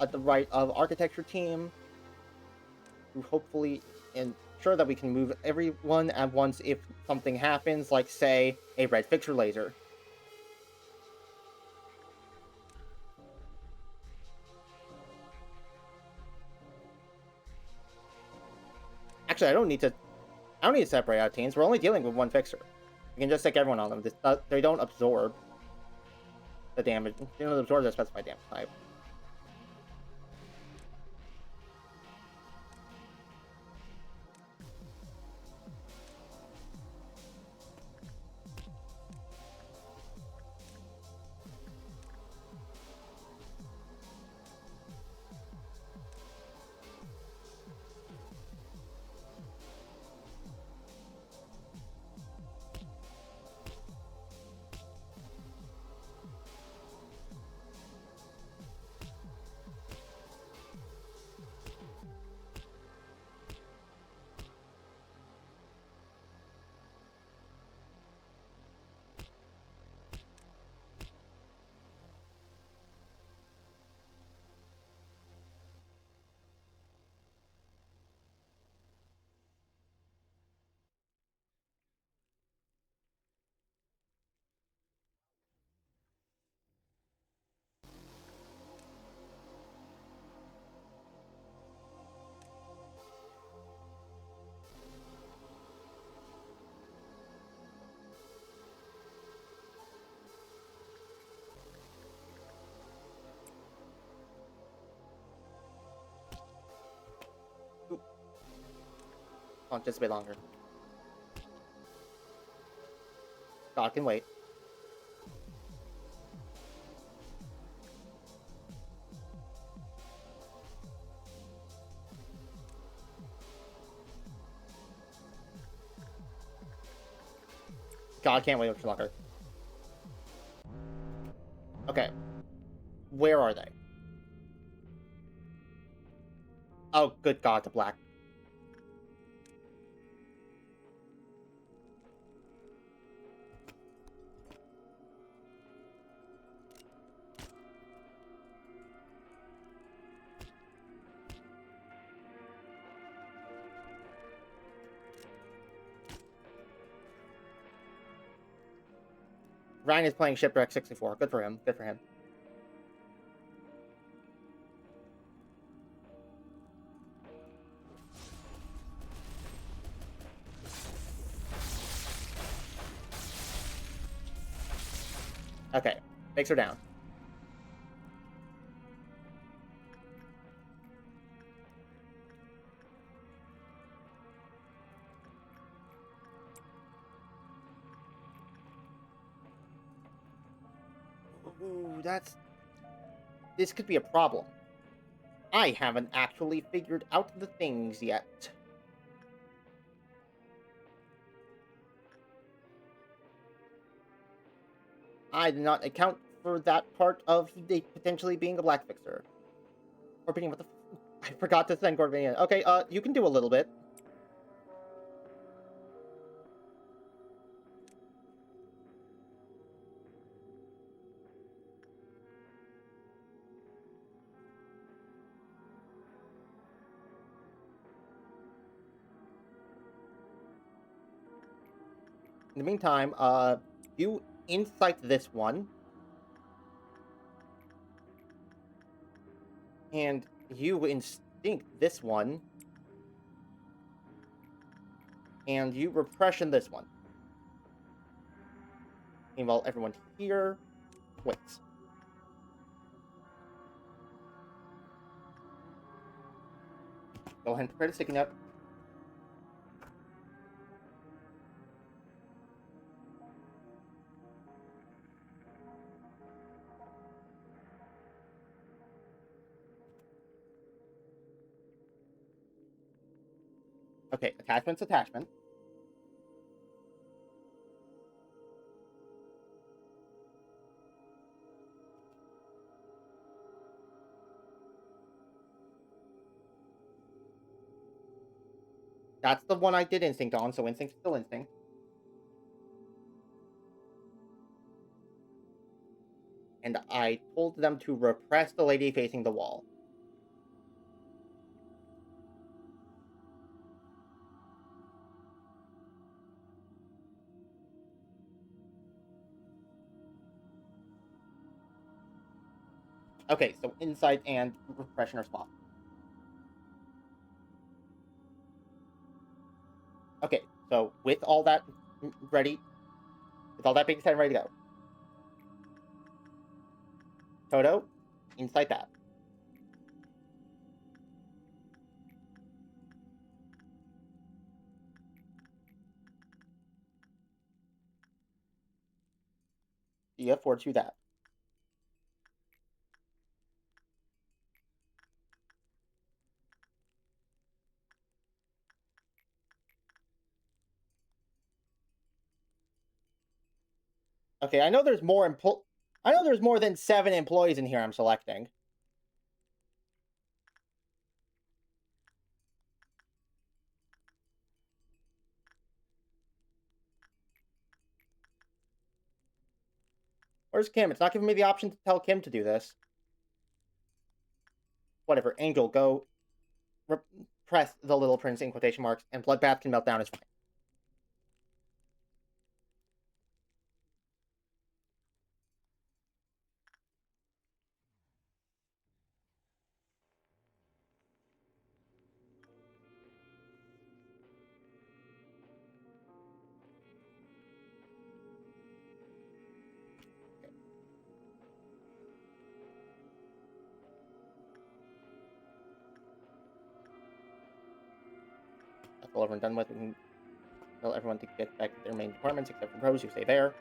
B: at the right of architecture team. To hopefully ensure that we can move everyone at once if something happens, like, say, a red fixture laser. Actually, I don't need to separate out teams. We're only dealing with one fixer. We can just stick everyone on them. They don't absorb the damage. They don't absorb the specified damage type. Oh, just a bit longer. God can wait. God can't wait much longer. Okay. Where are they? Oh, good God, the black. Ryan is playing Shipwreck 64. Good for him. Good for him. Okay. Takes her down. Ooh, this could be a problem. I haven't actually figured out the things yet. I did not account for that part of the potentially being a black fixer. Or being what the I forgot to send Corbin in. Okay, you can do a little bit. In the meantime, you insight this one. And you instinct this one. And you repression this one. Meanwhile, everyone here waits. Go ahead and prepare the sticky note. Okay, attachment's attachment. That's the one I did instinct on, so instinct's still instinct. And I told them to repress the lady facing the wall. Okay, so insight and repression are swapped. Okay, so with all that ready, with all that being said and ready to go. Toto, insight that. You forward to that. Okay, I know there's more I know there's more than 7 employees in here I'm selecting. Where's Kim? It's not giving me the option to tell Kim to do this. Whatever, Angel, go press the little prince in quotation marks, and Bloodbath can melt down is fine. That's all everyone done with. We can tell everyone to get back to their main departments, except for Rose, who stay there.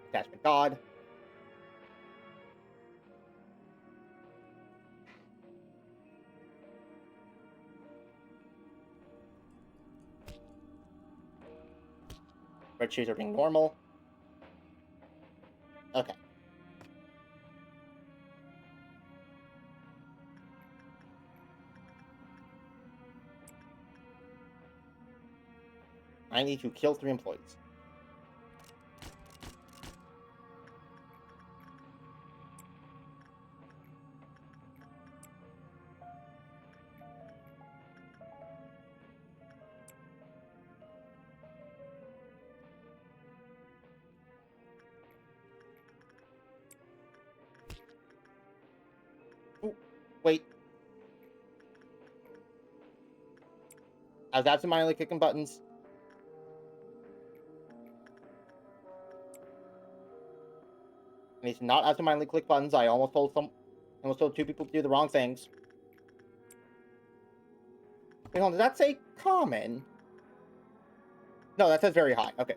B: Attachment God. Red shoes are being normal. Okay. I need to kill 3 employees. Ooh, wait. I was absentmindedly clicking buttons. I need to not absentmindedly click buttons. I almost told 2 people to do the wrong things. Wait, hold on, does that say common? No, that says very high. Okay.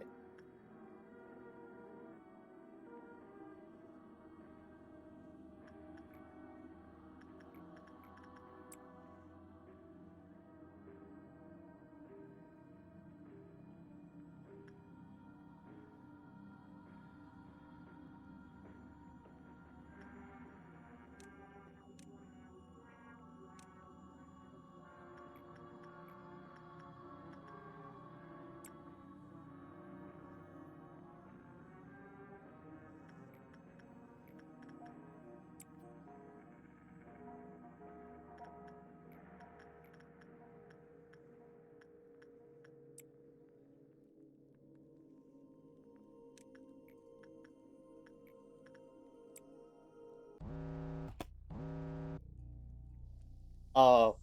B: Oh.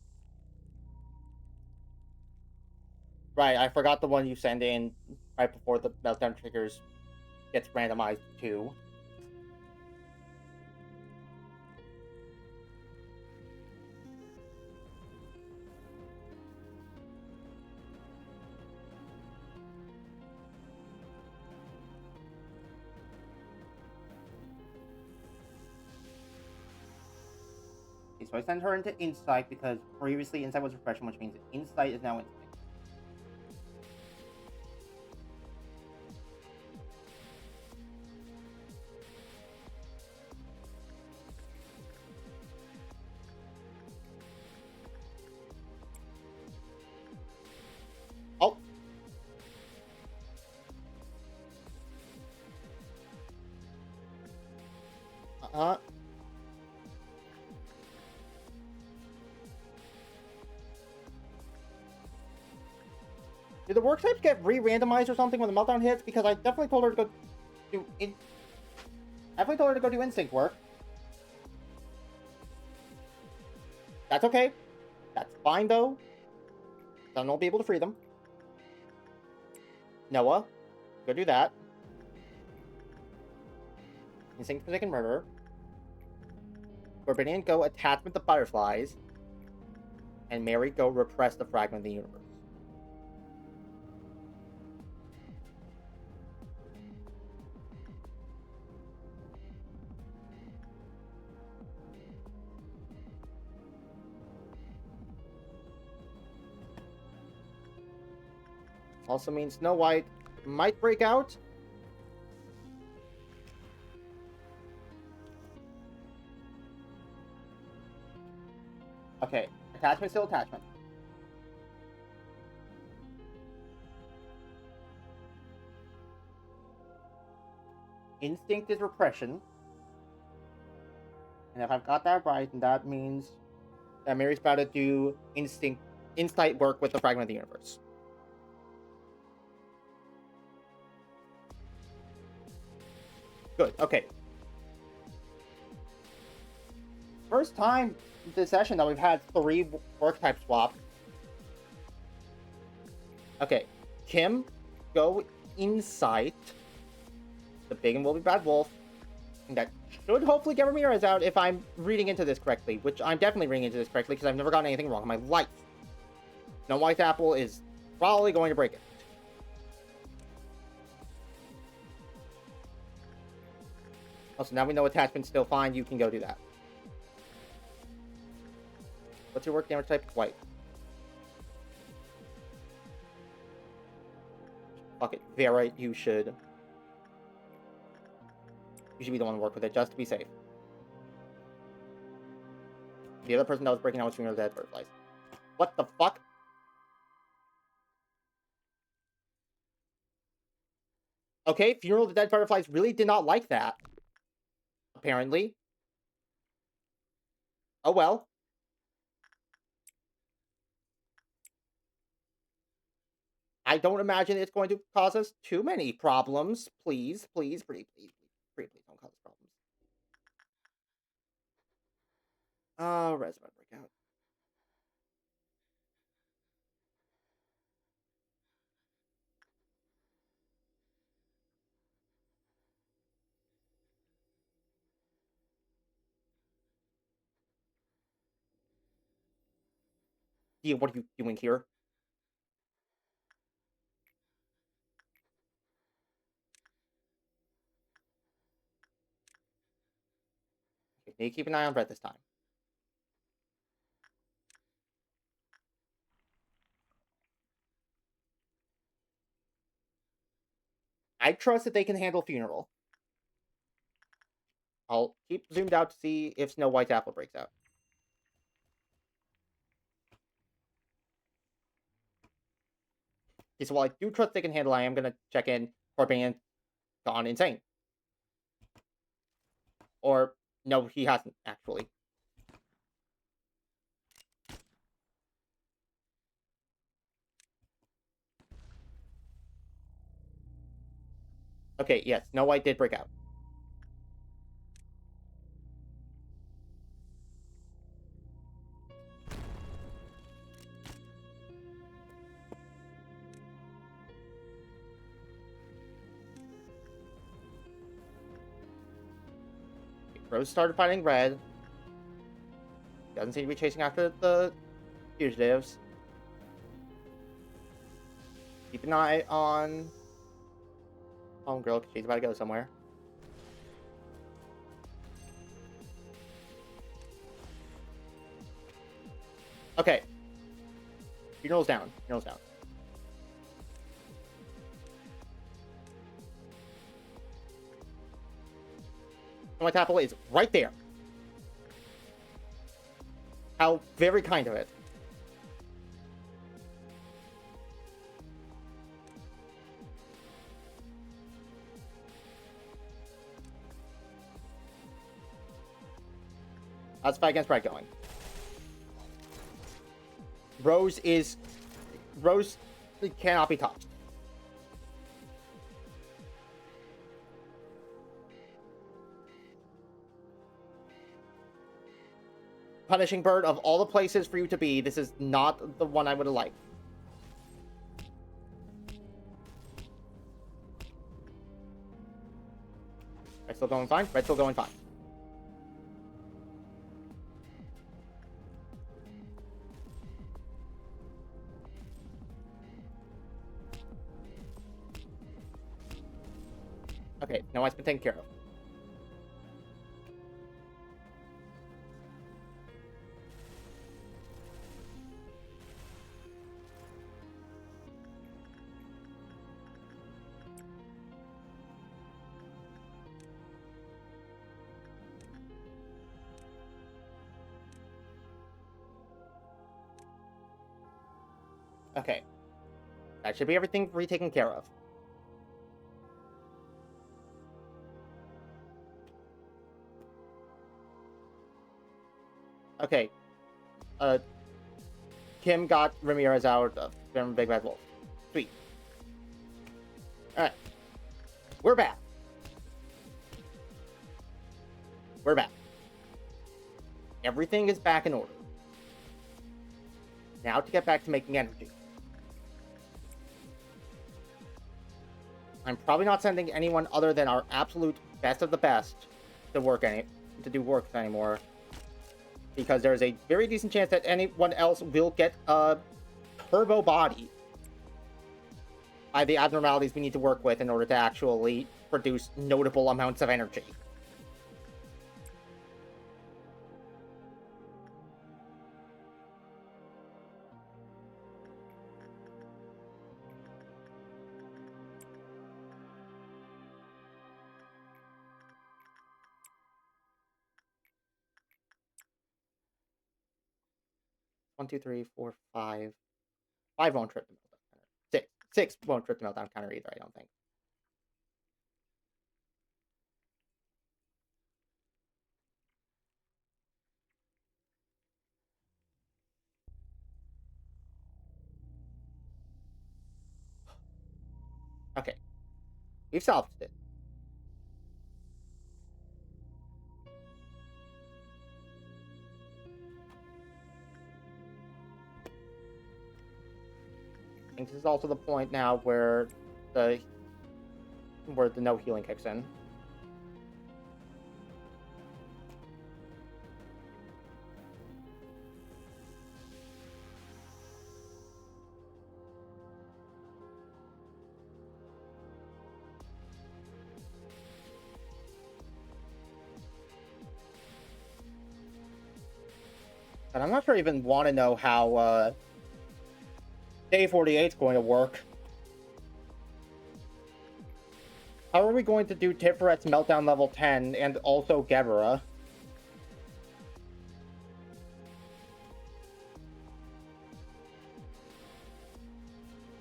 B: Right, I forgot the one you send in right before the meltdown triggers gets randomized too. Okay, so I sent her into Insight because previously Insight was Repression, which means Insight is now Instinct. Oh! Uh-huh. Did the work types get re-randomized or something when the meltdown hits? Because I definitely told her to go do definitely told her to go do instinct work. That's okay. That's fine though. Then I'll be able to free them. Noah, go do that. Instinct for second murder. Corbinian, go attachment the butterflies. And Mary, go repress the fragment of the universe. Also means Snow White might break out. Okay, attachment still attachment. Instinct is repression. And if I've got that right, then that means that Mary's about to do insight work with the fragment of the universe. Good, okay. First time this session that we've had 3 work type swap. Okay, Kim, go Insight. The big and will be bad wolf. And that should hopefully get Ramirez out if I'm reading into this correctly, which I'm definitely reading into this correctly because I've never gotten anything wrong in my life. No White Apple is probably going to break it. Also, now we know attachment's still fine. You can go do that. What's your work damage type? White. Fuck it. Vera, you should be the one to work with it, just to be safe. The other person that was breaking out was Funeral of the Dead Butterflies. What the fuck? Okay, Funeral of the Dead Butterflies really did not like that. Apparently. Oh well. I don't imagine it's going to cause us too many problems. Please, please, please, please, please, please don't cause us problems. Res about to break out. Yeah, what are you doing here? Okay, need to keep an eye on Red this time. I trust that they can handle Funeral. I'll keep zoomed out to see if Snow White's apple breaks out. Okay, so while I do trust they can handle, I am going to check in Corbinian gone insane. Or, no, he hasn't, actually. Okay, yes, Snow White did break out. Rose started fighting red. Doesn't seem to be chasing after the fugitives. Keep an eye on Homegirl, because she's about to go somewhere. Okay. Funeral's down. Funeral's down. My Tapple is right there. How very kind of it. How's fight against Brett going? Rose cannot be touched. Punishing Bird, of all the places for you to be, this is not the one I would have liked. Red's still going fine. Red's still going fine. Okay, no, it's been taken care of. Okay. That should be everything retaken care of. Okay. Kim got Ramirez out from Big Bad Wolf. Sweet. Alright. We're back. We're back. Everything is back in order. Now to get back to making energy. I'm probably not sending anyone other than our absolute best of the best to do work anymore. Because there's a very decent chance that anyone else will get a turbo body by the abnormalities we need to work with in order to actually produce notable amounts of energy. One, two, three, four, five. Five won't trip the meltdown counter. Six won't trip the meltdown counter either, I don't think. Okay. We've solved it. I think this is also the point now where the no healing kicks in. And I'm not sure I even want to know how Day 48 is going to work. How are we going to do Tifret's Meltdown level 10 and also Gebera?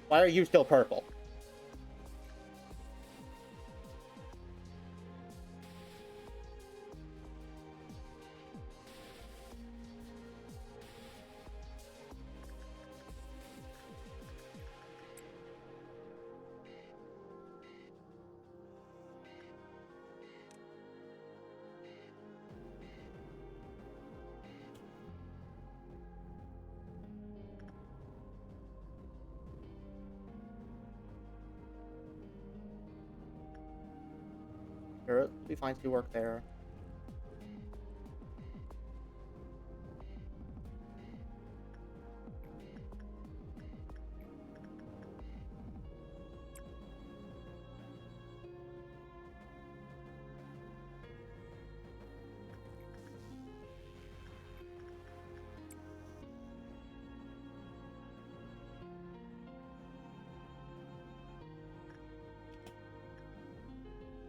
B: Why are you still purple? Sure, we find to do work there.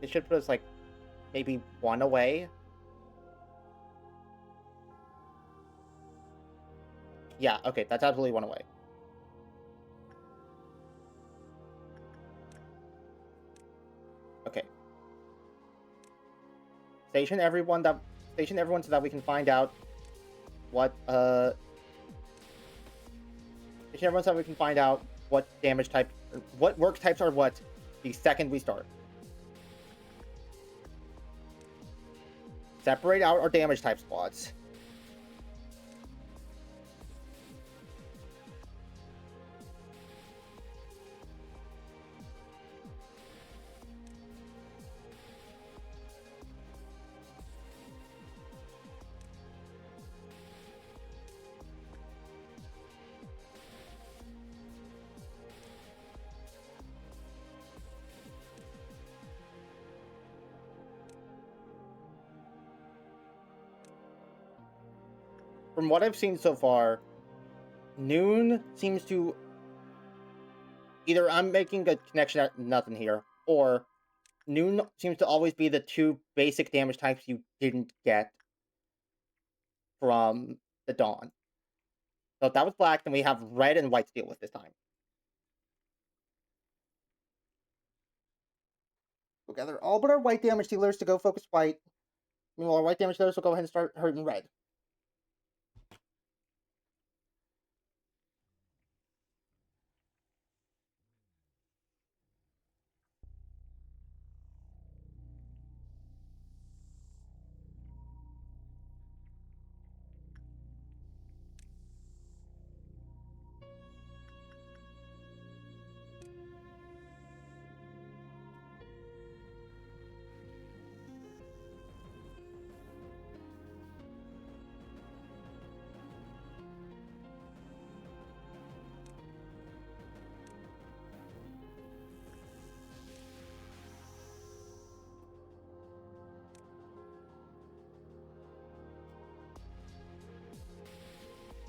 B: It should put us, like, maybe 1 away. Yeah, okay, that's absolutely 1 away. Okay. Station everyone so that we can find out what, Station everyone so that we can find out what damage type, what work types are what the second we start. Separate out our damage type squads. From what I've seen so far, Noon seems to... Either I'm making a connection at nothing here, or Noon seems to always be the 2 basic damage types you didn't get from the Dawn. So if that was black, then we have red and white to deal with this time. We'll gather all but our white damage dealers to go focus white. Meanwhile, our white damage dealers will go ahead and start hurting red.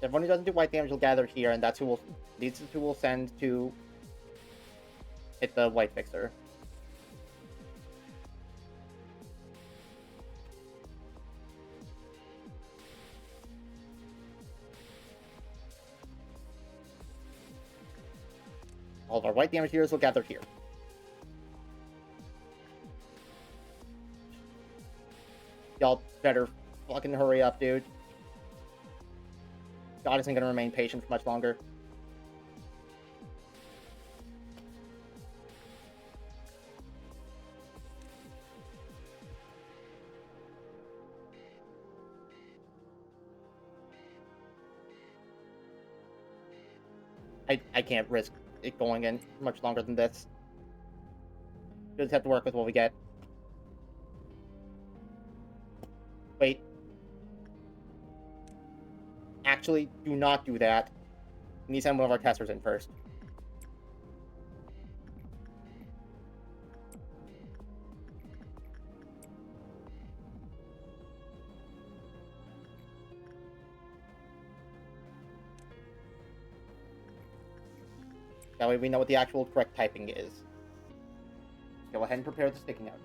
B: Everyone who doesn't do white damage will gather here, and that's who will... These are who will send to hit the white fixer. All of our white damage heroes will gather here. Y'all better fucking hurry up, dude. God isn't gonna remain patient for much longer. I can't risk it going in much longer than this. We just have to work with what we get. Wait. Actually, do not do that. We need to send one of our testers in first. That way we know what the actual correct typing is. Go ahead and prepare the sticking out.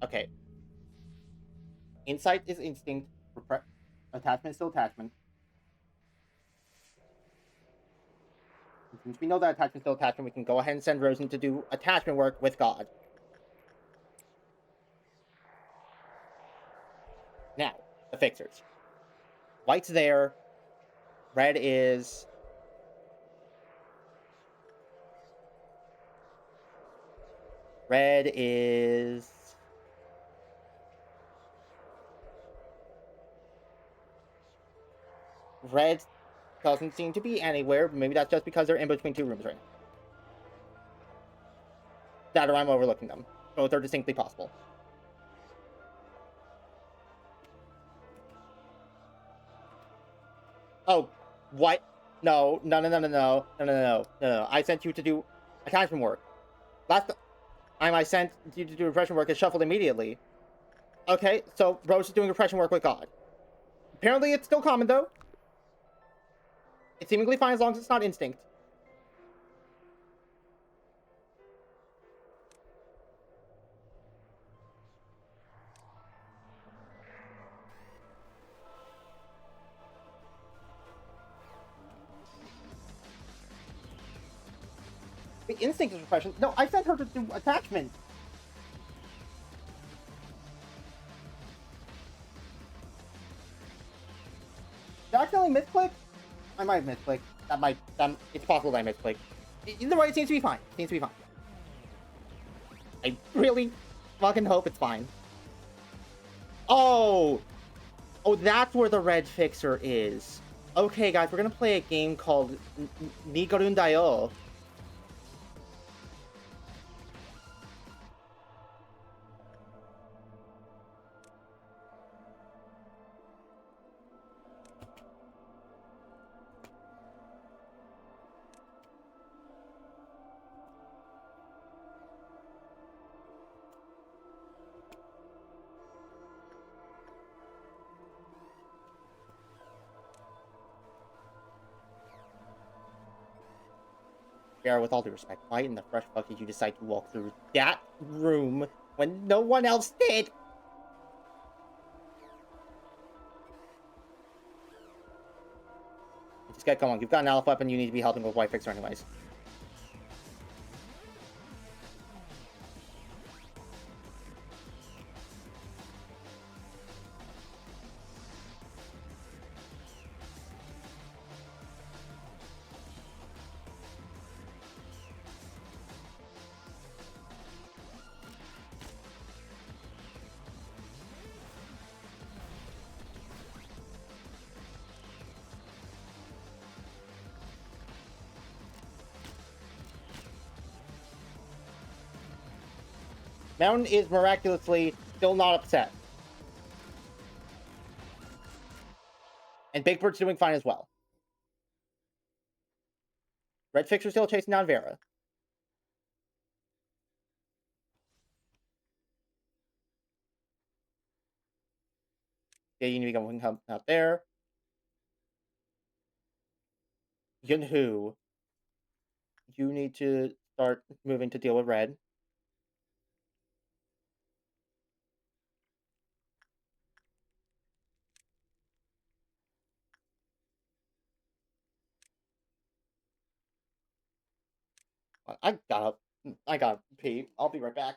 B: Okay. Insight is instinct. Attachment is still attachment. Since we know that attachment is still attachment, we can go ahead and send Rosen to do attachment work with God. Now, the fixers. White's there. Red is... Red is... Red doesn't seem to be anywhere. Maybe that's just because they're in between 2 rooms right now. That or I'm overlooking them. Both are distinctly possible. Oh, what? No, no. I sent you to do attachment work. I sent you to do repression work is shuffled immediately. Okay, so Rose is doing repression work with God. Apparently it's still common, though. It's seemingly fine as long as it's not instinct. The instinct is repression. No, I sent her to do attachment. Did I accidentally misclick? I might have misclicked. It's possible that I misclicked. Either way, it seems to be fine. It seems to be fine. I really fucking hope it's fine. Oh! Oh, that's where the red fixer is. Okay, guys, we're gonna play a game called Nigarundayo. Yeah, with all due respect, why in the fresh fuck did you decide to walk through that room when no one else did? Just get going. You've got an alpha weapon, you need to be helping with White Fixer anyways. Mountain is miraculously still not upset. And Big Bird's doing fine as well. Red Fixer's still chasing down Vera. Yeah, you need to be going out there. Yunhu, you need to start moving to deal with Red. I gotta pee. I'll be right back.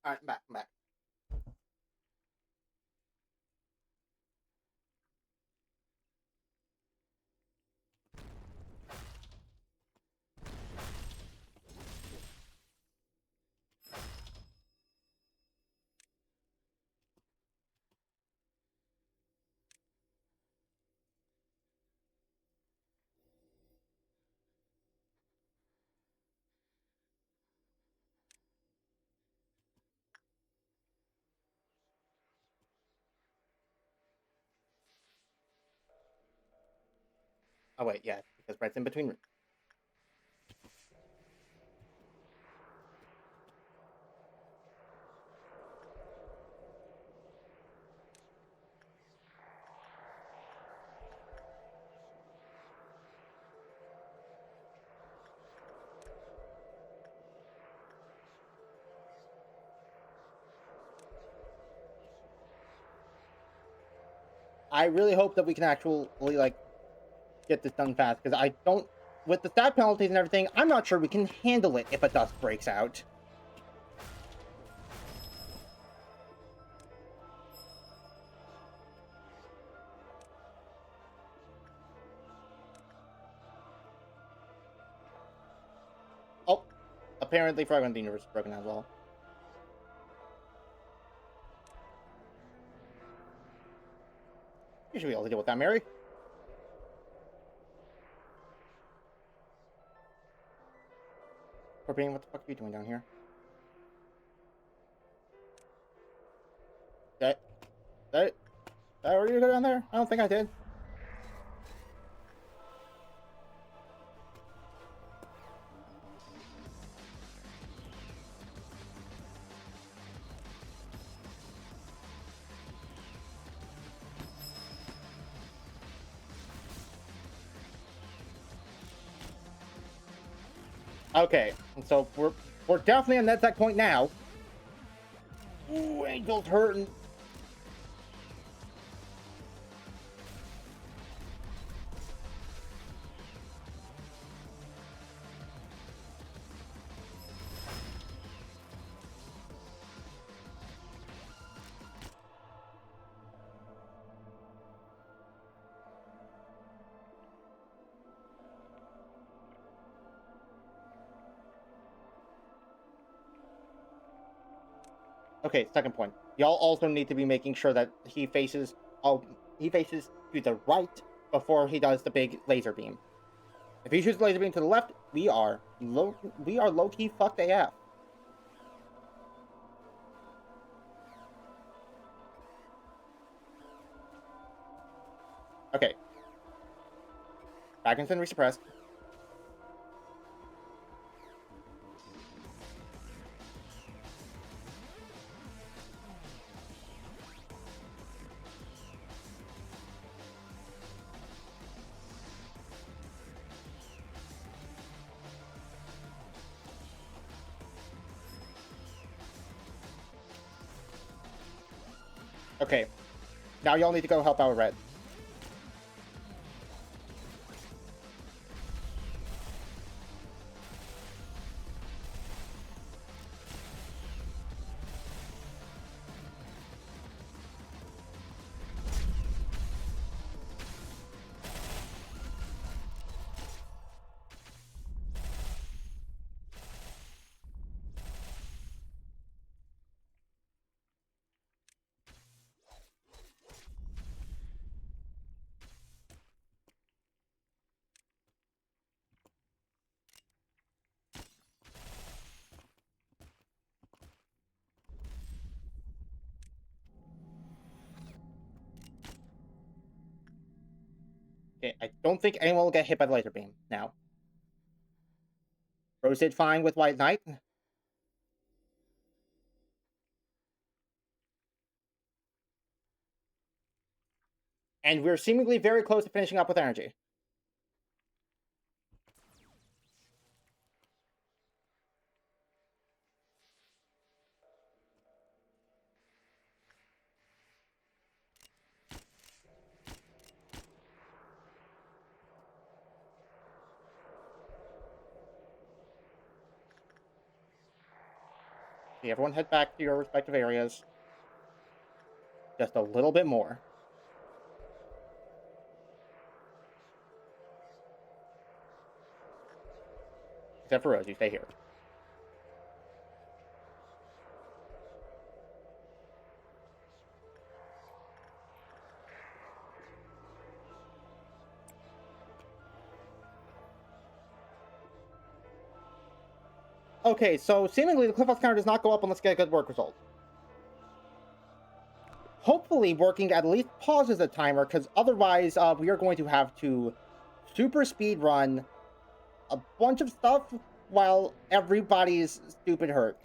B: Alright, I'm back. Oh wait, yeah, because red's in between rooms. I really hope that we can actually like get this done fast because I don't. With the stat penalties and everything, I'm not sure we can handle it if a dust breaks out. Oh, apparently Fragment of the Universe is broken as well. You should be able to deal with that, Mary. Corbin, what the fuck are you doing down here? Did I already go down there? I don't think I did. Okay, and so we're definitely on that point now. Ooh, Angel's hurting. Okay, second point. Y'all also need to be making sure that he faces to the right before he does the big laser beam. If he shoots the laser beam to the left, we are low key fucked AF. Okay. Dragon's been resuppressed. Okay. Now y'all need to go help out Red. Okay, I don't think anyone will get hit by the laser beam now. Rose did fine with White Knight. And we're seemingly very close to finishing up with energy. Okay, everyone head back to your respective areas. Just a little bit more. Except for Rose, you stay here. Okay, so seemingly the Cliff House counter does not go up unless you get a good work result. Hopefully working at least pauses the timer, because otherwise we are going to have to
A: super speed run a bunch of stuff while everybody's stupid hurt.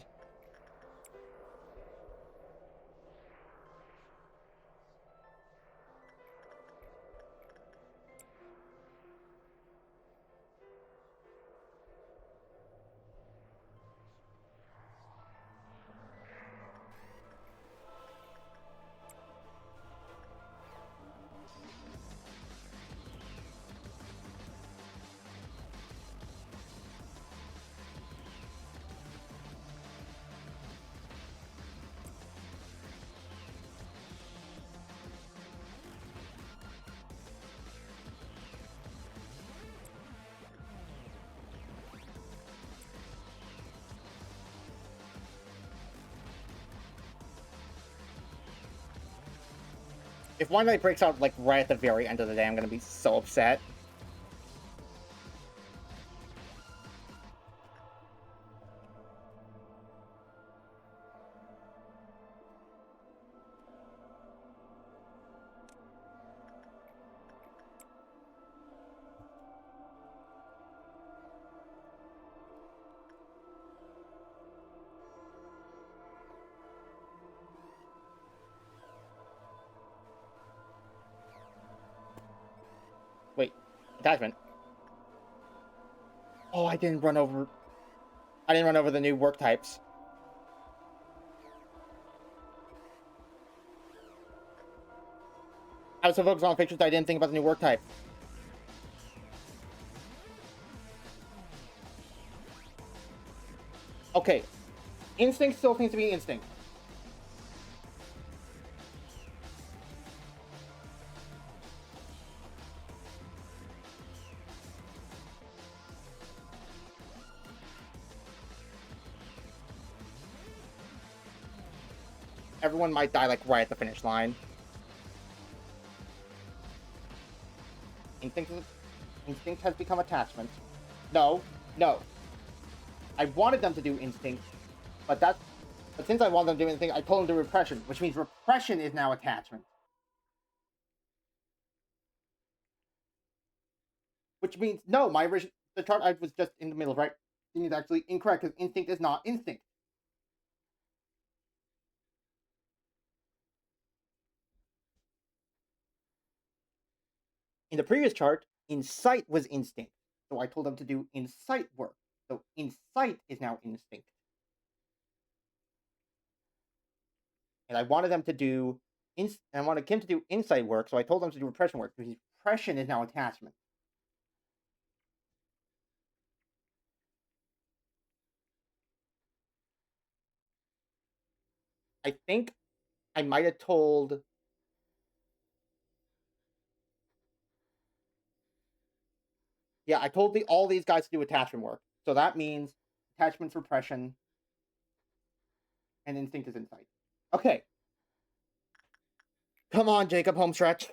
A: If one night breaks out like right at the very end of the day, I'm gonna be so upset. Wait, attachment. Oh, I didn't run over the new work types. I was so focused on pictures that I didn't think about the new work type. Okay. Instinct still seems to be instinct. Everyone might die like right at the finish line. Instinct has become attachment. No. I wanted them to do instinct, but since I wanted them to do instinct, I told them to do repression, which means repression is now attachment. Which means no, the chart I was just in the middle of, right? Is actually incorrect because instinct is not instinct. In the previous chart, insight was instinct. So I told them to do insight work. So insight is now instinct. And I wanted them to do I wanted Kim to do insight work, so I told them to do repression work, because repression is now attachment. I think I might have told... Yeah, I told all these guys to do attachment work. So that means attachment's repression, and instinct is insight. Okay. Come on, Jacob, home stretch.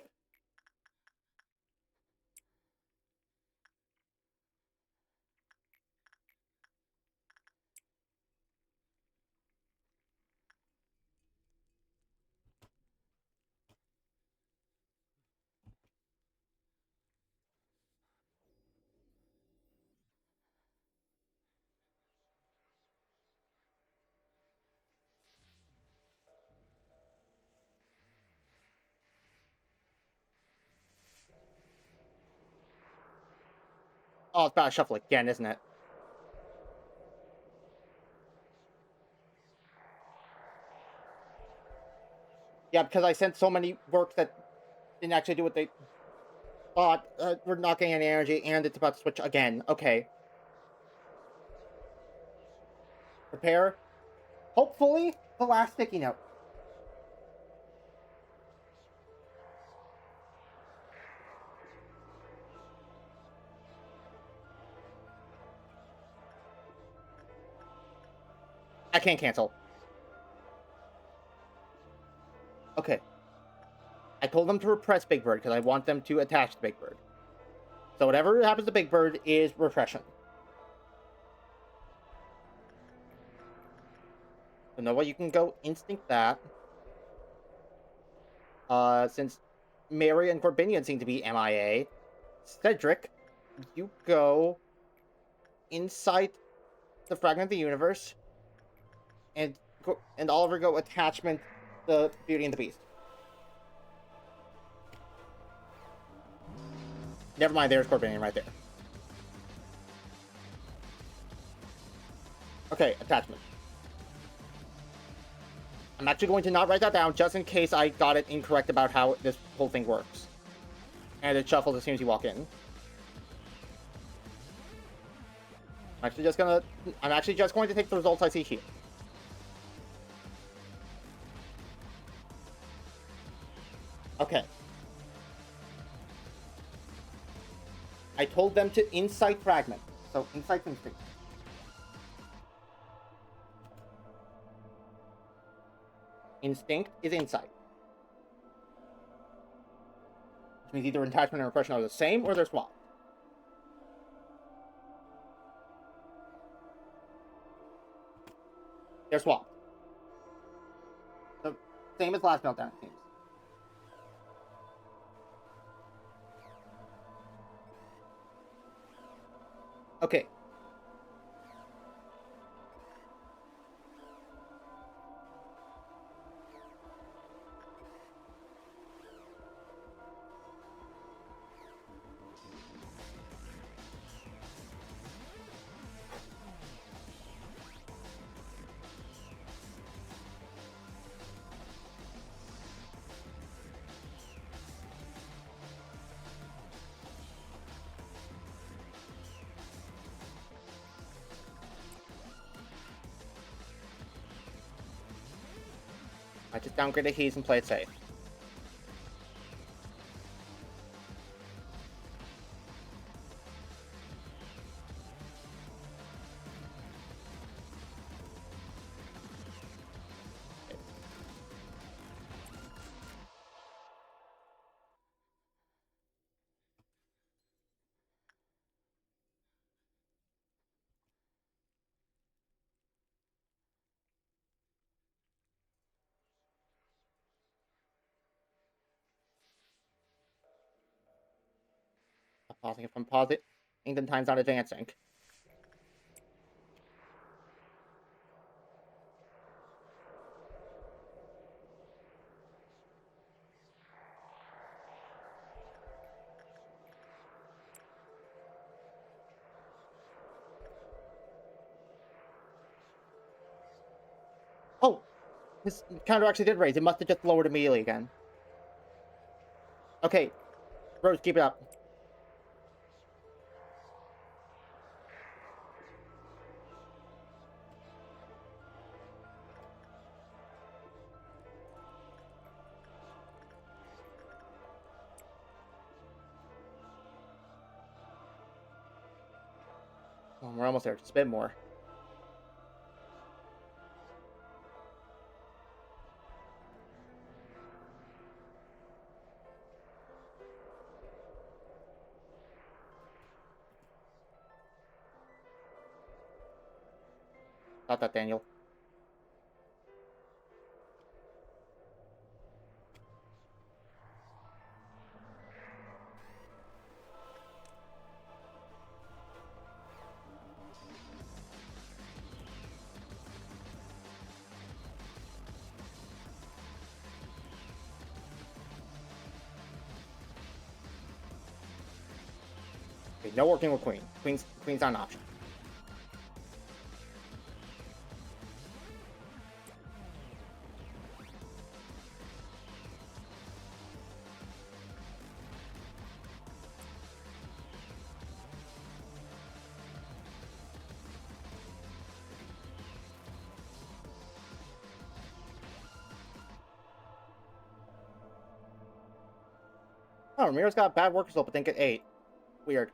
A: Oh, it's about to shuffle again, isn't it? Yeah, because I sent so many works that didn't actually do what they thought. We're not getting any energy, and it's about to switch again. Okay. Prepare. Hopefully, the last sticky note. I can't cancel. Okay. I told them to repress Big Bird because I want them to attach to Big Bird. So whatever happens to Big Bird is repression. So no way you can go instinct that. Since Mary and Corbinian seem to be MIA, Cedric
B: you go inside the fragment of the universe, and Oliver go attachment the Beauty and the Beast. Never mind, there's Corbinian right there. Okay, attachment. I'm actually going to not write that down, just in case I got it incorrect about how this whole thing works. And it shuffles as soon as you walk in. I'm actually just going to take the results I see here. Okay. I told them to insight fragment. So insight instinct. Instinct is insight. Which means either attachment and repression are the same or they're swapped. They're swapped. The same as last meltdown, it seems. Okay. I just downgrade the keys and play it safe. I'm pausing it from pausing. England time's not advancing. Oh! His counter actually did raise. It must have just lowered immediately again. Okay. Rose, keep it up. Oh, we're almost there. Just a bit more. Got that, Daniel. Okay, no working with Queen. Queen's not an option. Oh, Ramiro's got a bad work result, but didn't get 8. Weird.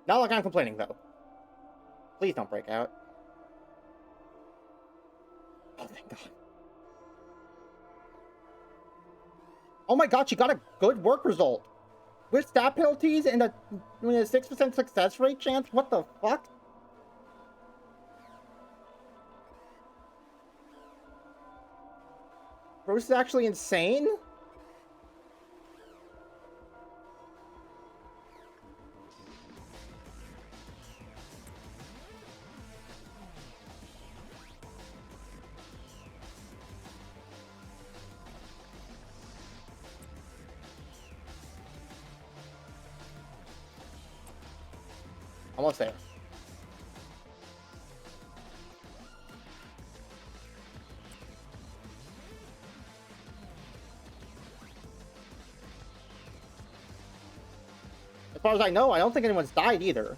B: Not like I'm complaining, though. Please don't break out. Oh, thank God. Oh my God, she got a good work result. With stat penalties and a 6% success rate chance? What the fuck? Rose is actually insane? Almost there. As far as I know, I don't think anyone's died either.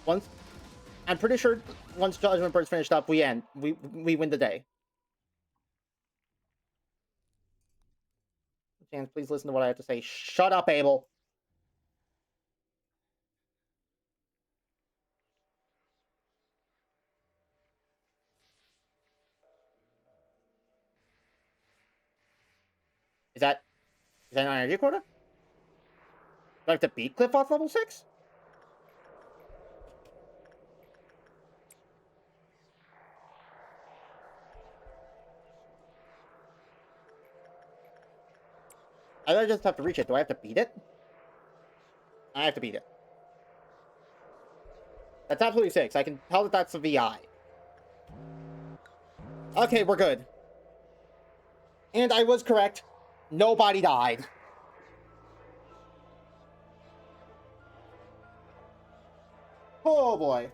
B: Once, I'm pretty sure once Judgment Bird's finished up, we end. We win the day. Chance, please listen to what I have to say. Shut up, Abel. Is that an energy quota? Do I have to beat Cliff off level 6? I just have to reach it. Do I have to beat it? I have to beat it. That's absolutely 6. I can tell that that's a VI. Okay, we're good. And I was correct. Nobody died. Oh boy.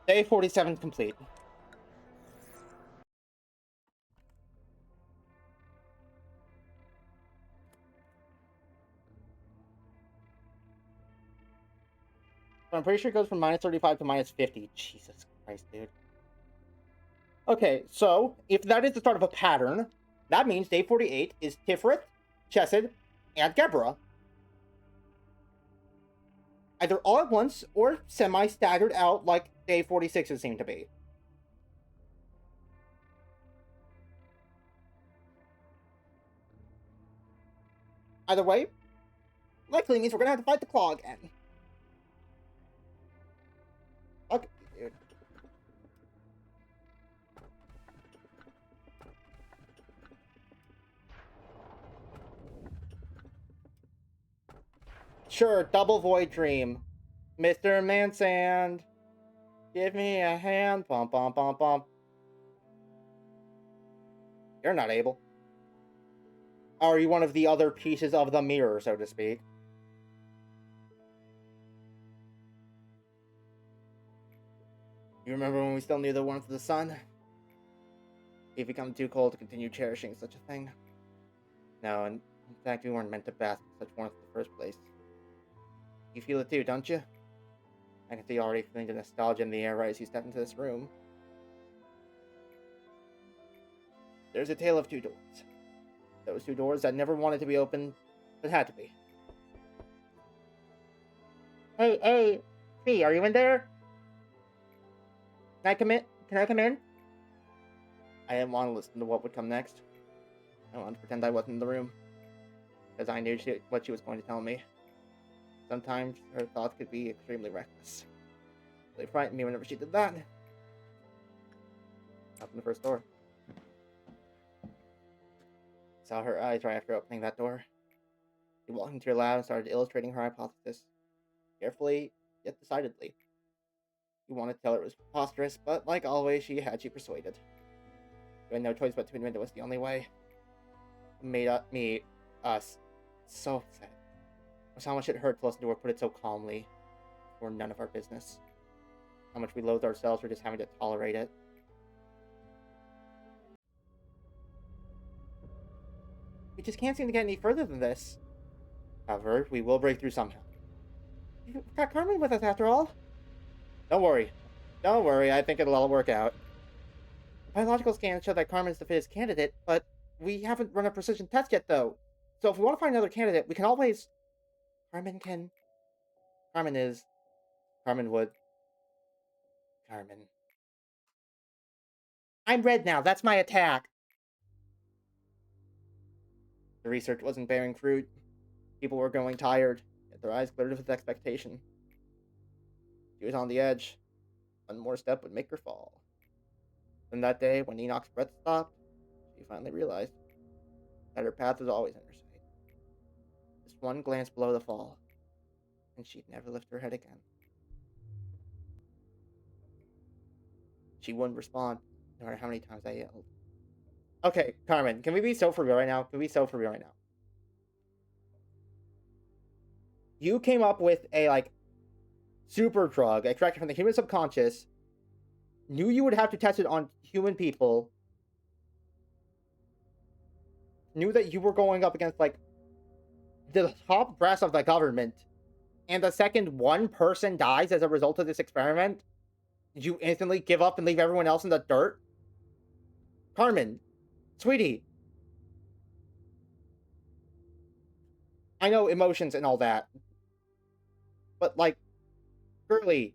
B: Day 47 complete. I'm pretty sure it goes from minus 35 to minus 50. Jesus Christ, dude. Okay, so if that is the start of a pattern, that means day 48 is Tiferet, Chesed, and Gebra. Either all at once or semi-staggered out like day 46 seemed to be. Either way, likely means we're gonna have to fight the claw again. Okay, dude. Sure, double void dream. Mr. Mansand, give me a hand. Bump, bump, bump, bump. You're not able. Are you one of the other pieces of the mirror, so to speak? You remember when we still knew the warmth of the sun? We've become too cold to continue cherishing such a thing. No, in fact, we weren't meant to bask in such warmth in the first place. You feel it too, don't you? I can see you already feeling the nostalgia in the air right as you step into this room. There's a tale of two doors. Those two doors that never wanted to be opened, but had to be. Hey, Fee, are you in there? Can I come in? Can I come in? I didn't want to listen to what would come next. I wanted to pretend I wasn't in the room. Because I knew what she was going to tell me. Sometimes her thoughts could be extremely reckless. They frightened me whenever she did that. Open the first door. Saw her eyes right after opening that door. She walked into her lab and started illustrating her hypothesis. Carefully, yet decidedly. You wanted to tell her it was preposterous, but like always, she had you persuaded. You had no choice but to admit it was the only way. It made us, so upset. Was how much it hurt to listen to her put it so calmly. We're none of our business. How much we loathe ourselves for just having to tolerate it. We just can't seem to get any further than this. However, we will break through somehow. We've got Carmen with us after all. Don't worry. Don't worry, I think it'll all work out. Biological scans show that Carmen's the fittest candidate, but we haven't run a precision test yet, though. So if we want to find another candidate, we can always... Carmen would. Carmen. I'm red now, that's my attack. The research wasn't bearing fruit. People were growing tired, yet their eyes glittered with expectation. She was on the edge. One more step would make her fall. Then that day, when Enoch's breath stopped, she finally realized that her path was always in her sight. This Just one glance below the fall, and she'd never lift her head again. She wouldn't respond, no matter how many times I yelled. Okay, Carmen, can we be so for real right now? Can we be so for real right now? You came up with a, like, super drug extracted from the human subconscious, knew you would have to test it on human people, knew that you were going up against, like, the top brass of the government, and the second one person dies as a result of this experiment, you instantly give up and leave everyone else in the dirt? Carmen, sweetie. I know emotions and all that. But, like, girly,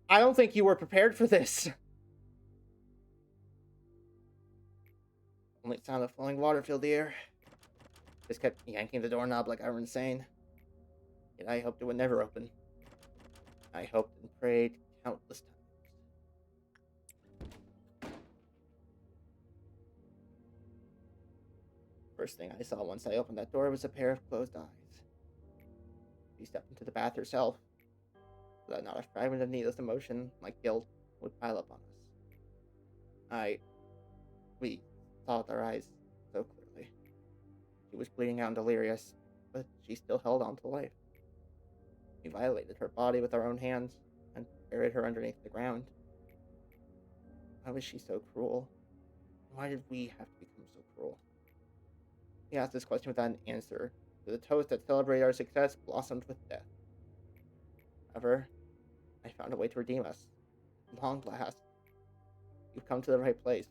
B: I don't think you were prepared for this. Only sound of flowing water filled the air. Just kept yanking the doorknob like I were insane. Yet I hoped it would never open. I hoped and prayed countless times. First thing I saw once I opened that door was a pair of closed eyes. She stepped into the bath herself, so that not a fragment of needless emotion, like guilt, would pile up on us. We saw with our eyes so clearly. She was bleeding out and delirious, but she still held on to life. We violated her body with our own hands and buried her underneath the ground. Why was she so cruel? Why did we have to become so cruel? He asked this question without an answer, so the toast that celebrated our success blossomed with death. However, I found a way to redeem us. Long last. You've come to the right place.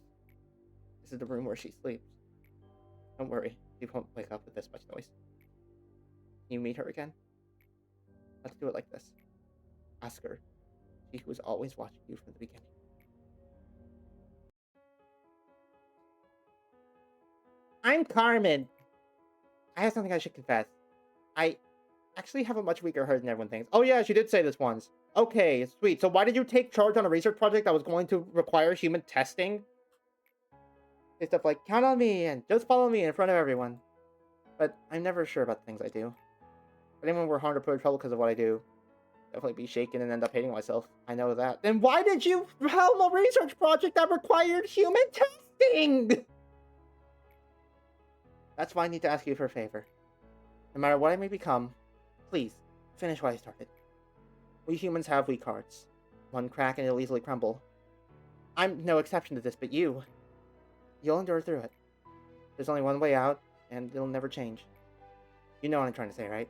B: This is the room where she sleeps. Don't worry, she won't wake up with this much noise. Can you meet her again? Let's do it like this. Ask her. She who was always watching you from the beginning. I'm Carmen. I have something I should confess. I actually have a much weaker heart than everyone thinks. Oh yeah, she did say this once. Okay, sweet. So why did you take charge on a research project that was going to require human testing? Say stuff like, count on me and just follow me in front of everyone. But I'm never sure about the things I do. If anyone were harmed or put in trouble because of what I do, definitely be shaken and end up hating myself. I know that. Then why did you helm a research project that required human testing? That's why I need to ask you for a favor. No matter what I may become, please, finish what I started. We humans have weak hearts. One crack and it'll easily crumble. I'm no exception to this, but you'll endure through it. There's only one way out, and it'll never change. You know what I'm trying to say, right?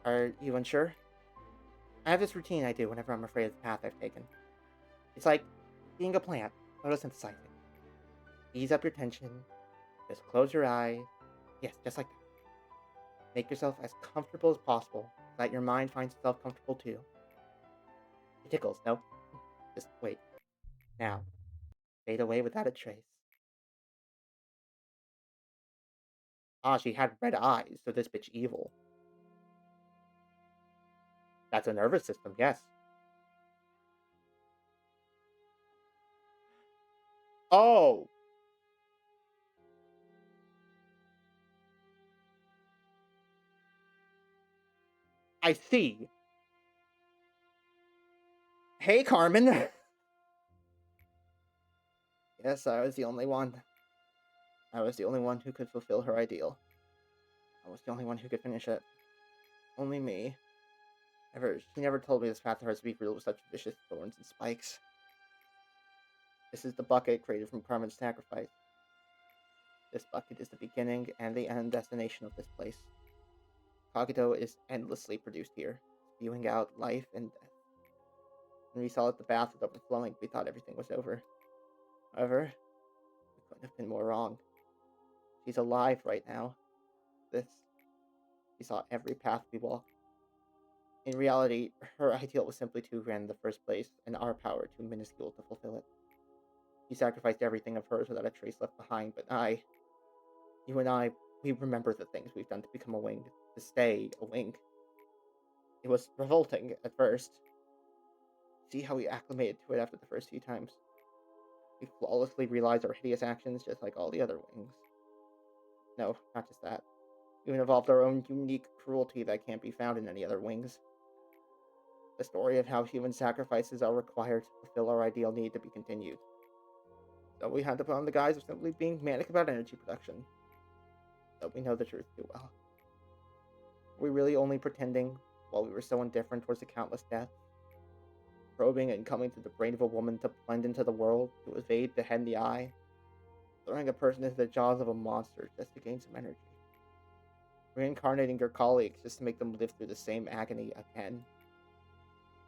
B: Are you unsure? I have this routine I do whenever I'm afraid of the path I've taken. It's like being a plant, photosynthesizing. Ease up your tension. Just close your eyes. Yes, just like that. Make yourself as comfortable as possible so that your mind finds itself comfortable too. It tickles, no? Just wait. Now, fade away without a trace. Ah, she had red eyes, so this bitch evil. That's a nervous system, yes. Oh! I see. Hey, Carmen! Yes, I was the only one. I was the only one who could fulfill her ideal. I was the only one who could finish it. Only me. She never told me this path of hers would be filled with such vicious thorns and spikes. This is the bucket created from Carmen's sacrifice. This bucket is the beginning and the end destination of this place. Kagito is endlessly produced here, spewing out life and death. When we saw that the bath was overflowing, we thought everything was over. However, we couldn't have been more wrong. She's alive right now. She saw every path we walked. In reality, her ideal was simply too grand in the first place, and our power too minuscule to fulfill it. She sacrificed everything of hers without a trace left behind, but you and I, we remember the things we've done to become a wing, to stay a wing. It was revolting at first. See how we acclimated to it after the first few times. We flawlessly realized our hideous actions just like all the other wings. No, not just that. We've evolved our own unique cruelty that can't be found in any other wings. The story of how human sacrifices are required to fulfill our ideal need to be continued. So we had to put on the guise of simply being manic about energy production. So we know the truth too well. Were we really only pretending while we were so indifferent towards the countless deaths? Probing and coming to the brain of a woman to blend into the world, to evade the head in the eye, throwing a person into the jaws of a monster just to gain some energy. Reincarnating your colleagues just to make them live through the same agony again.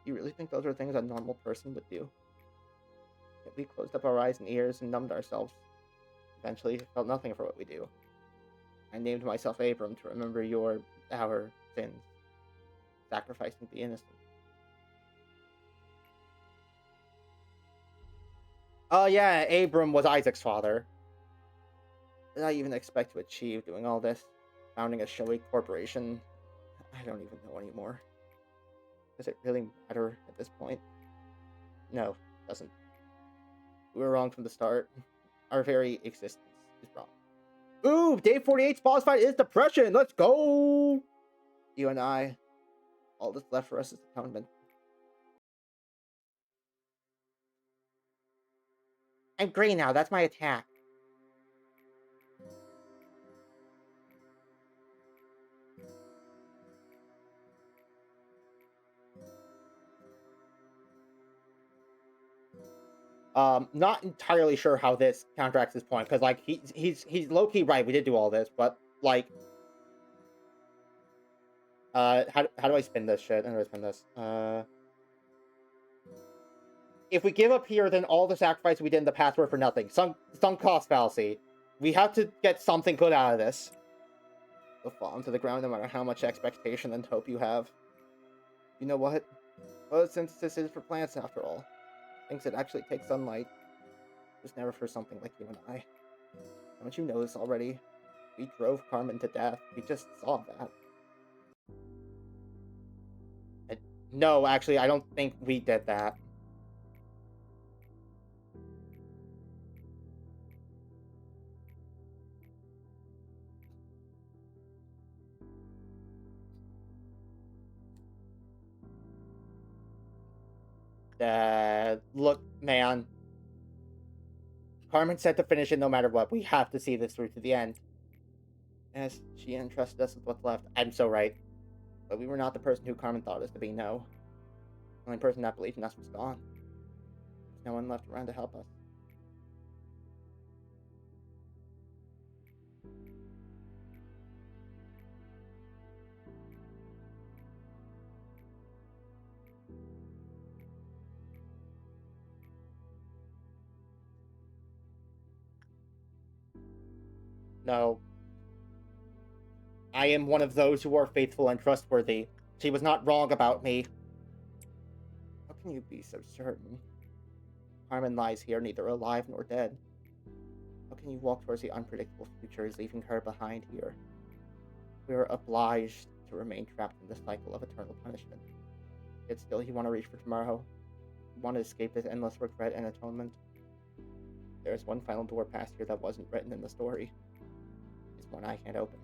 B: You really think those are things a normal person would do? Yet we closed up our eyes and ears and numbed ourselves. Eventually, felt nothing for what we do. I named myself Abram to remember our sins, sacrificing the innocent. Oh yeah, Abram was Isaac's father. Did I even expect to achieve doing all this? Founding a showy corporation? I don't even know anymore. Does it really matter at this point? No, it doesn't. We were wrong from the start. Our very existence is wrong. Ooh, day 48's boss fight is depression! Let's go! You and I, all that's left for us is atonement. I'm green now, that's my attack. Not entirely sure how this counteracts this point, because like he's low-key right, we did do all this, but like how do I spin this shit? How do I spin this? If we give up here, then all the sacrifice we did in the past were for nothing. Some cost fallacy. We have to get something good out of this. You'll fall into the ground no matter how much expectation and hope you have. You know what? Photosynthesis is for plants after all. Things that actually take sunlight. It was never for something like you and I. Don't you know this already? We drove Carmen to death. We just saw that. No, actually, I don't think we did that. Look, man. Carmen said to finish it no matter what. We have to see this through to the end. Yes, she entrusted us with what's left. I'm so right. But we were not the person who Carmen thought us to be, no. The only person that believed in us was gone. There's no one left around to help us. No. I am one of those who are faithful and trustworthy. She was not wrong about me. How can you be so certain? Carmen lies here, neither alive nor dead. How can you walk towards the unpredictable future, leaving her behind here? We are obliged to remain trapped in this cycle of eternal punishment. Yet still you want to reach for tomorrow. You want to escape this endless regret and atonement. There is one final door past here that wasn't written in the story. It's one I can't open.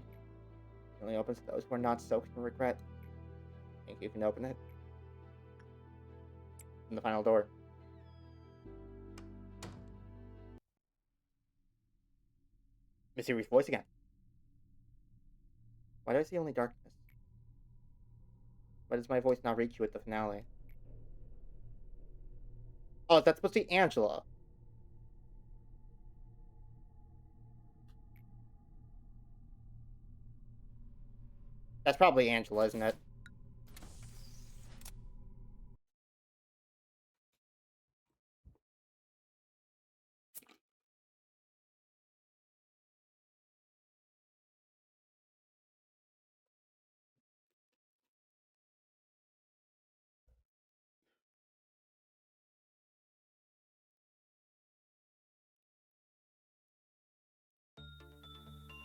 B: It only opens to those who are not soaked in regret. Think you can open it? In the final door. Mysterious voice again. Why do I see only darkness? Why does my voice not reach you at the finale? Oh, that's supposed to be Angela. That's probably Angela, isn't it?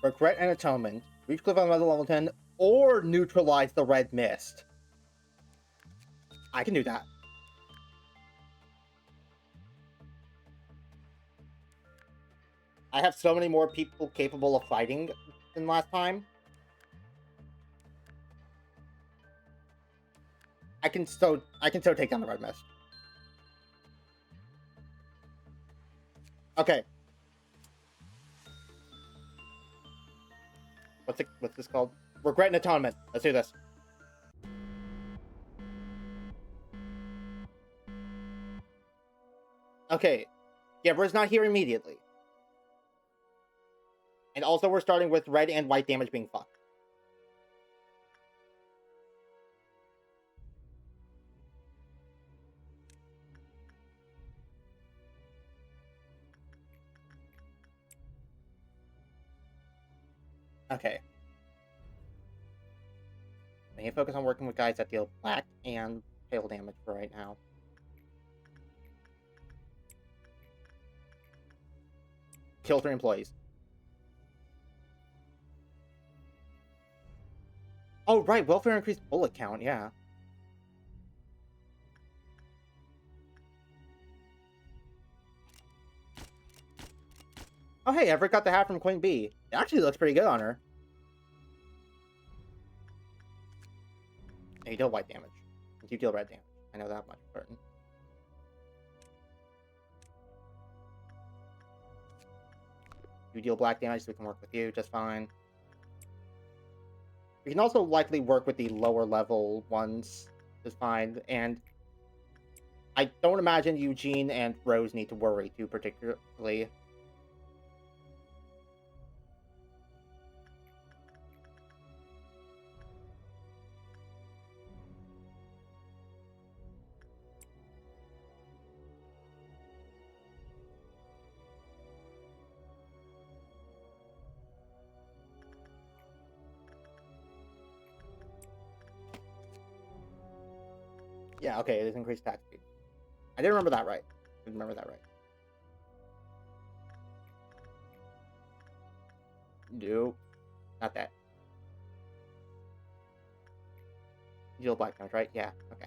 B: Regret and atonement. Reach cliff on level 10 or neutralize the red mist. I can do that. I have so many more people capable of fighting than last time. I can so take down the red mist. Okay. What's this called? Regret and atonement. Let's do this. Okay. Gabra's not here immediately. And also we're starting with red and white damage being fucked. Okay. I need to focus on working with guys that deal black and pale damage for right now. Kill 3 employees. Oh, right. Welfare increased bullet count. Yeah. Oh, hey, Everett got the hat from Queen Bee. It actually looks pretty good on her. And you deal white damage. You deal red damage. I know that much for certain. You deal black damage, so we can work with you just fine. We can also likely work with the lower level ones just fine. And I don't imagine Eugene and Rose need to worry too particularly. Yeah, okay, it is increased attack speed. I didn't remember that right. I didn't remember that right. No, not that. You deal black damage, right? Yeah, okay.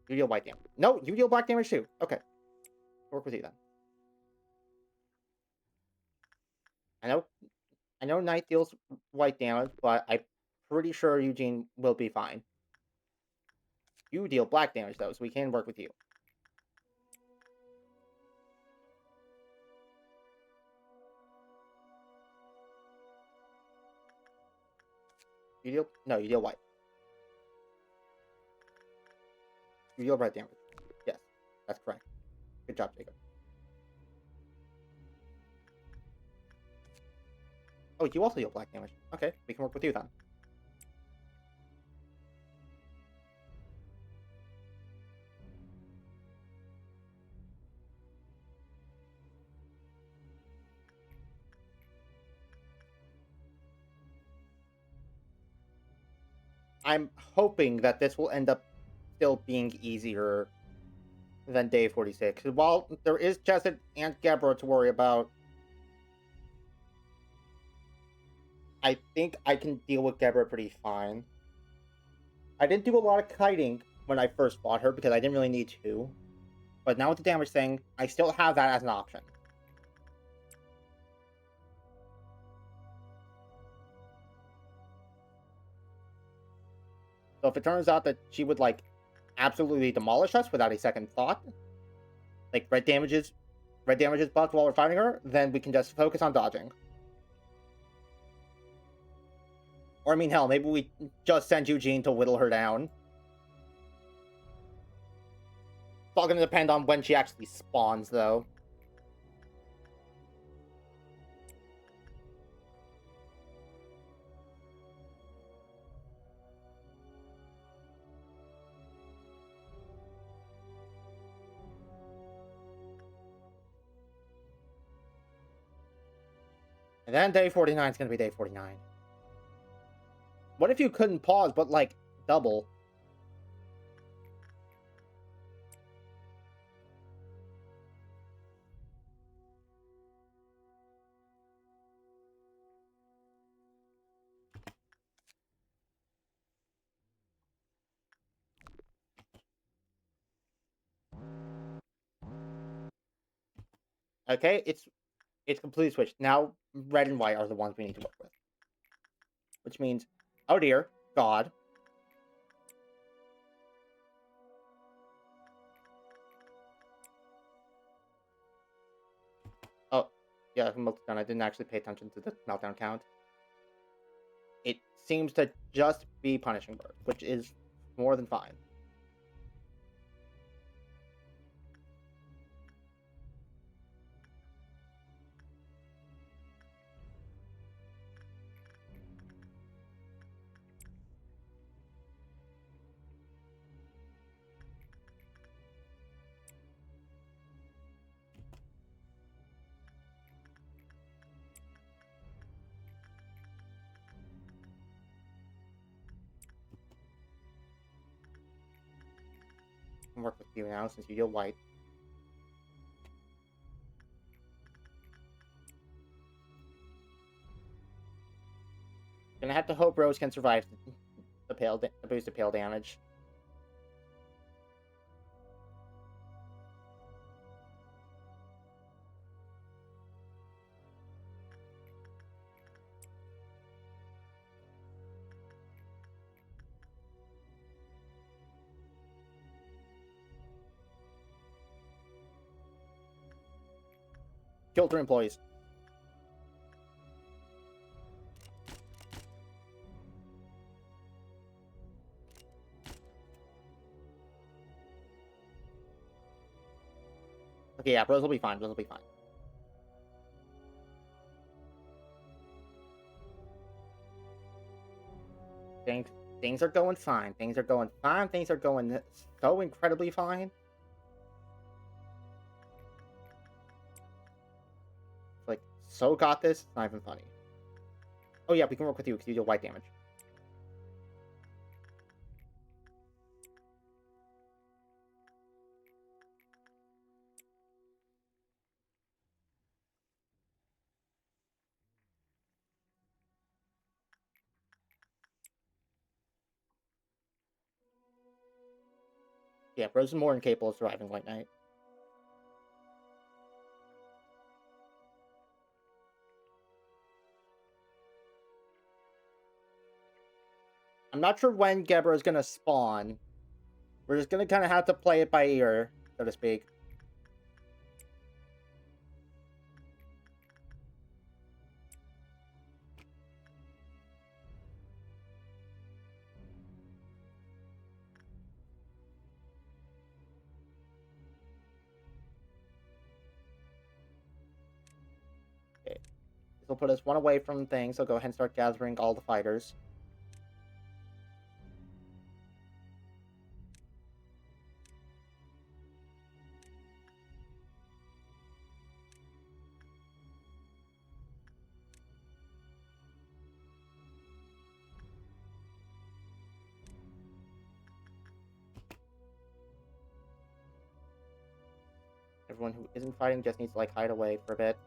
B: You deal white damage. No, you deal black damage too. Okay. Work with you then. I know Knight deals white damage, but I'm pretty sure Eugene will be fine. You deal black damage though, so we can work with you. You deal white. You deal red damage. Yes, that's correct. Good job, Jacob. Oh, you also deal black damage. Okay, we can work with you then. I'm hoping that this will end up still being easier than day 46. While there is Chesed and Gabra to worry about, I think I can deal with Gabra pretty fine. I didn't do a lot of kiting when I first fought her because I didn't really need to. But now with the damage thing, I still have that as an option. So if it turns out that she would, like, absolutely demolish us without a second thought, like red damages buffed while we're fighting her, then we can just focus on dodging. Or, I mean, hell, maybe we just send Eugene to whittle her down. It's all gonna depend on when she actually spawns, though. And then day 49 is gonna be day 49. What if you couldn't pause, but, like, double? Okay, it's completely switched. Now, red and white are the ones we need to work with. Which means, oh dear, God. Yeah, meltdown. I didn't actually pay attention to the meltdown count. It seems to just be punishing bird, which is more than fine. I can work with you now since you deal white. Gonna have to hope Rose can survive the boost of pale damage. Kill 3 employees. Okay, yeah, Rose will be fine. Rose will be fine. Things are going fine. Things are going fine. Things are going so incredibly fine. Like, so got this. It's not even funny. Oh yeah, we can work with you because you deal white damage. Yeah, Rose is more incapable of surviving White Knight. I'm not sure when Gebra is gonna spawn. We're just gonna kind of have to play it by ear, so to speak. Okay. This will put us one away from things, so go ahead and start gathering all the fighters. Everyone who isn't fighting just needs to, like, hide away for a bit.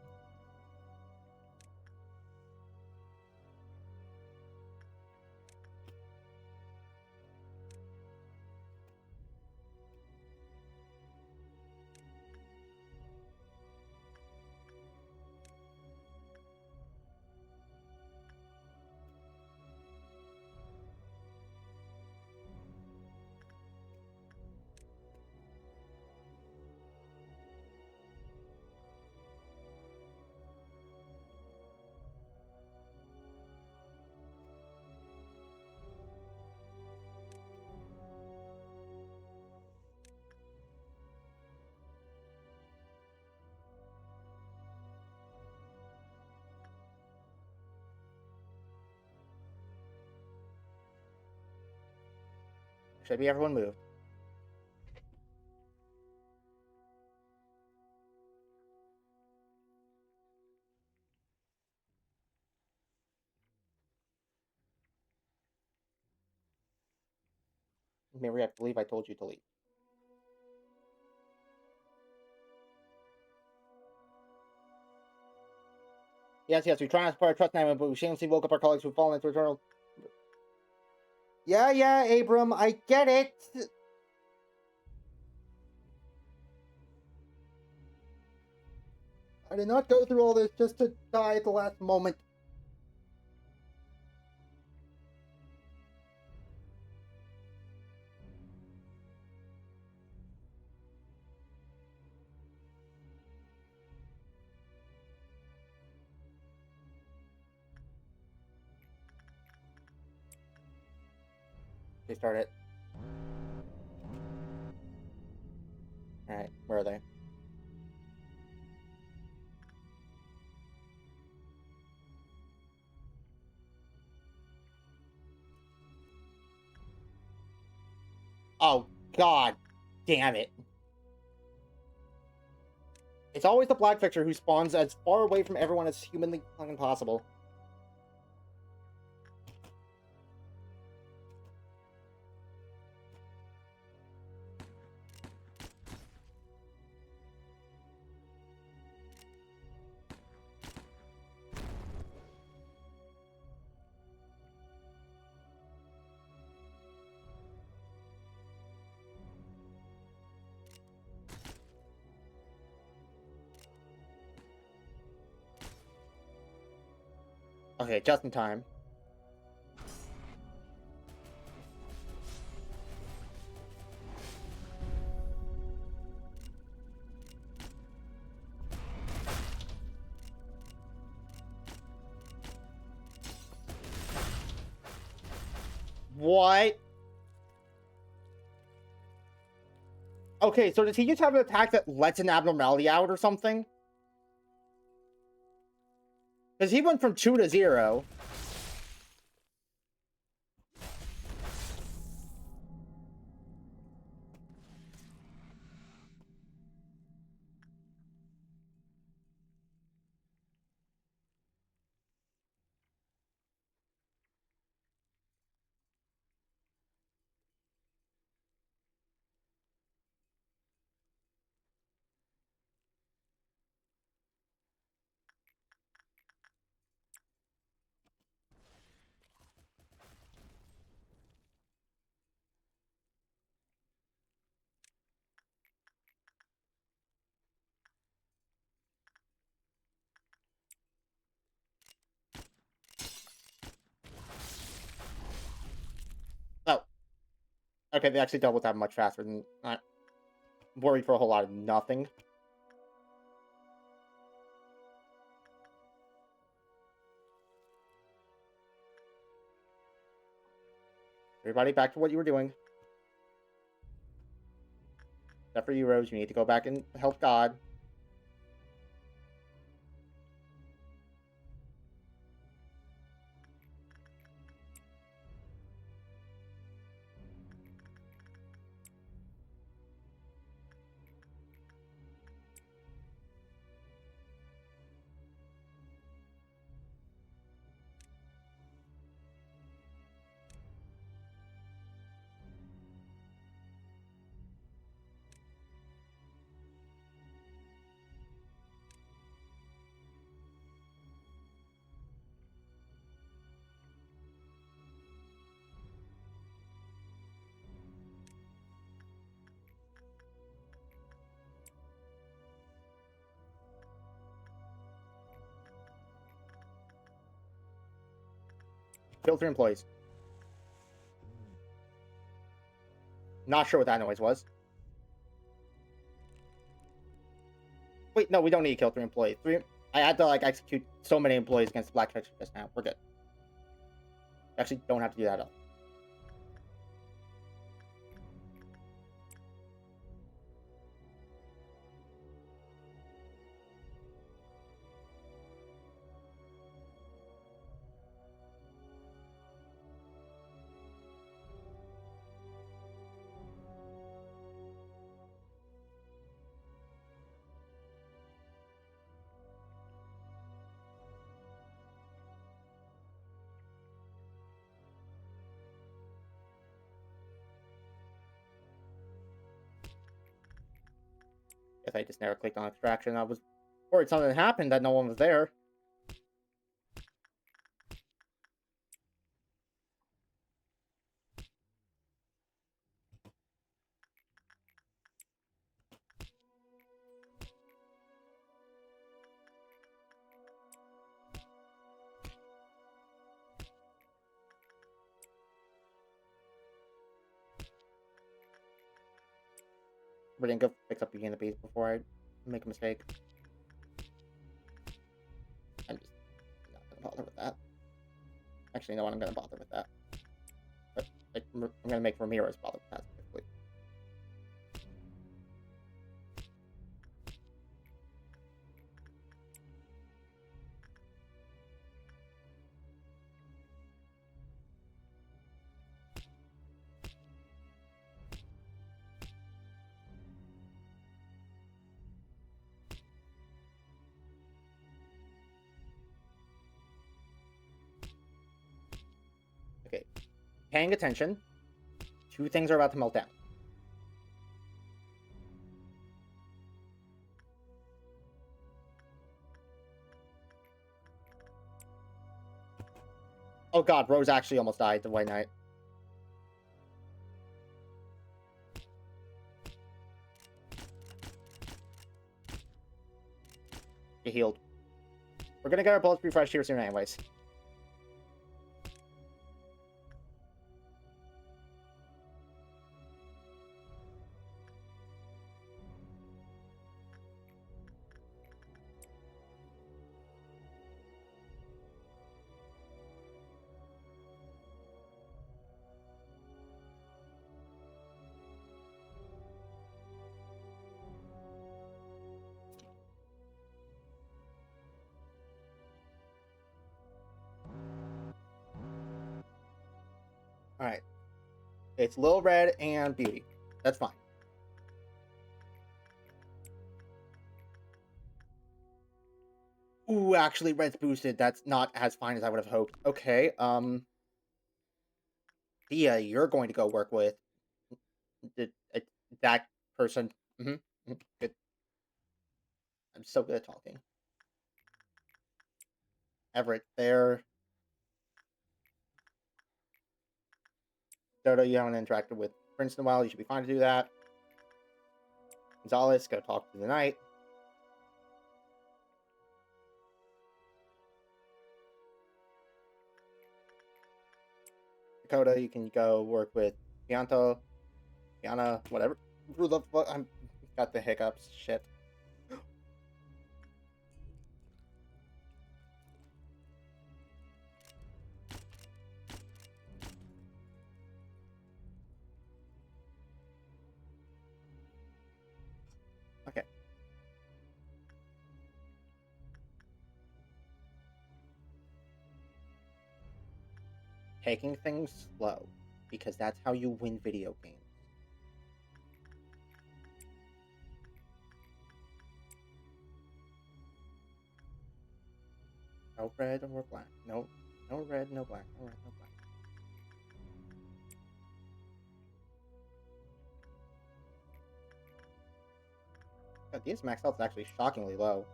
B: Should be everyone moved. Mary, I believe I told you to leave. Yes, we transport our trust now, but we shamelessly woke up our colleagues who've fallen into eternal... Yeah, Abram, I get it! I did not go through all this just to die at the last moment. They start it. Alright, where are they? Oh, god damn it. It's always the black fixer who spawns as far away from everyone as humanly fucking possible. Okay, just in time. What? Okay, so does he just have an attack that lets an abnormality out or something? Because he went from 2 to 0. Oh. Okay, they actually dealt with that much faster than I worried for a whole lot of nothing. Everybody back to what you were doing. Except for you, Rose. You need to go back and help God. Kill 3 employees. Not sure what that noise was. Wait, no, we don't need to kill 3 employees. I had to, like, execute so many employees against the Black Fixer just now. We're good. Actually, don't have to do that at all. If I just never clicked on extraction, I was worried something happened that no one was there. But didn't go fix up the piece before I make a mistake. I'm just not gonna bother with that. Actually, no, I'm gonna bother with that. But I'm gonna make Ramirez bother specifically. Okay, paying attention. Two things are about to melt down. Oh god, Rose actually almost died the White Knight. He healed. We're gonna get our bullets refreshed here soon anyways. Alright. It's Lil Red and Beauty. That's fine. Ooh, actually, Red's boosted. That's not as fine as I would have hoped. Okay, Thea, you're going to go work with that person. Good. I'm so good at talking. Everett, there. Dodo, you haven't interacted with Prince in a while. You should be fine to do that. Gonzalez, go talk to the knight. Dakota, you can go work with Pianto, Piana, whatever. Who the fuck? I'm got the hiccups. Shit. Okay. Taking things slow, because that's how you win video games. No red or black. No red, no black. No red, no black. God, these max health is actually shockingly low.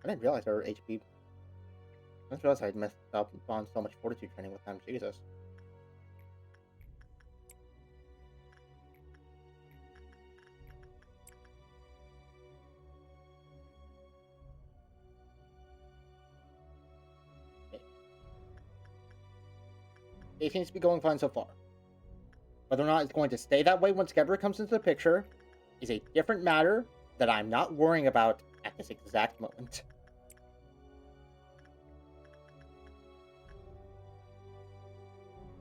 B: I didn't realize her HP. I didn't realize I'd messed up on so much fortitude training with them. Jesus. Okay. It seems to be going fine so far. Whether or not it's going to stay that way once Gedra comes into the picture is a different matter that I'm not worrying about at this exact moment.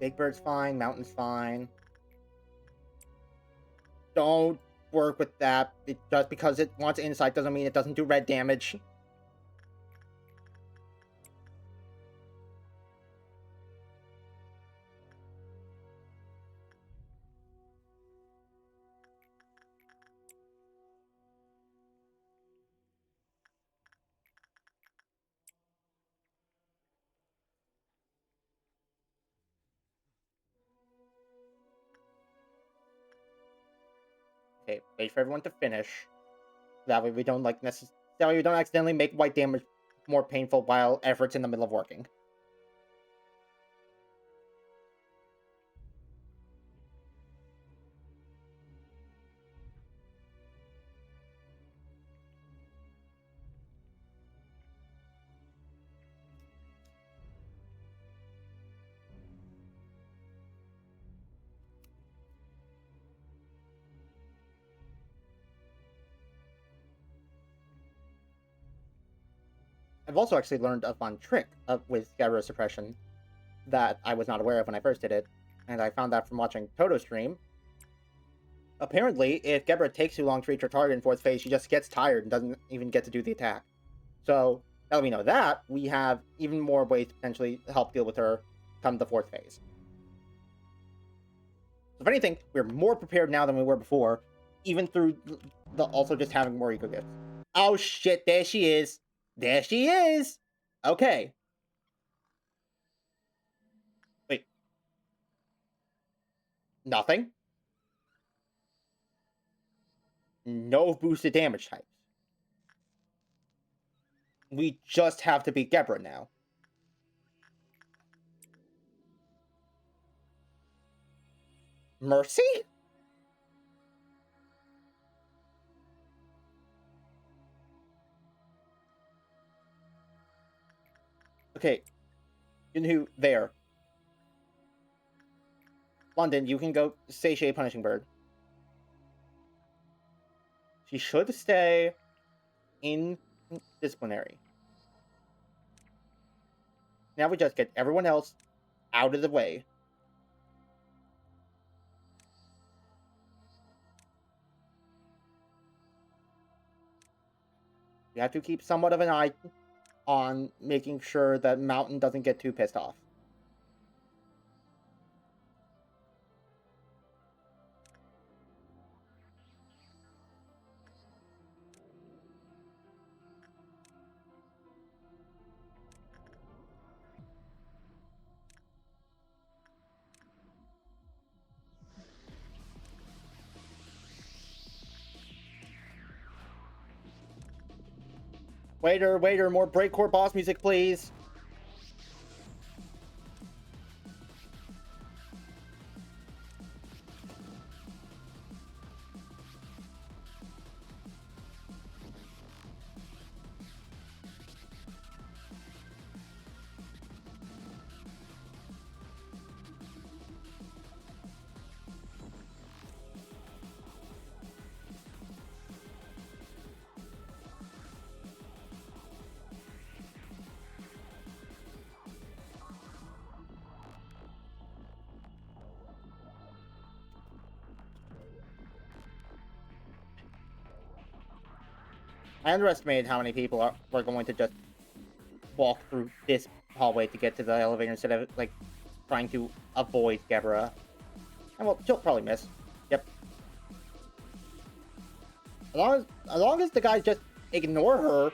B: Big Bird's fine, Mountain's fine. Don't work with that. Just because it wants insight doesn't mean it doesn't do red damage. Okay, wait for everyone to finish. That way we don't accidentally make white damage more painful while Everett's in the middle of working. I've also actually learned a fun trick with Gyro Suppression. that I was not aware of when I first did it, and I found that from watching Toto's stream. Apparently, if Gebra takes too long to reach her target in fourth phase, she just gets tired and doesn't even get to do the attack. So, now that we know that, we have even more ways to potentially help deal with her come the fourth phase. So if anything, we're more prepared now than we were before, even through the also just having more eco gifts. Oh shit, there she is! There she is! Okay. Wait. Nothing? No boosted damage types. We just have to beat Gebra now. Mercy? Okay. Inhu, there. London, you can go satiate Punishing Bird. She should stay in disciplinary. Now we just get everyone else out of the way. We have to keep somewhat of an eye on making sure that Mountain doesn't get too pissed off. Waiter, more breakcore boss music, please. I underestimated how many people were going to just walk through this hallway to get to the elevator instead of, like, trying to avoid Gebra. And, well, she'll probably miss. Yep. As long as the guys just ignore her,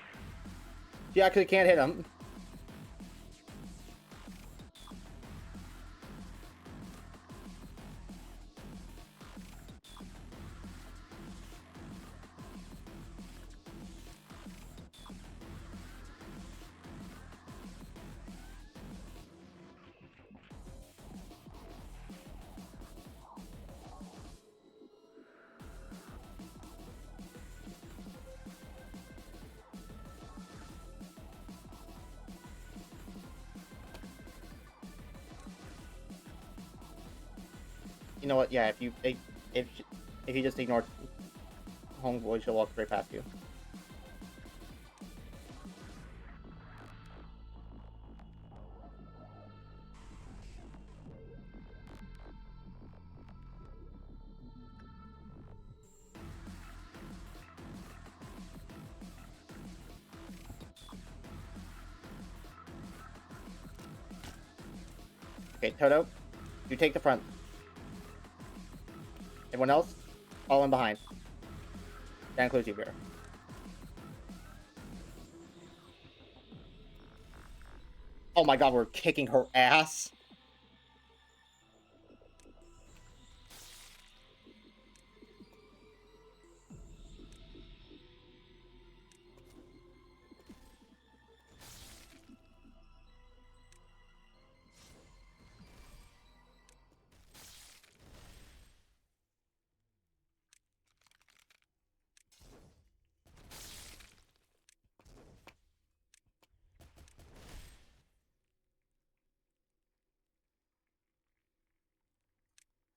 B: she actually can't hit him. You know what? Yeah, if you just ignore Homeboy, she'll walk right past you. Okay, Toto, you take the front. Everyone else, fall in behind. That includes you, Vera. Oh my god, we're kicking her ass.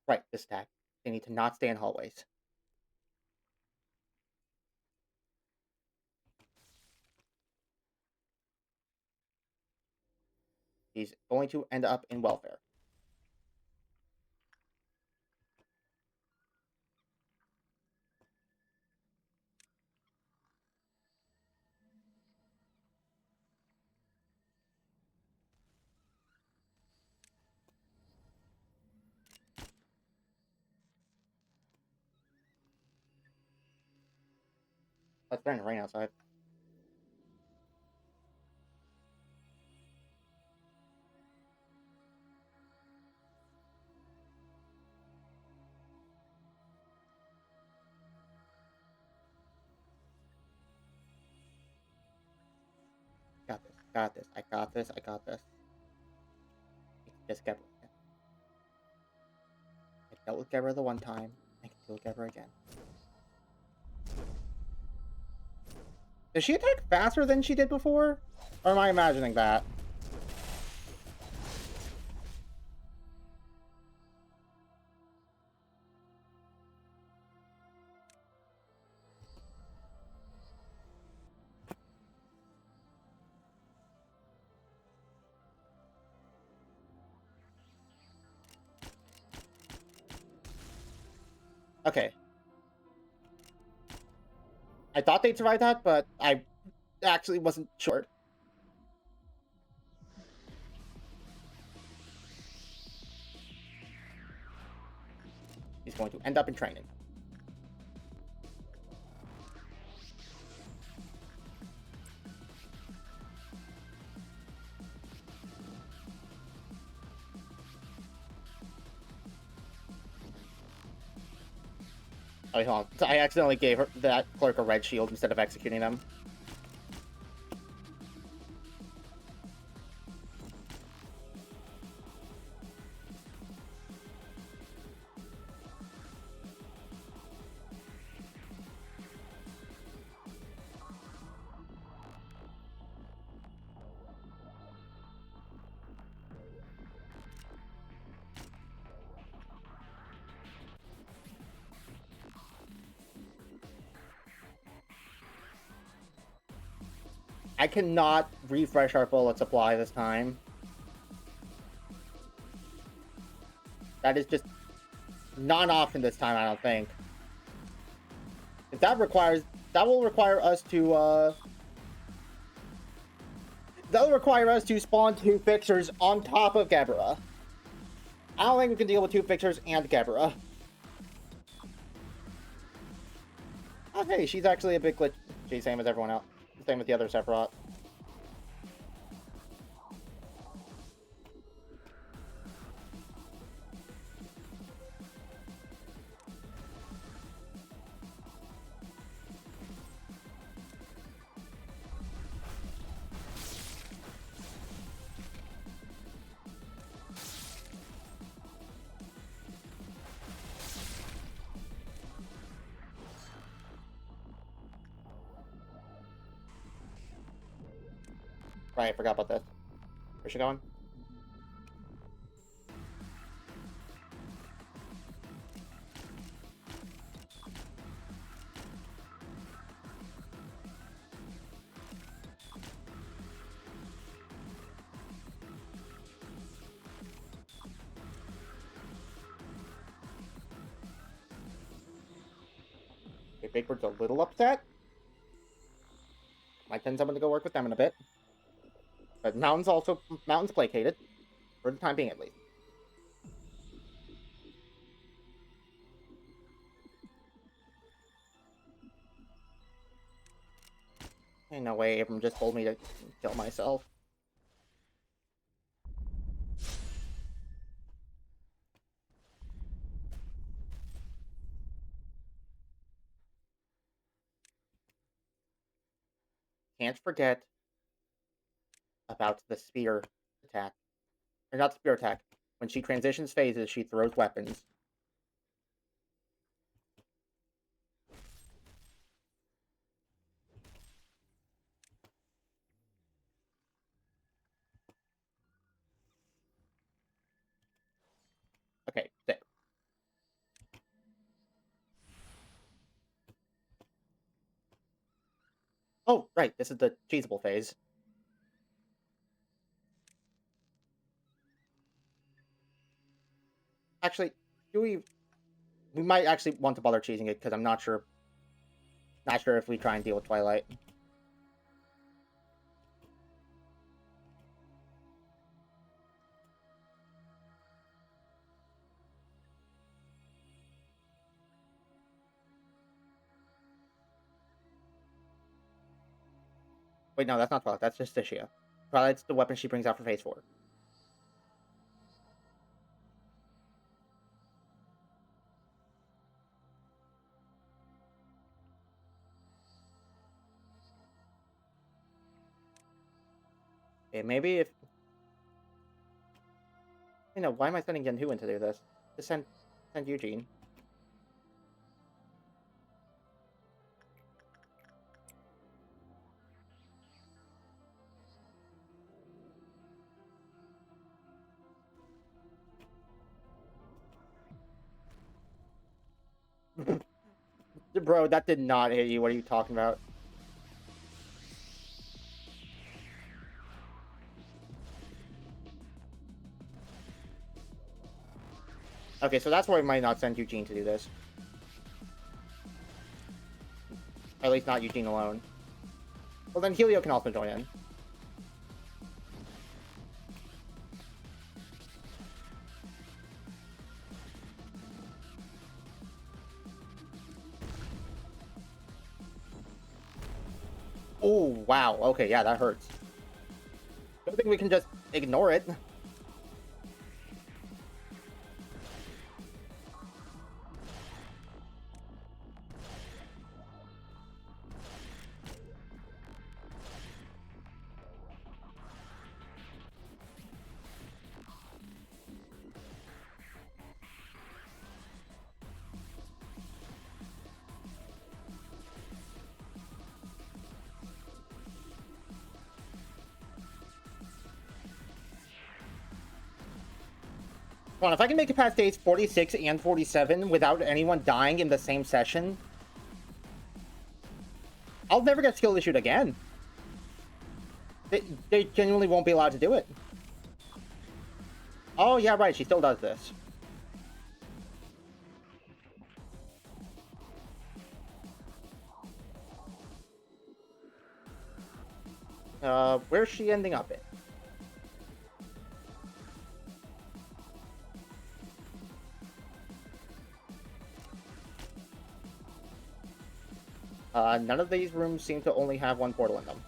B: Right, this attack. They need to not stay in hallways. He's going to end up in welfare. It's starting to rain outside. Got this. Got this. I got this. I got this. Just Gebra. I dealt with Gebra the one time. I can deal with Gebra again. Does she attack faster than she did before? Or am I imagining that? Okay. I thought they'd survive that, but I actually wasn't sure. He's going to end up in training. Oh, hold on. I accidentally gave her that clerk a red shield instead of executing them. I cannot refresh our bullet supply this time. That is just not an option this time, I don't think. If that will require us to, that'll require us to spawn 2 fixers on top of Gebra. I don't think we can deal with 2 fixers and Gebra. Okay, she's actually a bit glitch. She's same as everyone else. Same with the other Sephiroth. Right, I forgot about this. Where's she going? Okay, Big Bird's a little upset. Might send someone to go work with them in a bit. But Mountain's placated. For the time being, at least. Ain't no way Abram just told me to kill myself. Can't forget about the spear attack. Or not spear attack. When she transitions phases, she throws weapons. Okay, sick. Oh, right, this is the cheesable phase. Actually, do we might actually want to bother choosing it because I'm not sure if we try and deal with Twilight. Wait, no, that's not Twilight. That's Justicia. Twilight's the weapon she brings out for Phase 4. Okay, maybe if... You know, why am I sending Yenhuin to do this? Just send Eugene. Bro, that did not hit you. What are you talking about? Okay, so that's why we might not send Eugene to do this. Or at least not Eugene alone. Well, then Helio can also join in. Oh, wow. Okay, yeah, that hurts. I don't think we can just ignore it. Come on, if I can make it past days 46 and 47 without anyone dying in the same session, I'll never get skill issued again. They genuinely won't be allowed to do it. Oh, yeah, right, she still does this. Where's she ending up in? None of these rooms seem to only have one portal in them.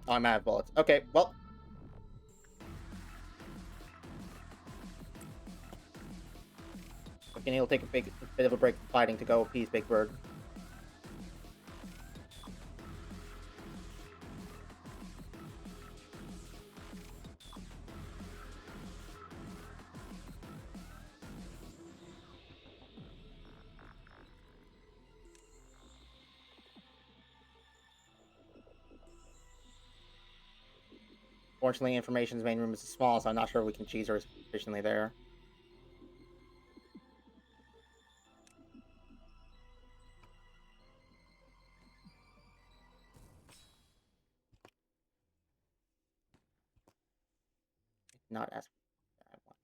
B: Oh, I'm out of bullets. Okay, well. Okay, he'll take a bit of a break from fighting to go appease Big Bird. Fortunately, Information's main room is small, so I'm not sure we can cheese her efficiently there. Not as I want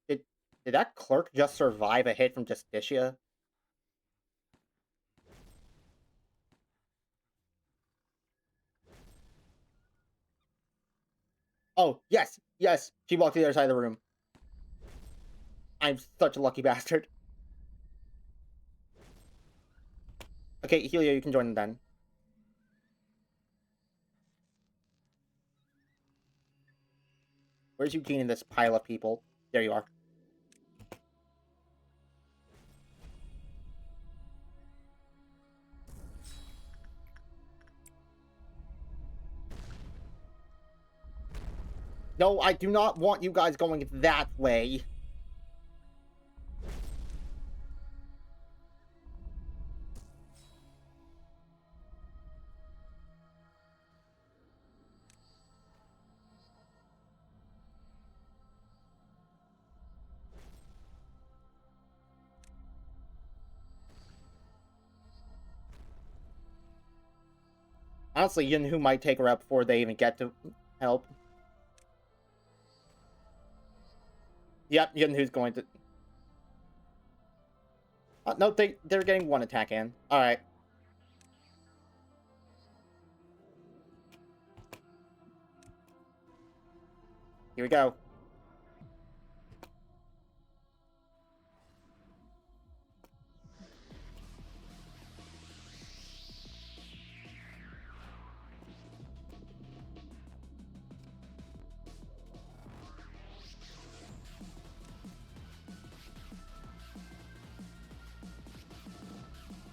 B: to. Did that clerk just survive a hit from Justicia? Oh, yes, yes, she walked to the other side of the room. I'm such a lucky bastard. Okay, Helio, you can join them then. Where's Eugene in this pile of people? There you are. No, I do not want you guys going that way. Honestly, Yunhu might take her out before they even get to help. Yep, Yunhu's going to... no, they're getting one attack in. Alright. Here we go.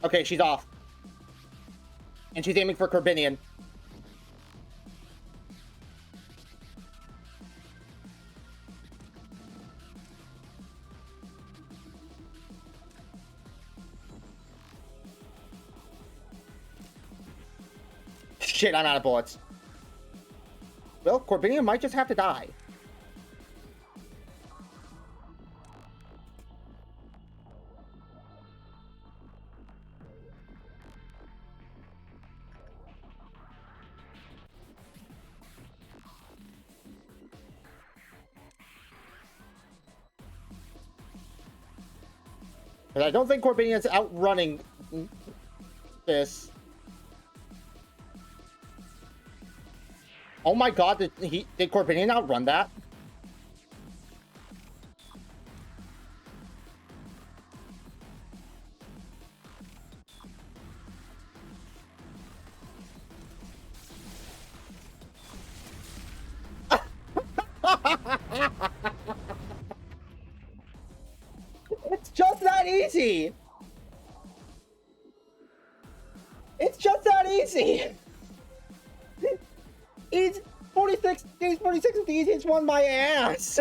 B: Okay, she's off. And she's aiming for Corbinian. Shit, I'm out of bullets. Well, Corbinian might just have to die. But I don't think Corbinian's outrunning this. Oh my god, did Corbinian outrun that? It's just that easy! It's just that easy! He's 46 is the easiest one, my ass!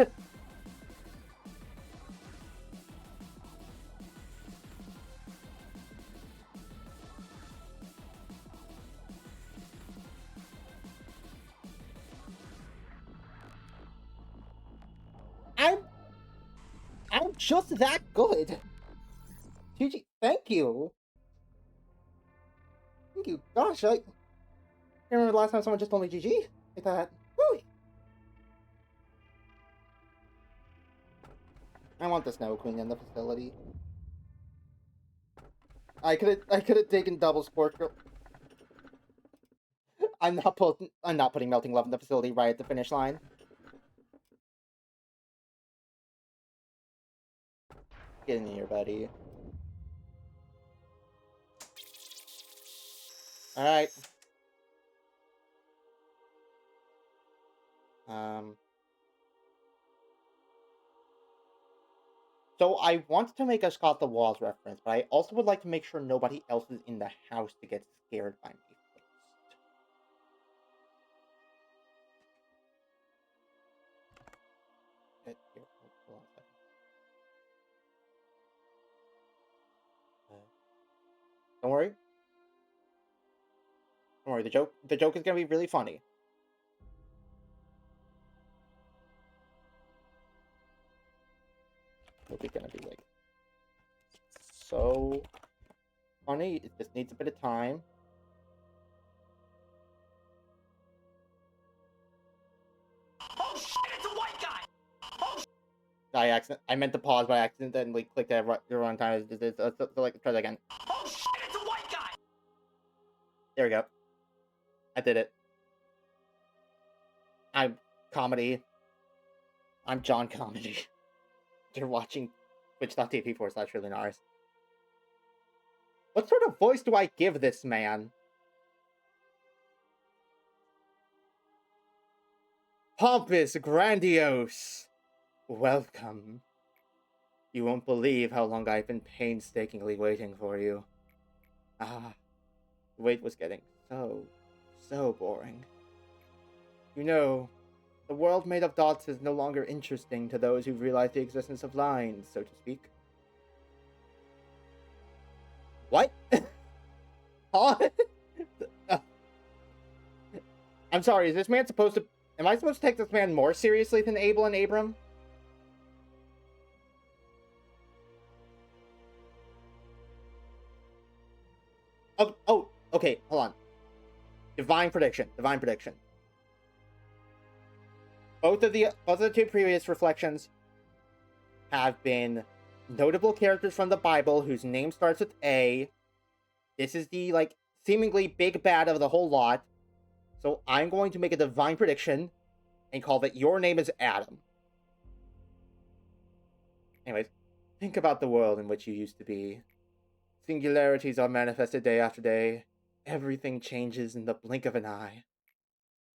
B: I'm just that good. GG, thank you. Thank you. Gosh, I can't remember the last time someone just told me GG like that. Woo. I want the Snow Queen in the facility. I could have taken double Sports Girl. I'm not putting Melting Love in the facility right at the finish line. Get in here, buddy. Alright. So I want to make a Scott the Walls reference, but I also would like to make sure nobody else is in the house to get scared by me first. Here, hold on a second. Don't worry. Don't worry, the joke is gonna be really funny. It's gonna be like so funny. It just needs a bit of time.
D: Oh shit, it's a white guy! Oh
B: I meant to pause by accidentally clicked at the wrong time. So like try that again.
D: Oh shit, it's a white guy!
B: There we go. I did it. I'm comedy. I'm John Comedy. You're watching twitch.tv/ReallyNars. What sort of voice do I give this man? Pompous, grandiose. Welcome. You won't believe how long I've been painstakingly waiting for you. Ah, the wait was getting so boring. You know, the world made of dots is no longer interesting to those who realize the existence of lines, so to speak. What? Huh? I'm sorry, is this man supposed to... Am I supposed to take this man more seriously than Abel and Abram? Oh, okay, hold on. Divine prediction. Both of the two previous reflections have been notable characters from the Bible whose name starts with A. This is the, like, seemingly big bad of the whole lot. So I'm going to make a divine prediction and call that your name is Adam. Anyways, think about the world in which you used to be. Singularities are manifested day after day. Everything changes in the blink of an eye.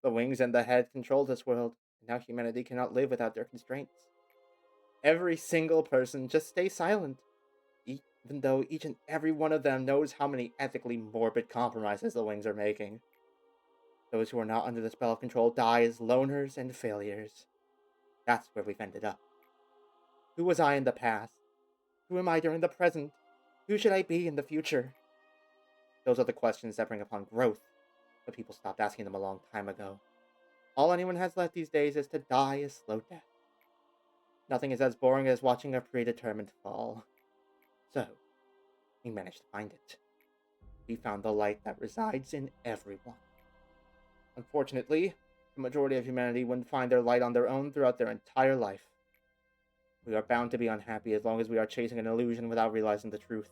B: The wings and the head control this world, and now humanity cannot live without their constraints. Every single person just stays silent, even though each and every one of them knows how many ethically morbid compromises the wings are making. Those who are not under the spell of control die as loners and failures. That's where we've ended up. Who was I in the past? Who am I during the present? Who should I be in the future? Those are the questions that bring upon growth, but people stopped asking them a long time ago. All anyone has left these days is to die a slow death. Nothing is as boring as watching a predetermined fall. So, we managed to find it. We found the light that resides in everyone. Unfortunately, the majority of humanity wouldn't find their light on their own throughout their entire life. We are bound to be unhappy as long as we are chasing an illusion without realizing the truth.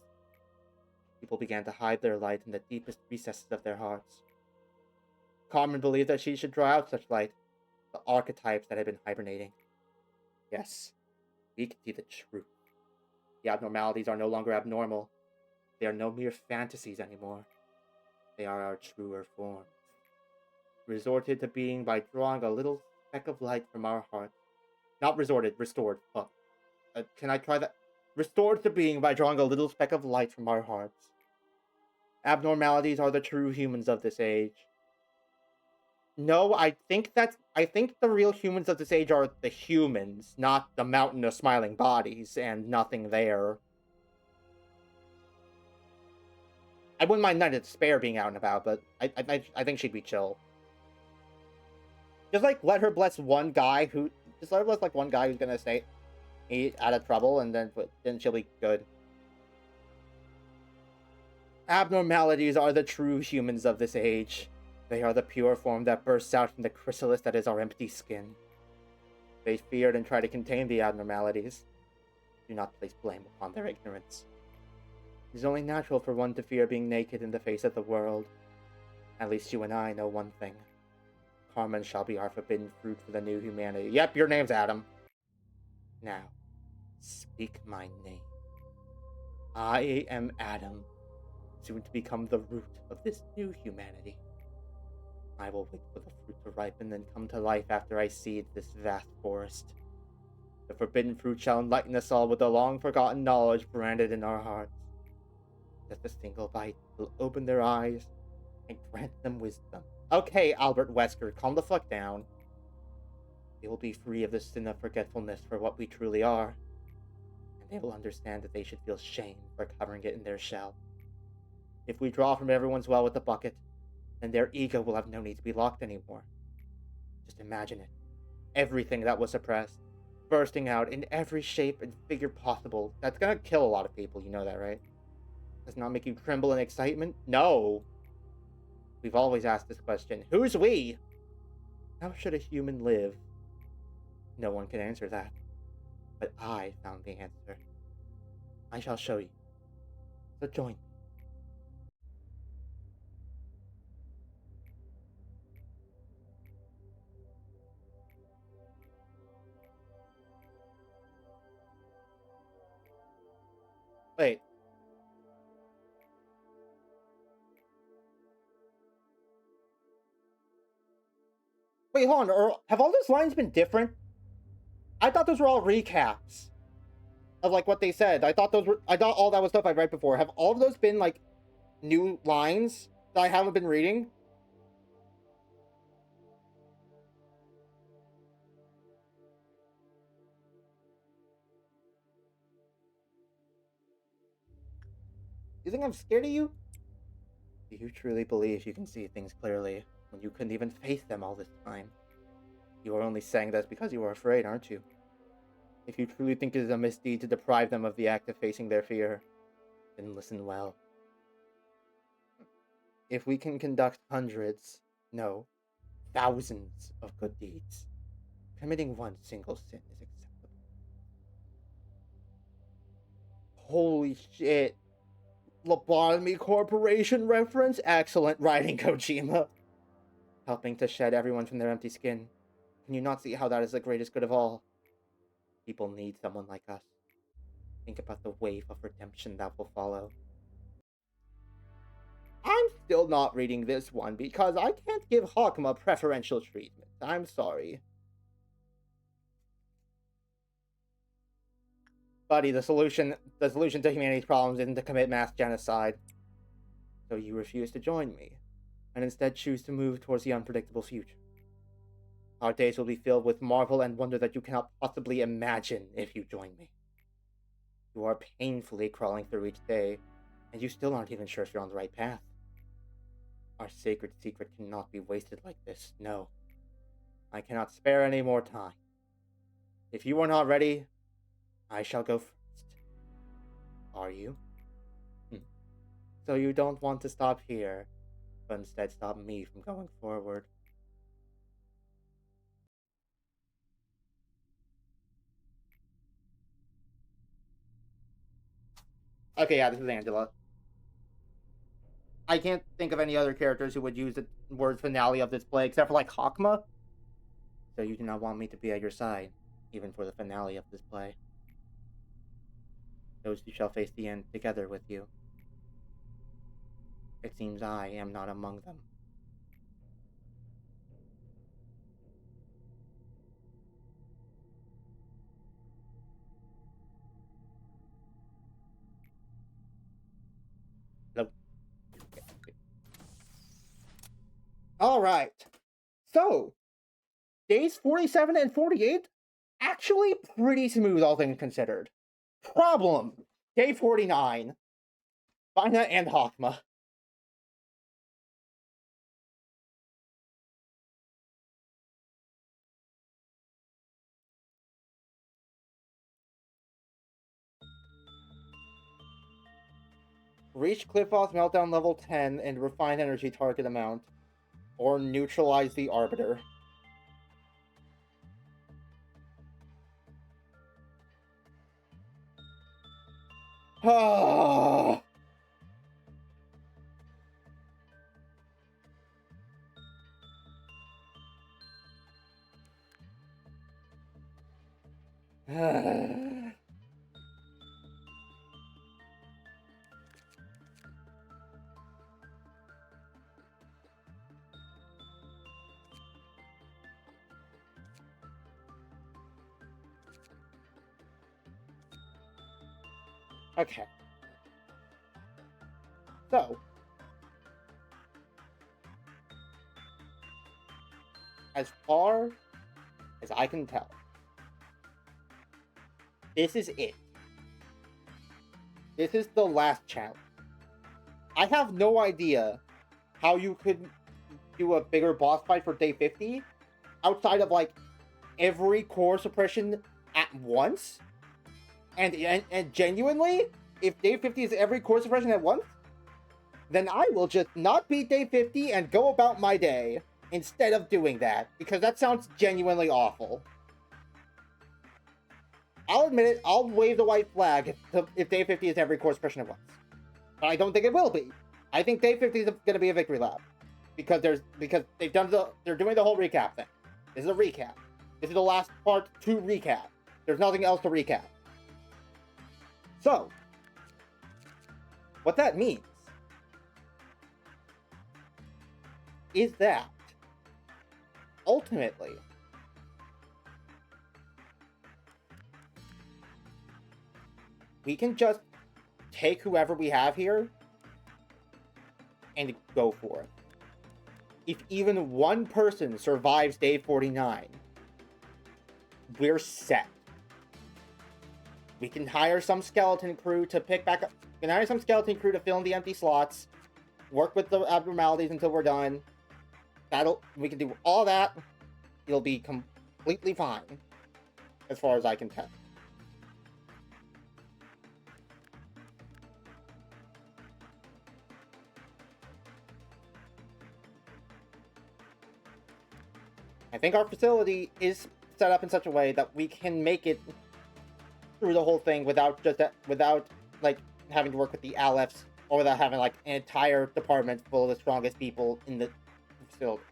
B: People began to hide their light in the deepest recesses of their hearts. Carmen believed that she should draw out such light, the archetypes that had been hibernating. Yes, we can see the truth. The abnormalities are no longer abnormal. They are no mere fantasies anymore. They are our truer forms. Resorted to being by drawing a little speck of light from our hearts. Not resorted, restored. Fuck. Can I try that? Restored to being by drawing a little speck of light from our hearts. Abnormalities are the true humans of this age. No, I think the real humans of this age are the humans, not the mountain of smiling bodies, and nothing there. I wouldn't mind Night of Despair being out and about, but I think she'd be chill. Just, like, let her bless one guy who's gonna stay out of trouble, and then she'll be good. Abnormalities are the true humans of this age. They are the pure form that bursts out from the chrysalis that is our empty skin. They feared and tried to contain the abnormalities. Do not place blame upon their ignorance. It is only natural for one to fear being naked in the face of the world. At least you and I know one thing. Carmen shall be our forbidden fruit for the new humanity. Yep, your name's Adam. Now, speak my name. I am Adam, soon to become the root of this new humanity. I will wait for the fruit to ripen and come to life after I seed this vast forest. The forbidden fruit shall enlighten us all with the long-forgotten knowledge branded in our hearts. Just a single bite will open their eyes and grant them wisdom. Okay, Albert Wesker, calm the fuck down. They will be free of the sin of forgetfulness for what we truly are, and they will understand that they should feel shame for covering it in their shell. If we draw from everyone's well with a bucket, then their ego will have no need to be locked anymore. Just imagine it. Everything that was suppressed, bursting out in every shape and figure possible. That's gonna kill a lot of people, you know that, right? Does not make you tremble in excitement? No! We've always asked this question. Who's we? How should a human live? No one can answer that. But I found the answer. I shall show you. So join me. Wait. Wait, hold on. Have all those lines been different? I thought those were all recaps of, like, what they said. I thought all that was stuff I read before. Have all of those been, like, new lines that I haven't been reading? You think I'm scared of you? Do you truly believe you can see things clearly when you couldn't even face them all this time? You are only saying this because you are afraid, aren't you? If you truly think it is a misdeed to deprive them of the act of facing their fear, then listen well. if we can conduct hundreds, no, thousands of good deeds, committing one single sin is acceptable. Holy shit. Lobotomy Corporation reference? Excellent writing, Kojima. Helping to shed everyone from their empty skin. Can you not see how that is the greatest good of all? People need someone like us. Think about the wave of redemption that will follow. I'm still not reading this one because I can't give Hakuma preferential treatment. I'm sorry. Buddy, the solution to humanity's problems isn't to commit mass genocide. So you refuse to join me, and instead choose to move towards the unpredictable future. Our days will be filled with marvel and wonder that you cannot possibly imagine if you join me. You are painfully crawling through each day, and you still aren't even sure if you're on the right path. Our sacred secret cannot be wasted like this, no. I cannot spare any more time. If you are not ready, I shall go first. Are you? So you don't want to stop here, but instead stop me from going forward. Okay, yeah, this is Angela. I can't think of any other characters who would use the word finale of this play, except for, like, Hakma. So you do not want me to be at your side, even for the finale of this play. Those who shall face the end together with you. It seems I am not among them. Nope. Alright. So, days 47 and 48, actually pretty smooth, all things considered. Problem. Day 49. Vina and Hakma. Reach Cliffhouse Meltdown level 10 and refine energy target amount. Or neutralize the Arbiter. Ah. Okay. So, as far as I can tell, this is it. This is the last challenge. I have no idea how you could do a bigger boss fight for day 50 outside of, like, every core suppression at once. And genuinely, if day 50 is every core suppression at once, then I will just not beat day 50 and go about my day instead of doing that, because that sounds genuinely awful. I'll admit it, I'll wave the white flag if day 50 is every core suppression at once. But I don't think it will be. I think day 50 is going to be a victory lap. Because they're doing the whole recap thing. This is a recap. This is the last part to recap. There's nothing else to recap. So, what that means is that, ultimately, we can just take whoever we have here and go for it. If even one person survives day 49, we're set. We can hire some skeleton crew to pick back up. We can hire some skeleton crew to fill in the empty slots. Work with the abnormalities until we're done. We can do all that. It'll be completely fine, as far as I can tell.
A: I think our facility is set up in such a way that we can make it through the whole thing without like having to work with the Aleph or without having like an entire department full of the strongest people in the facility.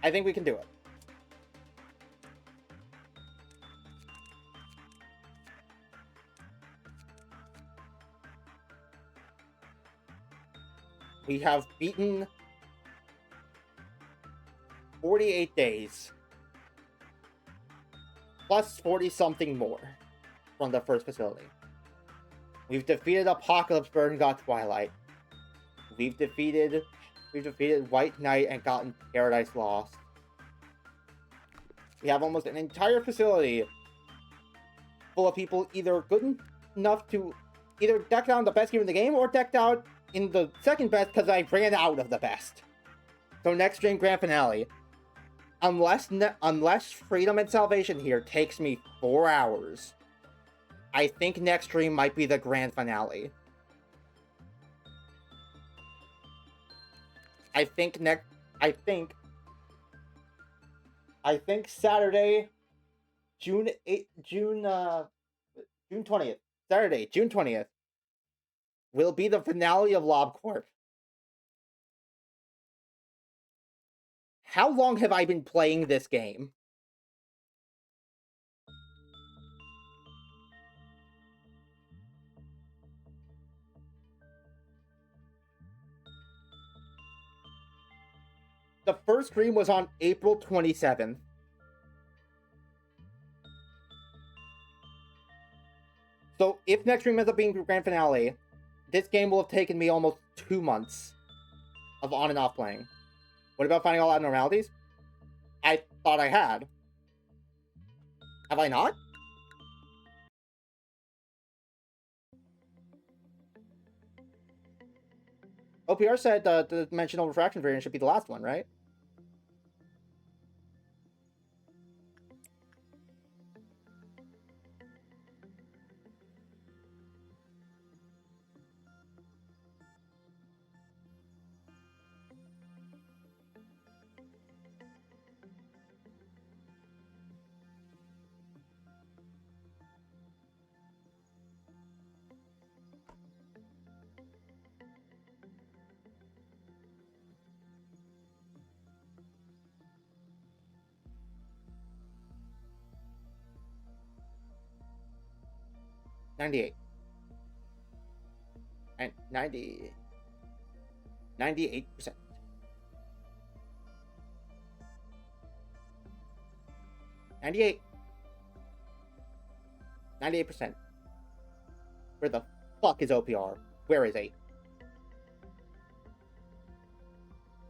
A: I think we can do it. We have beaten 48 days. Plus 40-something more from the first facility. We've defeated Apocalypse Bird and got Twilight. We've defeated White Knight and gotten Paradise Lost. We have almost an entire facility full of people either good enough to either decked out in the best game in the game or decked out in the second best because I ran out of the best. So next stream grand finale. Unless Freedom and Salvation here takes me 4 hours, I think next stream might be the grand finale. I think Saturday, June 20th. Saturday, June 20th will be the finale of LobCorp. How long have I been playing this game? The first stream was on April 27th. So if next stream ends up being the grand finale, this game will have taken me almost 2 months of on and off playing. What about finding all abnormalities? I thought I had. Have I not? OPR said the dimensional refraction variant should be the last one, right? And 98%. 98%. Where the fuck is OPR? Where is he?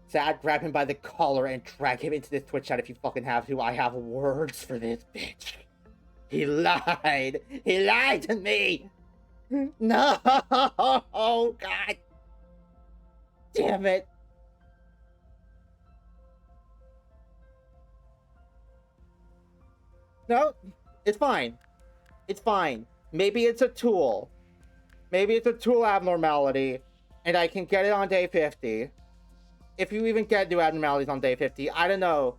A: Sad, grab him by the collar and drag him into this Twitch chat if you fucking have to. I have words for this bitch. He lied. He lied to me. No. Oh, God. Damn it. No, it's fine. It's fine. Maybe it's a tool. Maybe it's a tool abnormality, and I can get it on day 50. If you even get new abnormalities on day 50, I don't know.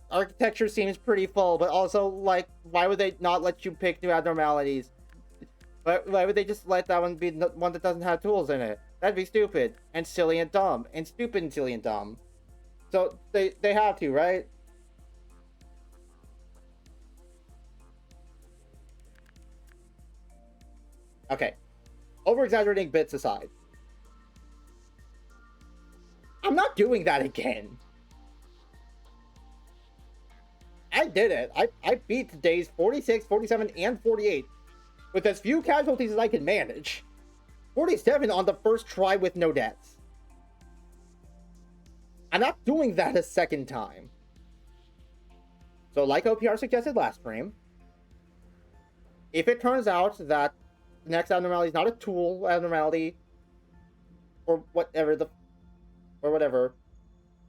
A: Architecture seems pretty full, but also, like, why would they not let you pick new abnormalities? Why would they just let that one be the one that doesn't have tools in it? That'd be stupid, and silly and dumb, and stupid and silly and dumb. So, they have to, right? Okay. Over-exaggerating bits aside. I'm not doing that again. I did it. I beat days 46, 47, and 48 with as few casualties as I can manage. 47 on the first try with no deaths. I'm not doing that a second time. So like OPR suggested last stream, if it turns out that the next abnormality is not a tool abnormality, or whatever,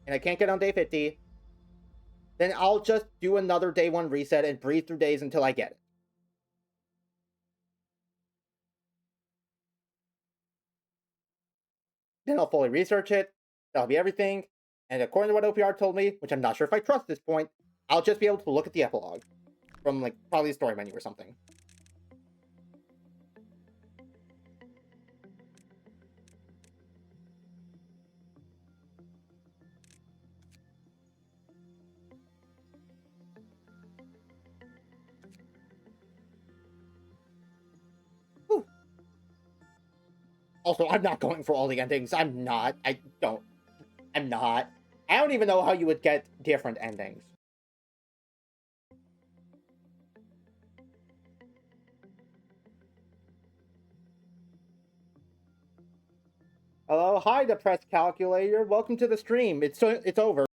A: and I can't get on day 50, then I'll just do another day 1 reset and breathe through days until I get it. Then I'll fully research it. That'll be everything.
B: And according to what OPR told me, which I'm not sure if I trust at this point, I'll just be able to look at the epilogue from, like, probably the story menu or something. Whew. Also, I'm not going for all the endings. I'm not. I'm not. I don't even know how you would get different endings. Hello, hi, depressed calculator. Welcome to the stream. It's over.